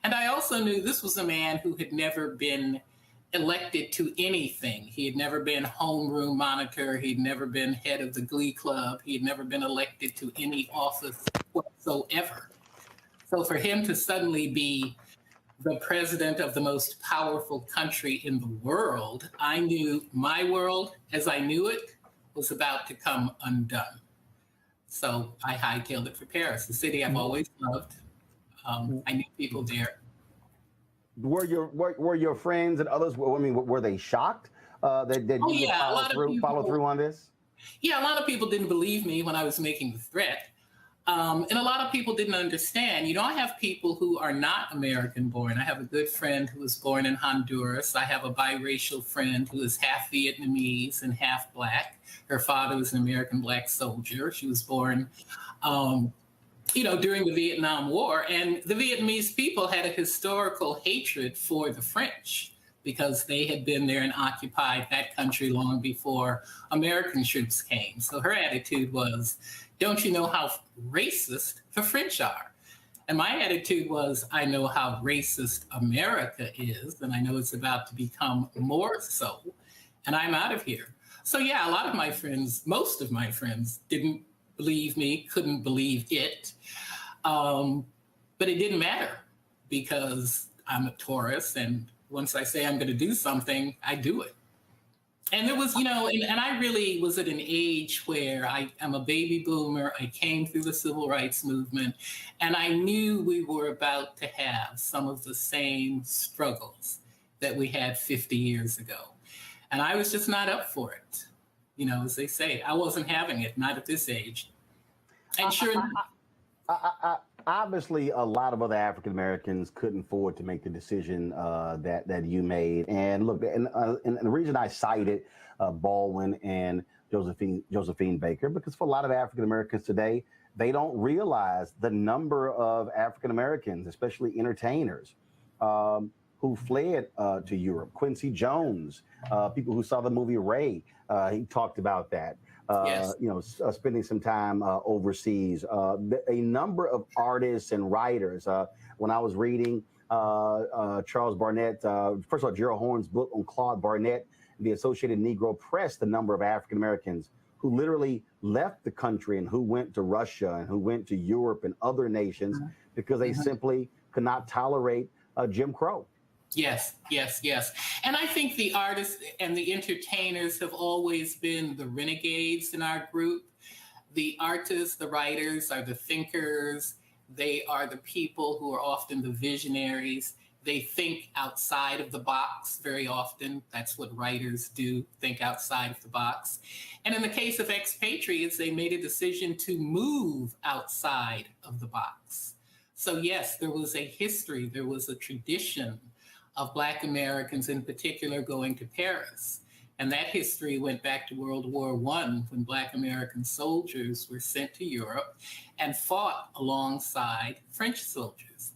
And I also knew this was a man who had never been elected to anything. He had never been homeroom monitor. He'd never been head of the Glee Club. He had never been elected to any office whatsoever. So for him to suddenly be the president of the most powerful country in the world, I knew my world, as I knew it, was about to come undone. So I hightailed it for Paris, the city I've always loved. I knew people there. Were your friends and others? I mean, were they shocked that you follow through on this? Yeah, a lot of people didn't believe me when I was making the threat, and a lot of people didn't understand. You know, I have people who are not American born. I have a good friend who was born in Honduras. I have a biracial friend who is half Vietnamese and half Black. Her father was an American Black soldier. She was born, during the Vietnam War. And the Vietnamese people had a historical hatred for the French because they had been there and occupied that country long before American troops came. So her attitude was, don't you know how racist the French are? And my attitude was, I know how racist America is, and I know it's about to become more so, and I'm out of here. So yeah, a lot of my friends, most of my friends didn't believe me, couldn't believe it. But it didn't matter because I'm a Taurus, and once I say I'm going to do something, I do it. And there was, and I really was at an age where I'm a baby boomer. I came through the civil rights movement, and I knew we were about to have some of the same struggles that we had 50 years ago. And I was just not up for it. You know, as they say, I wasn't having it, not at this age. And sure enough, obviously, a lot of other African Americans couldn't afford to make the decision that you made. And look, and the reason I cited Baldwin and Josephine Baker, because for a lot of African Americans today, they don't realize the number of African Americans, especially entertainers, who fled to Europe. Quincy Jones, people who saw the movie Ray, he talked about that. Yes. You know, spending some time overseas. A number of artists and writers. When I was reading Charles Barnett, first of all, Gerald Horne's book on Claude Barnett, the Associated Negro Press, the number of African Americans who literally left the country and who went to Russia and who went to Europe and other nations because they simply could not tolerate Jim Crow. Yes, yes, yes. And I think the artists and the entertainers have always been the renegades in our group. The artists, the writers are the thinkers. They are the people who are often the visionaries. They think outside of the box very often. That's what writers do, think outside of the box. And in the case of expatriates, they made a decision to move outside of the box. So yes, there was a history, there was a tradition of Black Americans in particular going to Paris. And that history went back to World War I, when Black American soldiers were sent to Europe and fought alongside French soldiers.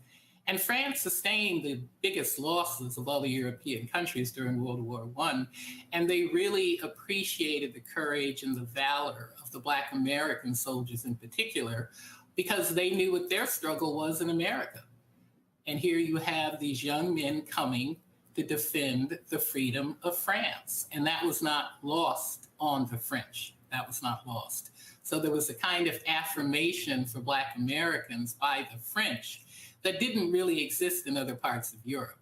And France sustained the biggest losses of all the European countries during World War I. And they really appreciated the courage and the valor of the Black American soldiers in particular, because they knew what their struggle was in America. And here you have these young men coming to defend the freedom of France. And that was not lost on the French. That was not lost. So there was a kind of affirmation for Black Americans by the French that didn't really exist in other parts of Europe.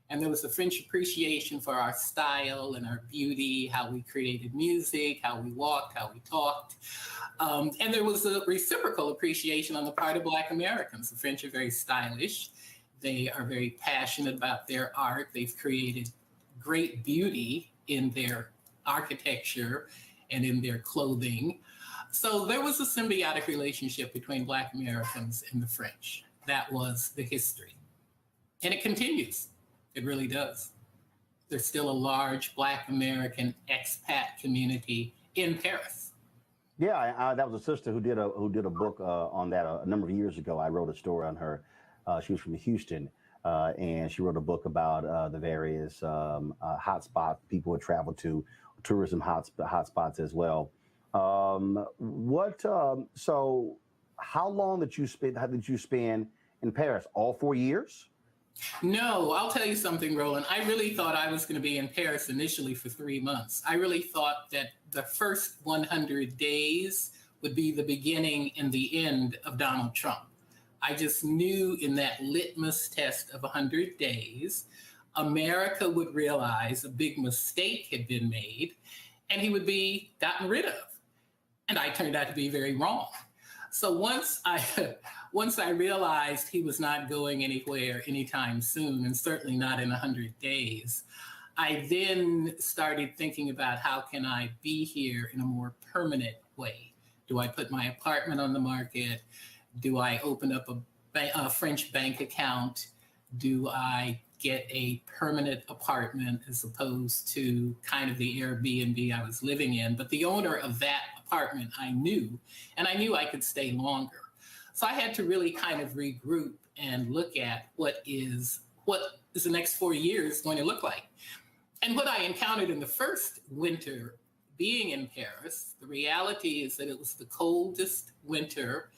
And there was a French appreciation for our style and our beauty, how we created music, how we walked, how we talked. And there was a reciprocal appreciation on the part of Black Americans. The French are very stylish. They are very passionate about their art. They've created great beauty in their architecture and in their clothing. So there was a symbiotic relationship between Black Americans and the French. That was the history. And it continues. It really does. There's still a large Black American expat community in Paris. Yeah, that was a sister who did a book on that a number of years ago. I wrote a story on her. She was from Houston, and she wrote a book about the various hotspots people would travel to, tourism hotspots as well. So how long did you spend in Paris? All 4 years? No, I'll tell you something, Roland. I really thought I was going to be in Paris initially for 3 months. I really thought that the first 100 days would be the beginning and the end of Donald Trump. I just knew in that litmus test of 100 days, America would realize a big mistake had been made and he would be gotten rid of. And I turned out to be very wrong. So once I realized he was not going anywhere anytime soon, and certainly not in 100 days, I then started thinking about how can I be here in a more permanent way? Do I put my apartment on the market? Do I open up a French bank account? Do I get a permanent apartment as opposed to kind of the Airbnb I was living in? But the owner of that apartment I knew, and I knew I could stay longer. So I had to really kind of regroup and look at what is the next 4 years going to look like. And what I encountered in the first winter being in Paris, the reality is that it was the coldest winter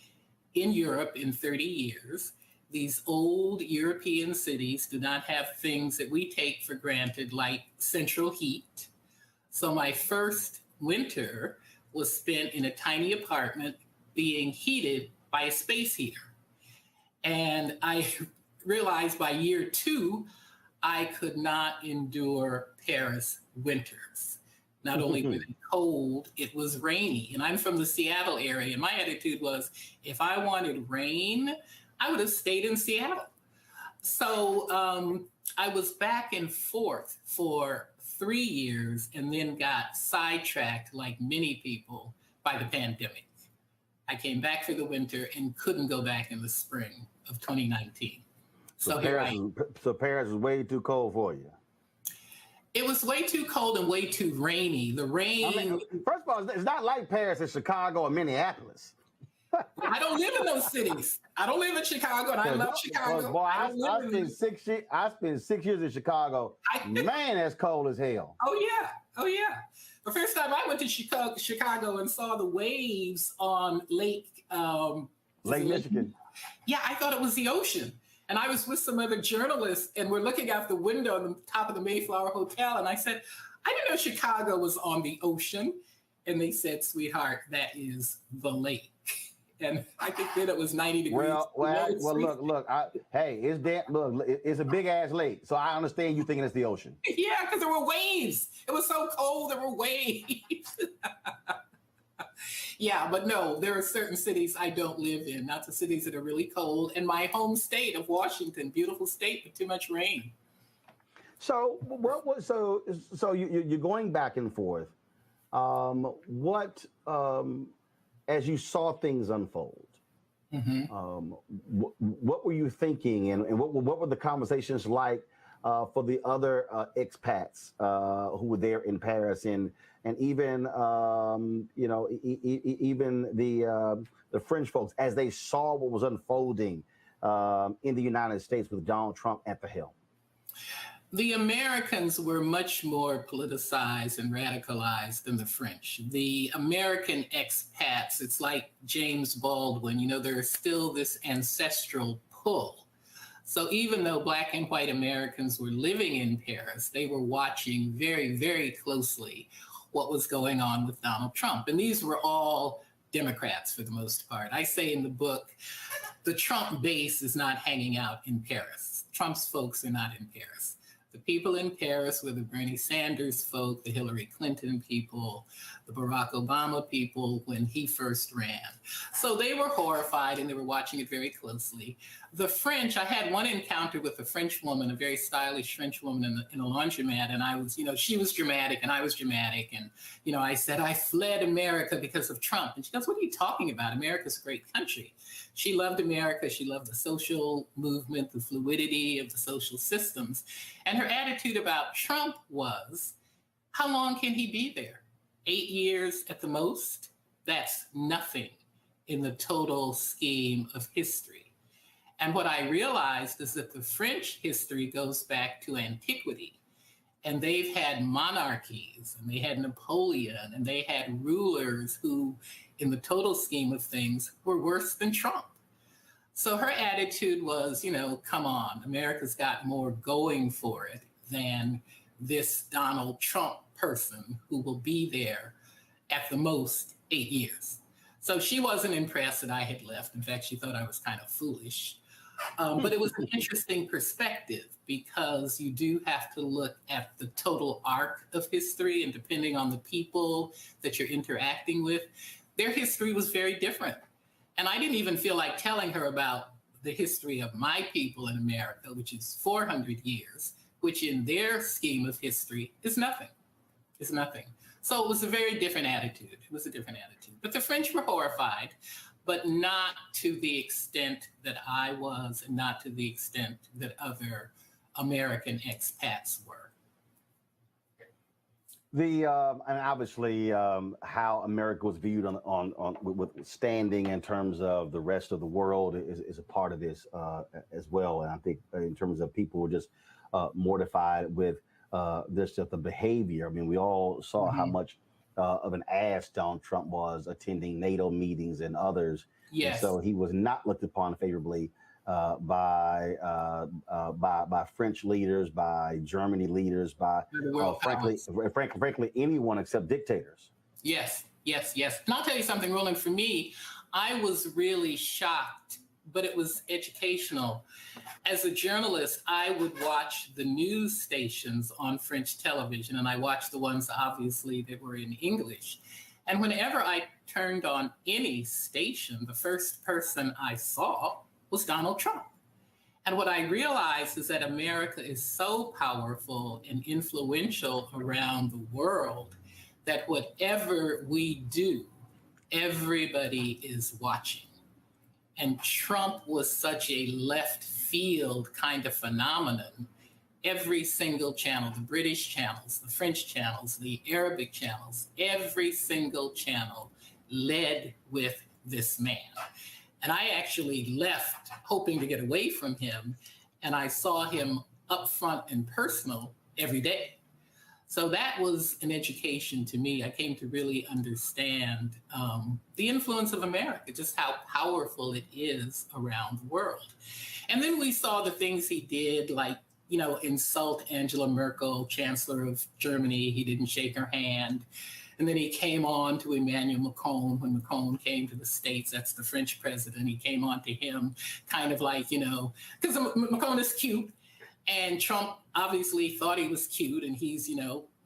in Europe in 30 years. These old European cities do not have things that we take for granted, like central heat. So my first winter was spent in a tiny apartment being heated by a space heater. And I realized by year 2, I could not endure Paris winters. Not only was it cold, it was rainy. And I'm from the Seattle area. And my attitude was, if I wanted rain, I would have stayed in Seattle. So I was back and forth for 3 years and then got sidetracked, like many people, by the pandemic. I came back for the winter and couldn't go back in the spring of 2019. So Paris is way too cold for you. It was way too cold and way too rainy. The rain. I mean, first of all, it's not like Paris and Chicago or Minneapolis. I don't live in those cities. I don't live in Chicago, and I love Chicago. Boy, I spent 6 years in Chicago. Man, that's cold as hell. Oh yeah. The first time I went to Chicago and saw the waves on Lake Michigan. Yeah, I thought it was the ocean. And I was with some other journalists, and we're looking out the window on the top of the Mayflower Hotel, and I said, I didn't know Chicago was on the ocean. And they said, sweetheart, that is the lake. And I think then it was 90 degrees. Look. It's a big ass lake, so I understand you thinking it's the ocean. Yeah, because there were waves. It was so cold, there were waves. Yeah, but no, there are certain cities I don't live in, not the cities that are really cold. And my home state of Washington, beautiful state, but too much rain. So you're going back and forth. As you saw things unfold, what were you thinking, and what were the conversations like for the other expats who were there in Paris, and even even the French folks as they saw what was unfolding in the United States with Donald Trump at the helm? The Americans were much more politicized and radicalized than the French. The American expats, it's like James Baldwin, there's still this ancestral pull. So even though Black and white Americans were living in Paris, they were watching very, very closely what was going on with Donald Trump. And these were all Democrats for the most part. I say in the book, the Trump base is not hanging out in Paris. Trump's folks are not in Paris. The people in Paris were the Bernie Sanders folk, the Hillary Clinton people, the Barack Obama people when he first ran. So they were horrified and they were watching it very closely. The French, I had one encounter with a French woman, a very stylish French woman in a laundromat. And I was, she was dramatic and I was dramatic. And, I said, I fled America because of Trump. And she goes, what are you talking about? America's a great country. She loved America. She loved the social movement, the fluidity of the social systems. And her attitude about Trump was, how long can he be there? 8 years at the most? That's nothing in the total scheme of history. And what I realized is that the French history goes back to antiquity. And they've had monarchies, and they had Napoleon, and they had rulers who, in the total scheme of things, were worse than Trump. So her attitude was, come on, America's got more going for it than this Donald Trump person who will be there at the most 8 years. So she wasn't impressed that I had left. In fact, she thought I was kind of foolish. But it was an interesting perspective because you do have to look at the total arc of history, and depending on the people that you're interacting with, their history was very different. And I didn't even feel like telling her about the history of my people in America, which is 400 years, which in their scheme of history is nothing. It's nothing. So it was a very different attitude. It was a different attitude. But the French were horrified, but not to the extent that I was, and not to the extent that other American expats were. And obviously how America was viewed with standing in terms of the rest of the world is a part of this as well. And I think in terms of people were just mortified with just the behavior. I mean, we all saw how much of an ass Donald Trump was attending NATO meetings and others. Yes. And so he was not looked upon favorably by French leaders, by Germany leaders, by frankly anyone except dictators. Yes. And I'll tell you something, Roland. For me, I was really shocked, but it was educational. As a journalist, I would watch the news stations on French television, and I watched the ones, obviously, that were in English. And whenever I turned on any station, the first person I saw was Donald Trump. And what I realized is that America is so powerful and influential around the world that whatever we do, everybody is watching. And Trump was such a left field kind of phenomenon. Every single channel, the British channels, the French channels, the Arabic channels, every single channel led with this man. And I actually left hoping to get away from him, and I saw him up front and personal every day. So that was an education to me. I came to really understand the influence of America, just how powerful it is around the world. And then we saw the things he did, like, insult Angela Merkel, Chancellor of Germany. He didn't shake her hand. And then he came on to Emmanuel Macron when Macron came to the States. That's the French president. He came on to him kind of like, because Macron is cute. And Trump obviously thought he was cute, and he's,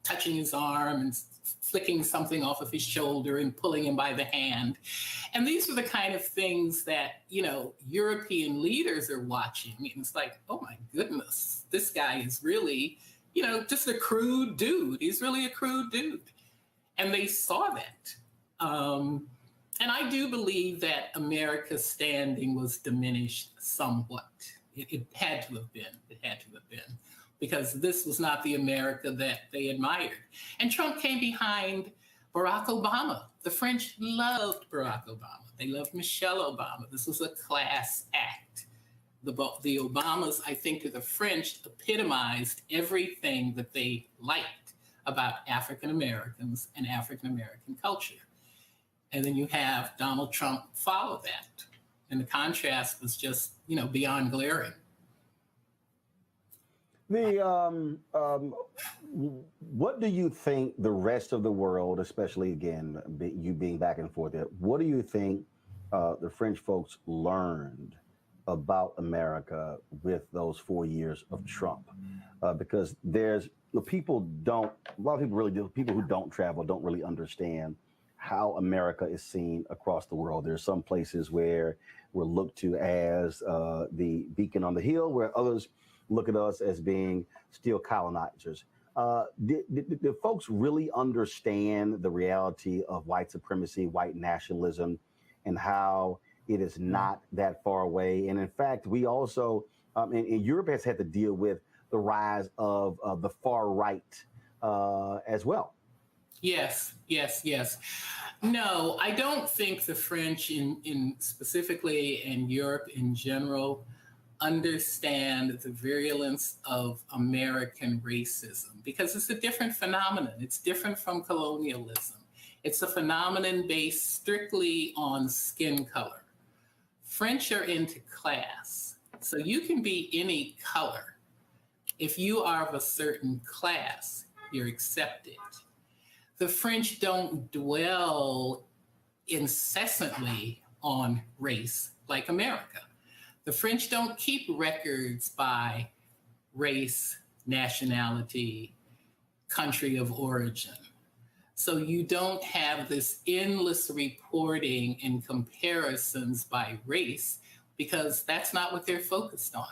touching his arm and flicking something off of his shoulder and pulling him by the hand. And these are the kind of things that, European leaders are watching. And it's like, oh my goodness, this guy is really, just a crude dude. He's really a crude dude. And they saw that. And I do believe that America's standing was diminished somewhat. It had to have been. It had to have been. Because this was not the America that they admired. And Trump came behind Barack Obama. The French loved Barack Obama. They loved Michelle Obama. This was a class act. The Obamas, I think, to the French, epitomized everything that they liked about African Americans and African American culture. And then you have Donald Trump follow that. And the contrast was just, beyond glaring. What do you think the rest of the world, especially again, you being back and forth there, what do you think the French folks learned about America with those 4 years of Trump? Because there's a lot of people really do, people who don't travel don't really understand how America is seen across the world. There's some places where we're looked to as the beacon on the hill, where others look at us as being still colonizers. Did folks really understand the reality of white supremacy, white nationalism, and how it is not that far away? And in fact, we also, in Europe has had to deal with the rise of the far right as well. Yes. No, I don't think the French in specifically and Europe in general understand the virulence of American racism, because it's a different phenomenon. It's different from colonialism. It's a phenomenon based strictly on skin color. French are into class. So you can be any color. If you are of a certain class, you're accepted. The French don't dwell incessantly on race like America. The French don't keep records by race, nationality, country of origin. So you don't have this endless reporting and comparisons by race, because that's not what they're focused on.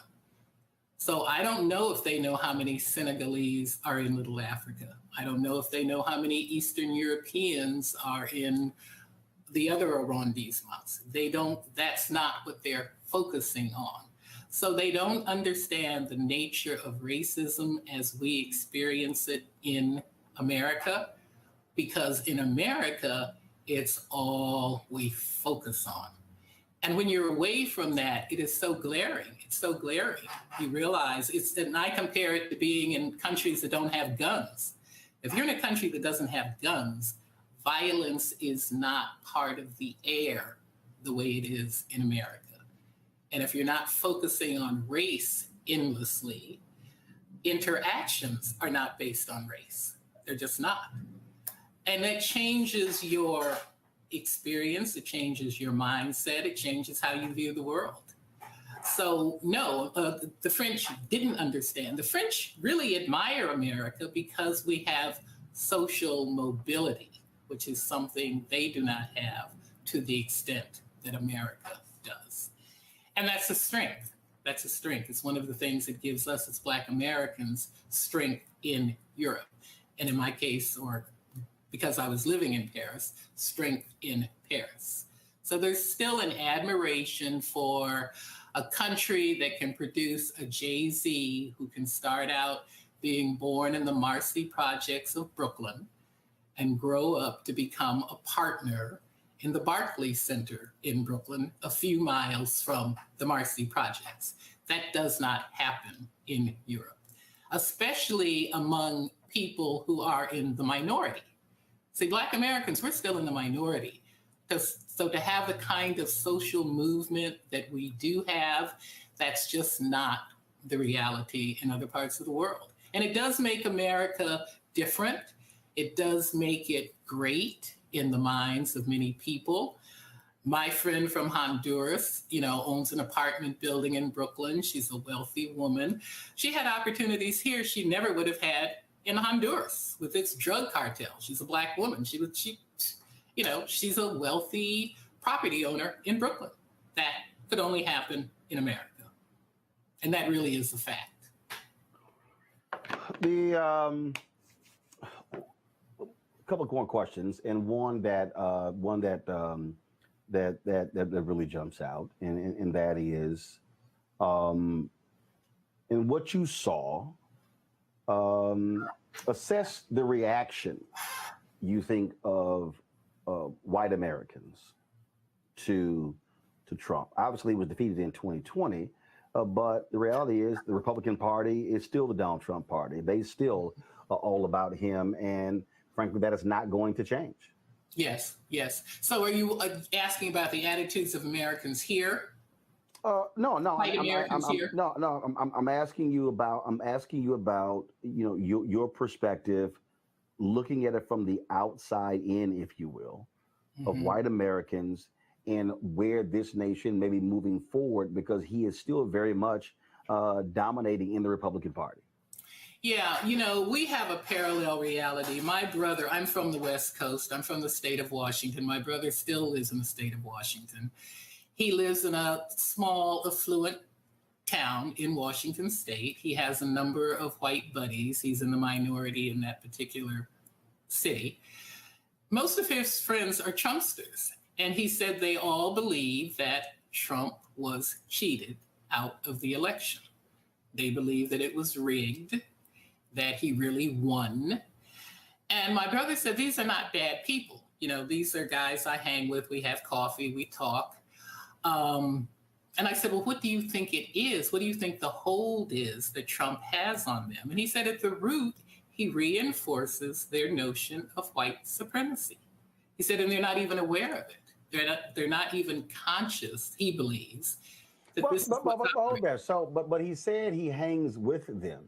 So I don't know if they know how many Senegalese are in Little Africa. I don't know if they know how many Eastern Europeans are in the other arrondissements. They don't, that's not what they're focusing on. So they don't understand the nature of racism as we experience it in America, because in America, it's all we focus on. And when you're away from that, it is so glaring. It's so glaring. You realize and I compare it to being in countries that don't have guns. If you're in a country that doesn't have guns, violence is not part of the air the way it is in America. And if you're not focusing on race endlessly, interactions are not based on race. They're just not. And that changes your experience, it changes your mindset, it changes how you view the world. So no, the French didn't understand. The French really admire America because we have social mobility, which is something they do not have to the extent that America does. And that's a strength. That's a strength. It's one of the things that gives us as Black Americans strength in Europe. And in my case, or because I was living in Paris, strength in Paris. So there's still an admiration for a country that can produce a Jay-Z who can start out being born in the Marcy projects of Brooklyn and grow up to become a partner in the Barclays Center in Brooklyn, a few miles from the Marcy projects. That does not happen in Europe, especially among people who are in the minority. See, Black Americans, we're still in the minority. So to have the kind of social movement that we do have, that's just not the reality in other parts of the world. And it does make America different. It does make it great in the minds of many people. My friend from Honduras, owns an apartment building in Brooklyn. She's a wealthy woman. She had opportunities here she never would have had in Honduras with its drug cartel. She's a Black woman. She's a wealthy property owner in Brooklyn. That could only happen in America. And that really is a fact. The couple of more questions, and one that really jumps out, and that is, in what you saw, assess the reaction you think of white Americans to Trump. Obviously, he was defeated in 2020, but the reality is the Republican Party is still the Donald Trump party. They still are all about him, and frankly, that is not going to change. Yes. So are you asking about the attitudes of Americans here? No. White Americans here? I'm asking you about your perspective, looking at it from the outside in, if you will, of white Americans and where this nation may be moving forward, because he is still very much dominating in the Republican Party. Yeah, we have a parallel reality. My brother, I'm from the West Coast. I'm from the state of Washington. My brother still lives in the state of Washington. He lives in a small, affluent town in Washington state. He has a number of white buddies. He's in the minority in that particular city. Most of his friends are Trumpsters. And he said they all believe that Trump was cheated out of the election. They believe that it was rigged, that he really won. And my brother said, these are not bad people. These are guys I hang with. We have coffee, we talk. And I said, well, what do you think it is? What do you think the hold is that Trump has on them? And he said, at the root, he reinforces their notion of white supremacy. He said, and they're not even aware of it. They're not even conscious, he believes. That this is but he said he hangs with them.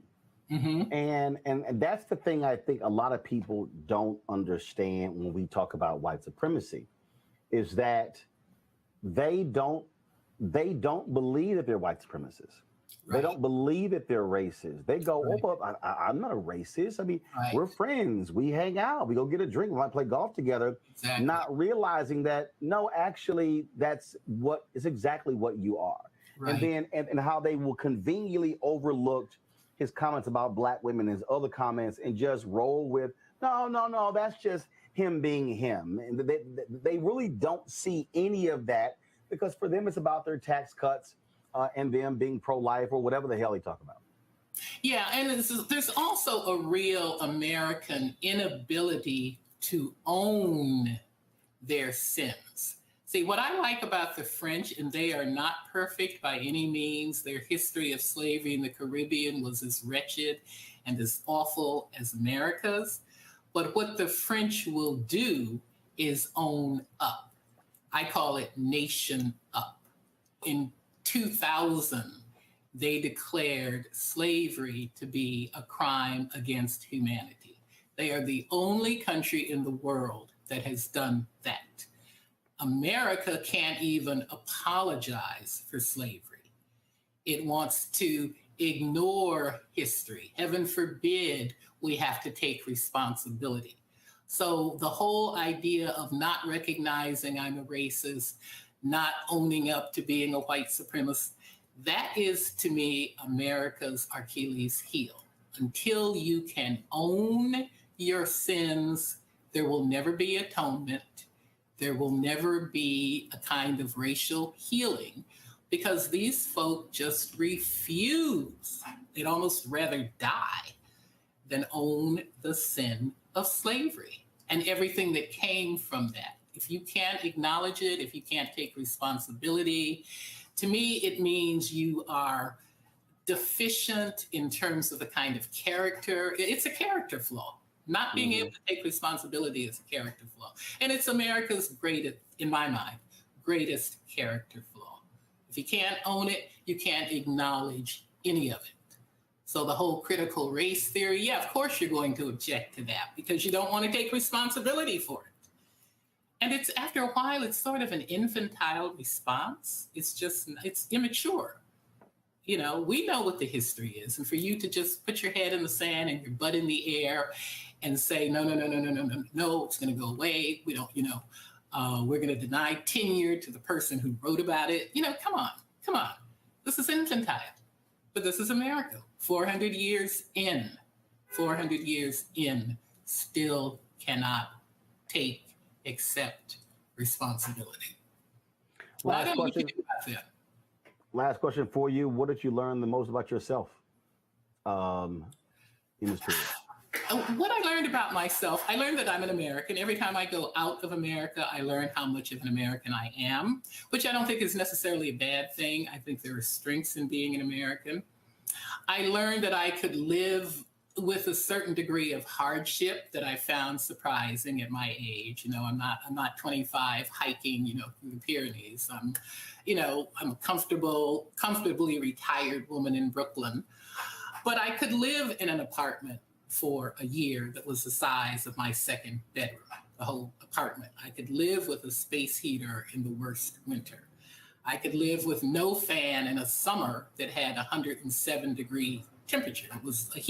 And that's the thing I think a lot of people don't understand when we talk about white supremacy, is that they don't believe that they're white supremacists. Right. They don't believe that they're racist. They go, I'm not a racist. I mean, we're friends. We hang out. We go get a drink. We might play golf together. Exactly. Not realizing that, no, actually, that's exactly what you are. Right. And then and how they will conveniently overlook his comments about Black women, his other comments, and just roll with, no, that's just him being him. And they really don't see any of that, because for them, it's about their tax cuts and them being pro-life or whatever the hell they talk about. Yeah, and there's also a real American inability to own their sins. See, what I like about the French, and they are not perfect by any means, their history of slavery in the Caribbean was as wretched and as awful as America's. But what the French will do is own up. I call it nation up. In 2000, they declared slavery to be a crime against humanity. They are the only country in the world that has done that. America can't even apologize for slavery. It wants to ignore history. Heaven forbid we have to take responsibility. So the whole idea of not recognizing I'm a racist, not owning up to being a white supremacist, That is, to me, America's Achilles heel. Until you can own your sins, there will never be atonement. There will never be a kind of racial healing because these folk just refuse. They'd almost rather die than own the sin of slavery and everything that came from that. If you can't acknowledge it, if you can't take responsibility, to me, it means you are deficient in terms of the kind of character. It's a character flaw. Not being able to take responsibility is a character flaw. And it's America's greatest, in my mind, greatest character flaw. If you can't own it, you can't acknowledge any of it. So the whole critical race theory, yeah, of course you're going to object to that because you don't want to take responsibility for it. And it's after a while, it's sort of an infantile response. It's immature. You know, we know what the history is. And for you to just put your head in the sand and your butt in the air and say, no, it's going to go away. We don't, we're going to deny tenure to the person who wrote about it. Come on. This is infantile. But this is America. 400 years in, still cannot accept responsibility. Why don't we do that? Last question for you. What did you learn the most about yourself in this period? What I learned about myself, I learned that I'm an American. Every time I go out of America, I learn how much of an American I am, which I don't think is necessarily a bad thing. I think there are strengths in being an American. I learned that I could live with a certain degree of hardship that I found surprising at my age. I'm not 25 hiking, through the Pyrenees. I'm a comfortably retired woman in Brooklyn, but I could live in an apartment for a year that was the size of my second bedroom, the whole apartment. I could live with a space heater in the worst winter. I could live with no fan in a summer that had 107-degree temperature. It was a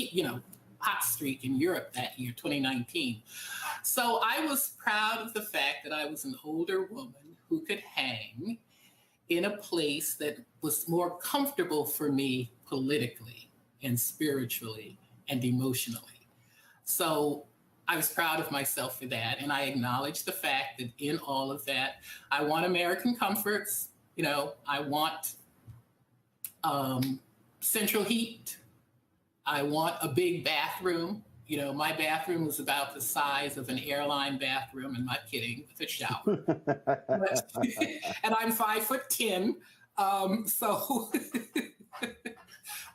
hot streak in Europe that year, 2019. So I was proud of the fact that I was an older woman who could hang in a place that was more comfortable for me politically and spiritually and emotionally. So I was proud of myself for that. And I acknowledge the fact that in all of that, I want American comforts. I want central heat. I want a big bathroom. My bathroom was about the size of an airline bathroom. I'm not kidding, with a shower. And I'm 5'10".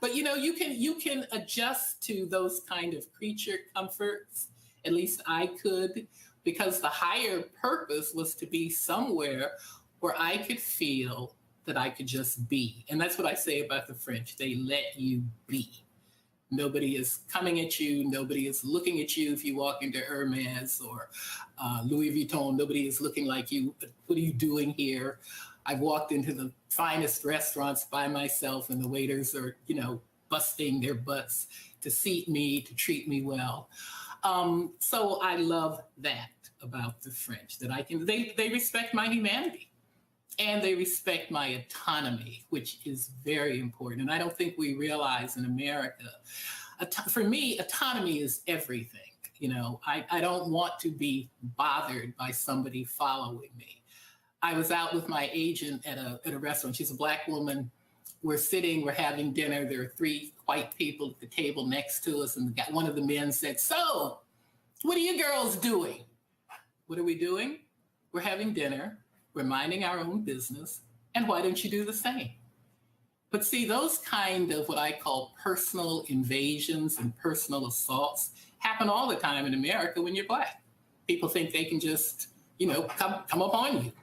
But you can adjust to those kind of creature comforts. At least I could, because the higher purpose was to be somewhere where I could feel that I could just be. And that's what I say about the French. They let you be. Nobody is coming at you. Nobody is looking at you if you walk into Hermes or Louis Vuitton. Nobody is looking like you. What are you doing here? I've walked into the finest restaurants by myself and the waiters are, busting their butts to seat me, to treat me well. So I love that about the French, that they respect my humanity. And they respect my autonomy, which is very important. And I don't think we realize in America, for me, autonomy is everything. I don't want to be bothered by somebody following me. I was out with my agent at a restaurant. She's a Black woman. We're having dinner. There are 3 white people at the table next to us. And one of the men said, "So, what are you girls doing?" What are we doing? We're having dinner. We're minding our own business, and why don't you do the same? But see, those kind of what I call personal invasions and personal assaults happen all the time in America when you're Black. People think they can just, come up on you.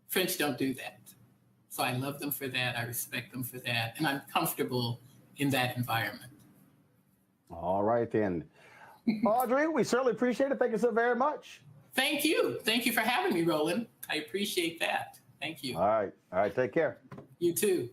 French don't do that. So I love them for that. I respect them for that. And I'm comfortable in that environment. All right, then. Audrey, we certainly appreciate it. Thank you so very much. Thank you. Thank you for having me, Roland. I appreciate that. Thank you. All right. Take care. You too.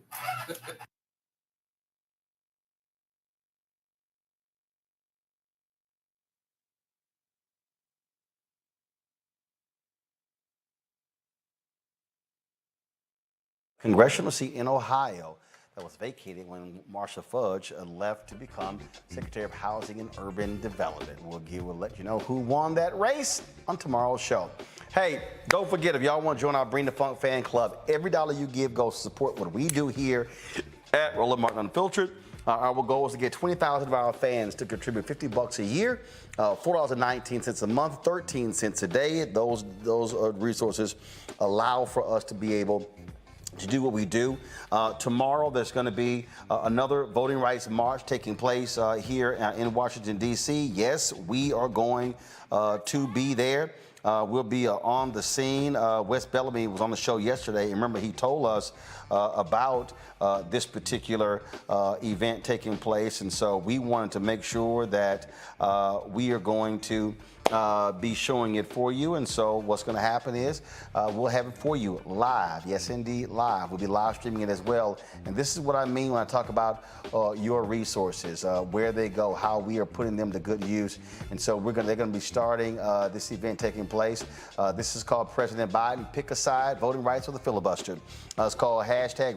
Congressional seat in Ohio that was vacated when Marcia Fudge left to become Secretary of Housing and Urban Development. We'll let you know who won that race on tomorrow's show. Hey, don't forget, if y'all want to join our Bring the Funk fan club, every dollar you give goes to support what we do here at Roland Martin Unfiltered. Our goal is to get 20,000 of our fans to contribute $50 a year, $4.19 a month, 13 cents a day. Those resources allow for us to be able to do what we do. Tomorrow, there's going to be another voting rights march taking place here in Washington, D.C. Yes, we are going to be there. We'll be on the scene. Wes Bellamy was on the show yesterday. Remember, he told us about this particular event taking place. And so we wanted to make sure that we are going to be showing it for you. And so what's going to happen is we'll have it for you live. Yes, indeed, live. We'll be live streaming it as well. And this is what I mean when I talk about your resources, where they go, how we are putting them to good use. And so they're going to be starting this event taking place. This is called President Biden Pick a Side, Voting Rights or the Filibuster. It's called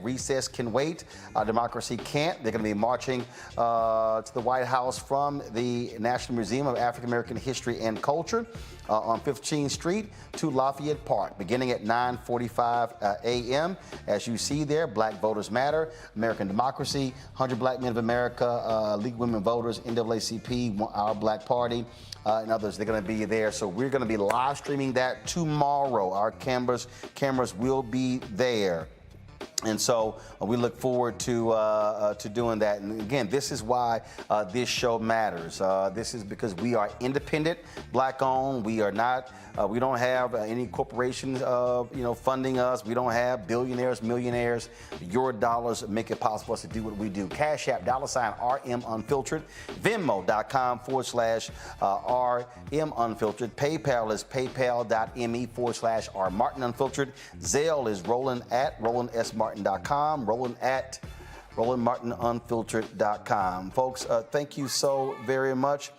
#Recess Can Wait, Democracy Can't. They're going to be marching to the White House from the National Museum of African American History and Culture on 15th Street to Lafayette Park, beginning at 9:45 a.m. As you see there, Black Voters Matter, American Democracy, 100 Black Men of America, League of Women Voters, NAACP, Our Black Party, and others. They're going to be there. So we're going to be live streaming that tomorrow. Our cameras will be there. And so we look forward to doing that. And again, this is why this show matters. This is because we are independent, Black-owned. We are not. We don't have any corporations, funding us. We don't have billionaires, millionaires. Your dollars make it possible for us to do what we do. Cash App, $RM Unfiltered. Venmo.com/RM Unfiltered. PayPal is paypal.me/R Martin Unfiltered. Zelle is Roland at RolandSMartin.com. Roland at RolandMartinUnfiltered.com. Folks, thank you so very much.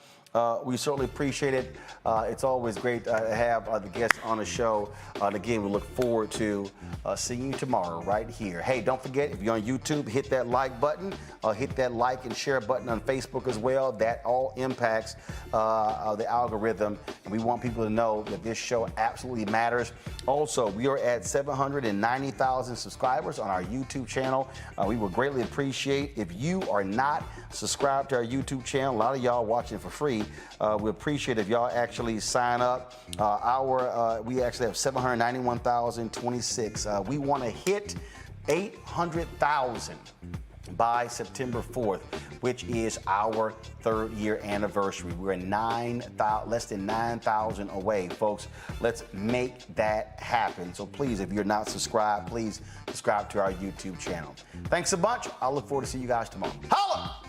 We certainly appreciate it. It's always great to have the guests on the show. And again, we look forward to seeing you tomorrow right here. Hey, don't forget, if you're on YouTube, hit that like button. Hit that like and share button on Facebook as well. That all impacts the algorithm. And we want people to know that this show absolutely matters. Also, we are at 790,000 subscribers on our YouTube channel. We would greatly appreciate if you are not subscribed to our YouTube channel. A lot of y'all watching for free. We appreciate if y'all actually sign up. We actually have 791,026. We want to hit 800,000 by September 4th, which is our 3rd year anniversary. We're less than 9,000 away, folks. Let's make that happen. So please, if you're not subscribed, please subscribe to our YouTube channel. Thanks a bunch. I look forward to seeing you guys tomorrow. Holla!